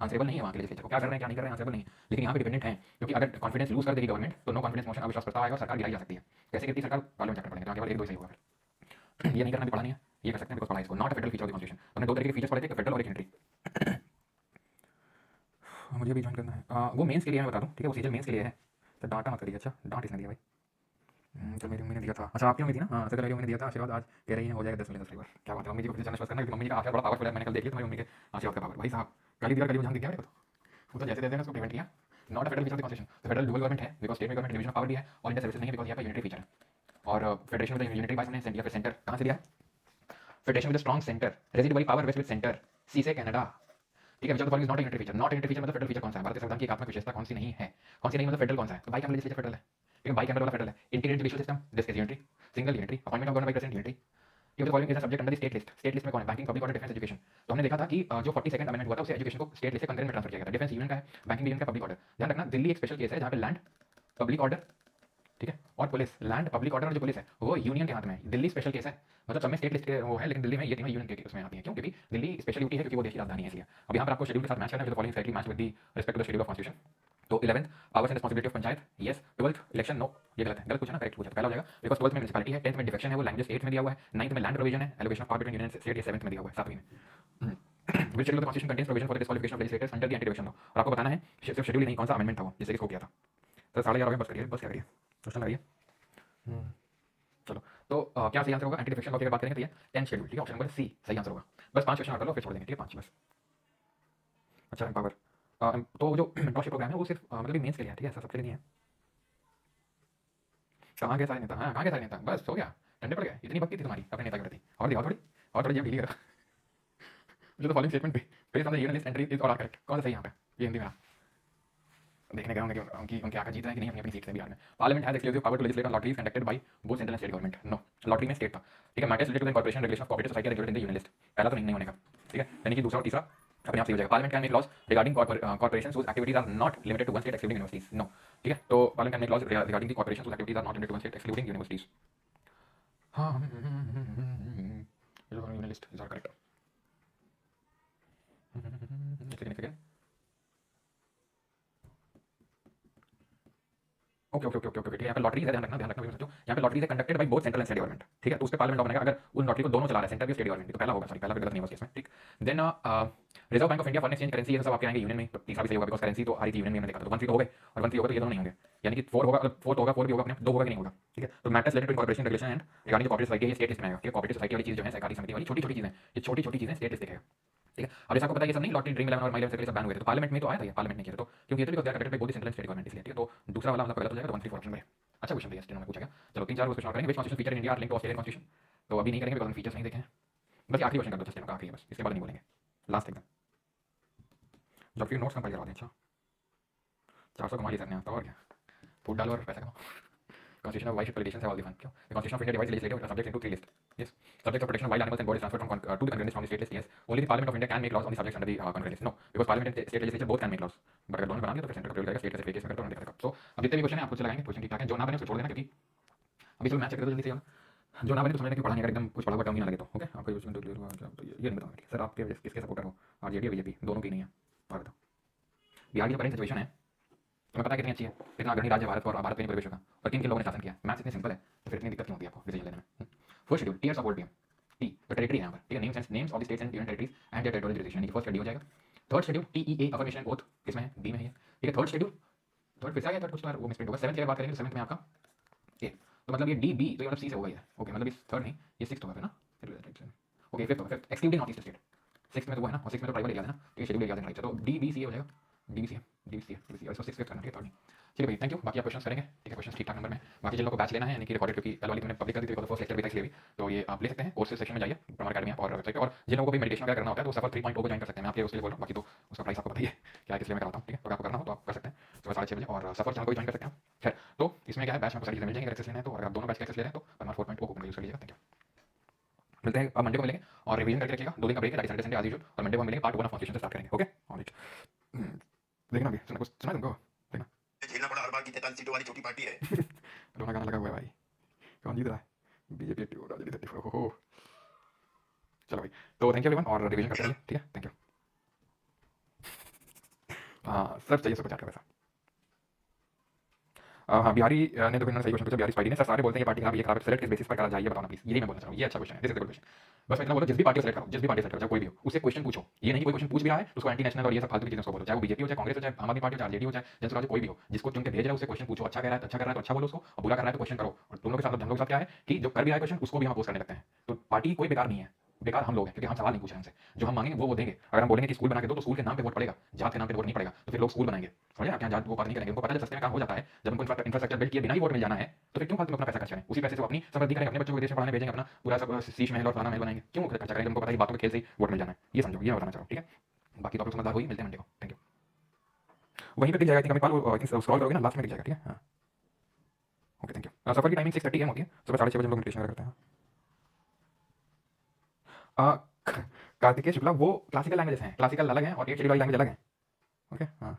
आंसरेबल नहीं है वहां के लेजिस्लेचर को, क्या कर रहे हैं क्या नहीं कर रहे हैं आंसरेबल नहीं है, लेकिन यहाँ पे डिपेंडेंट है, क्योंकि अगर कॉन्फिडेंस लूज कर देगी गवर्नमेंट तो नो कॉन्फिडेंस मोशन अविश्वास प्रस्ताव आएगा और सरकार गिराई जा सकती है. कैसे गिरती सरकार, पार्लियामेंट चैप्टर पढ़ेंगे तो आगे वाले एक दो सही होगा. फिर ये नहीं करना भी पढ़ा नहीं है, ये कर सकते हैं बिकॉज पढ़ा इसको. Not a federal feature of the constitution. हमने दो तरीके के फीचर्स पढ़े थे, एक फेडरल और एक यूनिटरी. मुझे भी ज्वाइन करना है, वो मेंस के लिए मैं बता दूं, ठीक है वो सीजन मेंस के लिए है, तो डांटा मत करिए. अच्छा डांट इसने दिया भाई, तो मेरी मम्मी ने दिया था. अच्छा आपकी मम्मी थी ना, हाँ सर मेरी मम्मी ने दिया था आशीर्वाद, आज कह रही है हो जाएगा 10 मिनट बार. क्या बात है, मम्मी जी को चैनल करना, क्योंकि मम्मी का आशीर्वाद बड़ा पावरफुल है. मैंने कल देख लिया तुम्हारी मम्मी के आशीर्वाद का पावर भाई साहब, कल दिया कल मुझे दिख गया मेरे को, वो तो जैसे जैसे उसको प्रिवेंट किया. Not a federal feature of the constitution. तो फेडरल डुअल गवर्नमेंट है बिकॉज स्टेट में गवर्नमेंट डिवीजन ऑफ पावर भी है, और इंडिया सर्विसेज नहीं है बिकॉज यहाँ पे यूनिटरी फीचर है. और फेडरेशन विद यूनिटरी बाइस ने सेंटर सेंटर कहाँ से दिया है, federation with strong centre, residual power vest with centre, C से कनाडा. ठीक है, which of the following is not a unitary feature. Not unitary feature मतलब फेडरल फीचर कौन सा है, भारतीय संविधान की एकात्मक विशेषता कौन सी नहीं है, कौन सी नहीं मतलब फेडरल कौन सा है, तो बाई कैमरल लेजिस्लेचर फेडरल है, लेकिन बाई कैमरल वाला फेडरल है. Integrated judicial system this is unitary, single unitary, appointment of governor by president unitary. ये following is subject under the state list. State list में कौन है, banking, public order, defence, education. तो हमने देखा था कि जो 42nd अमेंडमेंट हुआ था उसे एजुकेशन को स्टेट लिस्ट से कंकरेंट में ट्रांसफर किया गया था. डिफेंस यूनियन का है, बैंकिंग यूनियन का, पब्लिक ऑर्डर. ध्यान रखना दिल्ली एक स्पेशल केस है जहाँ पे लैंड, पब्लिक ऑर्डर, ठीक है, और पुलिस, लैंड, पब्लिक ऑर्डर और जो पुलिस है वो यूनियन के हाथ में है. दिल्ली स्पेशल केस है, मतलब सब में स्टेट लिस्ट के वो है, लेकिन दिल्ली में ये तीनों यूनियन के उसमें आती है. क्यों, क्योंकि दिल्ली स्पेशल ड्यूटी है, क्योंकि वो देश की राजधानी है इसलिए. अब यहाँ पर आपको शेड्यूल के साथ मैच करना है, following exactly match with the respect to the schedule of constitution. तो 11th powers and responsibility of panchayat, yes. 12th election, no ये गलत है, गलत पूछा ना, करेक्ट पूछा पहला हो जाएगा बिकॉज 12th में म्युनिसिपैलिटी है, 10th में डिफेक्शन है, वो लैंग्वेज 8th में दिया हुआ है, 9th में लैंड प्रोविजन है, allocation of power between union state, ये 7th में दिया हुआ है, 7वीं में. Which schedule of the constitution contains provision for the disqualification of legislators under the anti-defection law. और आपको बताना है सिर्फ शेड्यूल ही नहीं, कौन सा अमेंडमेंट था वो जिससे इसको किया था. तो 11:30 बस करिए, बस क्या करिए, क्वेश्चन लगाइए. हम्म, चलो तो क्या सही आंसर होगा एंटी डिफेक्शन लॉ की अगर बात करेंगे तो ये 10 शेड्यूल, ठीक है, ऑप्शन नंबर सी सही आंसर होगा। बस 5 क्वेश्चन और कर लो फिर छोड़ देंगे, ठीक है, 5 बस। अच्छा एम्पावर, तो जो मेंटरशिप प्रोग्राम है वो सिर्फ मतलब मेंस के लिए है, ठीक है, ऐसा सबके लिए नहीं है। कहाँ गए सारे नेता, हाँ कहाँ गए सारे नेता, बस हो गया, ठंडे पड़ गए, इतनी भक्ति थी तुम्हारी अपने नेता के प्रति, और दिखाओ थोड़ी, और थोड़ी जेब ढीली करो। मुझे तो फॉलोइंग स्टेटमेंट पे page on the unit list entry is all are correct, कौन सा सही यहाँ पे, ये हिंदी में देखने गए होंगे कि उनकी आंखें जीत रहे हैं कि नहीं अपनी अपनी सीट से बिहार में। Parliament has exclusive power to legislate on lotteries conducted by both central and state government, no, lottery में स्टेट था, ठीक है, matters related to the incorporation regulation of cooperative society regulated in the union list, पहला तो नहीं होने का, ठीक है, यानी कि दूसरा और तीसरा अपने आप सही हो जाएगा। Parliament can make laws regarding corporations whose activities are not limited to one state excluding universities, no, ठीक है, तो parliament can make laws regarding the corporations whose activities are not limited to one state excluding universities. हाँ union list is all correct. Okay okay okay okay okay, यहाँ पे lottery है, ध्यान रखना भी समझो, यहाँ पे लॉटरी है conducted by both central and state government, ठीक है, तो उस पे पार्लियामेंट बनाएगा अगर उन लॉटरी को दोनों चला रहा है, सेंट्रल भी स्टेट गवर्नमेंट, तो पहला होगा, सॉरी पहला गलत नहीं होगा इसमें, ठीक। Then reserve bank of India foreign exchange currency, ये सब आपके आएंगे यूनियन में, तो तीसरा भी सही होगा बिकॉज करेंसी तो आ रही थी यूनियन में, हमने देखा था, तो 1 3 हो गए और 1 3 होगा तो ये दोनों नहीं होंगे, यानी कि 4 होगा, 4 होगा, 4 भी होगा अपने, 2 होगा कि नहीं होगा, ठीक है। तो matters related to corporation regulation and regarding corporate society, ये स्टेट लिस्ट में आएगा, ठीक है, कॉर्पोरेट सोसाइटी वाली चीज जो है सहकारी समिति वाली छोटी छोटी चीजें, ये छोटी छोटी चीजें स्टेट लिस्ट दिखेगा, ठीक है। अब जैसा आपको पता है ये सब नहीं लॉटरी ड्रीम 11 और माई 11 सर्कल सब बैन हुए थे, तो पार्लियामेंट में तो आया था, ये पार्लियामेंट ने किया था, तो क्योंकि ये तो because they are conducted by both the central and state government, इसलिए, ठीक है, तो दूसरा वाला मतलब गलत हो जाएगा, तो 1 3 4 ऑप्शन में। अच्छा क्वेश्चन था ये, स्टेनो में पूछा गया। चलो 3 4 क्वेश्चन और करेंगे, which constitution feature in India are linked to Australian constitution, तो अभी नहीं करेंगे बिकॉज़ हम फीचर्स नहीं देखे हैं, बस ये आखिरी क्वेश्चन कर दो, स्टेनो का आखिरी है बस, इसके बाद नहीं बोलेंगे, लास्ट एकदम। ज्योग्राफी नोट्स कंपाइल करवा दें, अच्छा 400 कमा लिए सर ने, तो और क्या, फूड डालो और पैसा कमाओ। Constitution of why should politicians have all the fun? क्यों? The Constitution of India divides legislative subjects into 3 lists. Yes. Subjects of protection of wild animals and birds transferred from to the concurrent list from the state list. Yes. Only the Parliament of India can make laws on the subjects under the concurrent list. No, because Parliament and state legislature both can make laws. But अगर दोनों बना दिया तो फिर centre का प्रयोग करेगा, state का सिर्फ एक केस में करता है, उन्होंने देखा। So अब जितने भी क्वेश्चन हैं आप खुद से लगाएंगे, क्वेश्चन ठीक ठाक है, जो ना बने उसको छोड़ देना, क्योंकि अभी चलो मैच चेक कर दो जल्दी से यार, जो ना बने तो समझना कि पढ़ा नहीं, अगर एकदम कुछ पढ़ा हुआ टर्म नहीं ना लगे तो ओके। आपका यूजमेंट क्लियर हुआ क्या, तो ये नहीं बताऊंगा सर आपके किसके सपोर्टर हो, आरजेडी या बीजेपी, दोनों की नहीं है, और बताओ बिहार की जो करेंट सिचुएशन है तुम्हें पता है कितनी अच्छी है, कितना अग्रणी राज्य भारत और भारत में प्रवेश होगा और किन किन लोगों ने शासन किया, मैथ्स इतनी सिंपल है तो फिर इतनी दिक्कत क्यों होती है आपको डिसीजन लेने में। First schedule tears of world PM, T तो टेरिटरी है यहाँ पर, ठीक है, names of the states and union territories and their territorial jurisdiction, यानी कि फर्स्ट शेड्यूल हो जाएगा। Third schedule TEA affirmation and oath, किसमें है, बी में है, ठीक है। थर्ड शेड्यूल, थर्ड फिर से आ गया, थर्ड कुछ तो यार वो मिसप्रिंट होगा। सेवंथ की बात करेंगे तो सेवंथ में आपका ए, तो मतलब ये डी बी तो ये मतलब सी से होगा ये, ओके, मतलब इस थर्ड नहीं ये सिक्स्थ होगा फिर ना, ओके फिफ्थ होगा, fifth excluding north east state, sixth में तो वो है ना, और सिक्स्थ में तो ट्राइबल एरिया है ना, तो ये शेड्यूल एरिया है, तो डी बी सी हो जाएगा, D B C D B C और इसको सिक्स्थ करना, ठीक है, थर्ड नहीं, ठीक है भाई, थैंक यू। बाकी आप क्वेश्चन करेंगे, ठीक है, क्वेश्चन ठीक ठाक नंबर में। बाकी जिन लोगों को बैच लेना है यानी कि रिकॉर्डेड, क्योंकि कल वाली मैंने पब्लिक कर दी थी बिकॉज़ फर्स्ट लेक्चर भी था इसलिए भी, तो ये आप ले सकते हैं, कोर्सेज सेक्शन में जाइए प्रमाण अकेडमी ऐप और वेबसाइट पे, और जिन लोगों को भी मेडिटेशन वगैरह करना होता है तो सफर 3.0 को ज्वाइन कर सकते हैं, मैं आपके उसके लिए बोल रहा हूँ, बाकी तो उसका प्राइस आपको पता ही है क्या है, किस लिए मैं कराता हूँ, ठीक है, तो आपको करना हो तो आप कर सकते हैं सुबह 6:30 बजे, और सफर चैनल को ज्वाइन कर सकते हैं। खैर तो इसमें क्या है, बैच में सारी चीजें मिल जाएंगी, एक्सेस लेना है तो, और आप दोनों बैच के एक्सेस ले रहे हैं तो परमार 4.0 को यूज कर लीजिएगा, थैंक यू। मिलते हैं अब मंडे को मिलेंगे और रिवीजन करके रखिएगा, 2 दिन का ब्रेक है, संडे संडे आज यूजुअल, और मंडे को मिलेंगे पार्ट 1 ऑफ कॉन्स्टिट्यूशन से स्टार्ट करेंगे, ओके ऑलराइट। देखना भी सुना, कुछ सुना तुमको, देखना झेलना पड़ा हर बार की 43 सीटों वाली छोटी पार्टी है। रोना गाना लगा हुआ है भाई, कौन जीत रहा है, बीजेपी 84 राजनीति 34, हो चलो भाई, तो थैंक यू एवरीवन और रिवीजन करते रहिए, ठीक है, थैंक यू। सर चाहिए सबको चार्ट का पैसा, हाँ बिहारी ने तो सही क्वेश्चन पूछा, बिहारी स्पाइडी ने, सर सारे बोलते हैं ये पार्टी खराब, ये खराब, सेलेक्ट किस बेसिस पर करा जाए बताना प्लीज, यही मैं बोलना चाह रहा हूँ, ये अच्छा क्वेश्चन है, this is the good question. बस मैं इतना बोलो, जिस भी पार्टी सेलेक्ट करो, जिस भी पार्टी सेलेक्ट करो, कोई भी हो, उससे क्वेश्चन पूछो, ये नहीं कोई क्वेश्चन पूछ भी रहा है तो उसको एंटी नेशनल और ये सब फालतू की चीजों को बोलो, चाहे वो बीजेपी हो, चाहे कांग्रेस हो, चाहे आम आदमी पार्टी हो, चाहे आरजेडी हो, चाहे जनसुराज, कोई भी हो, जिसको चुन के भेज रहा है उससे क्वेश्चन पूछो, अच्छा कह रहा है तो अच्छा कर रहा है तो अच्छा बोलो उसको, और बुरा कर रहा है तो क्वेश्चन करो। और तुम लोग के साथ, हम लोग के साथ क्या है कि जो कर भी रहा है क्वेश्चन उसको भी हम अपोज करने लगते हैं, तो पार्टी कोई बेकार नहीं है, बेकार हम लोग हैं, क्योंकि हम सवाल नहीं पूछ रहे हैं उनसे, जो हम मांगेंगे वो देंगे। अगर हम बोलेंगे कि स्कूल बना के दो तो स्कूल के नाम पे वोट पड़ेगा, जात के नाम पे वोट नहीं पड़ेगा, तो फिर लोग स्कूल बनाएंगे, समझे आप, क्या जात वो बात नहीं करेंगे, उनको पता है जब सस्ते में काम हो जाता है, जब उनको इंफ्रास्ट्रक्चर बिल्ड किए बिना ही वोट मिल जाना है तो फिर क्यों फालतू में अपना पैसा खर्च करें, उसी पैसे से वो अपनी समृद्धि करेंगे, अपने बच्चों को विदेश में पढ़ाने भेजेंगे, अपना पूरा सब शीश महल और फलाना महल बनाएंगे, क्यों खर्चा करेंगे, उनको पता है बातों के खेल से ही वोट मिल जाना है, ये समझो, ये मैं बताना चाह रहा हूँ, ठीक है। बाकी तो आप लोग समझदार हुई, मिलते हैं मंडे को, थैंक यू। वहीं पे दिख जाएगा, आई थिंक स्क्रॉल करोगे ना लास्ट में दिख जाएगा, ठीक है, हाँ ओके थैंक यू। सफर की टाइमिंग 6:30 AM होती है, सुबह 6:30 बजे हम लोग मेडिटेशन करते हैं। कार्तिकेय शुक्ला वो क्लासिकल लैंग्वेजेस हैं, क्लासिकल अलग हैं और 8 शेड्यूल वाली लैंग्वेज अलग है, ओके हाँ।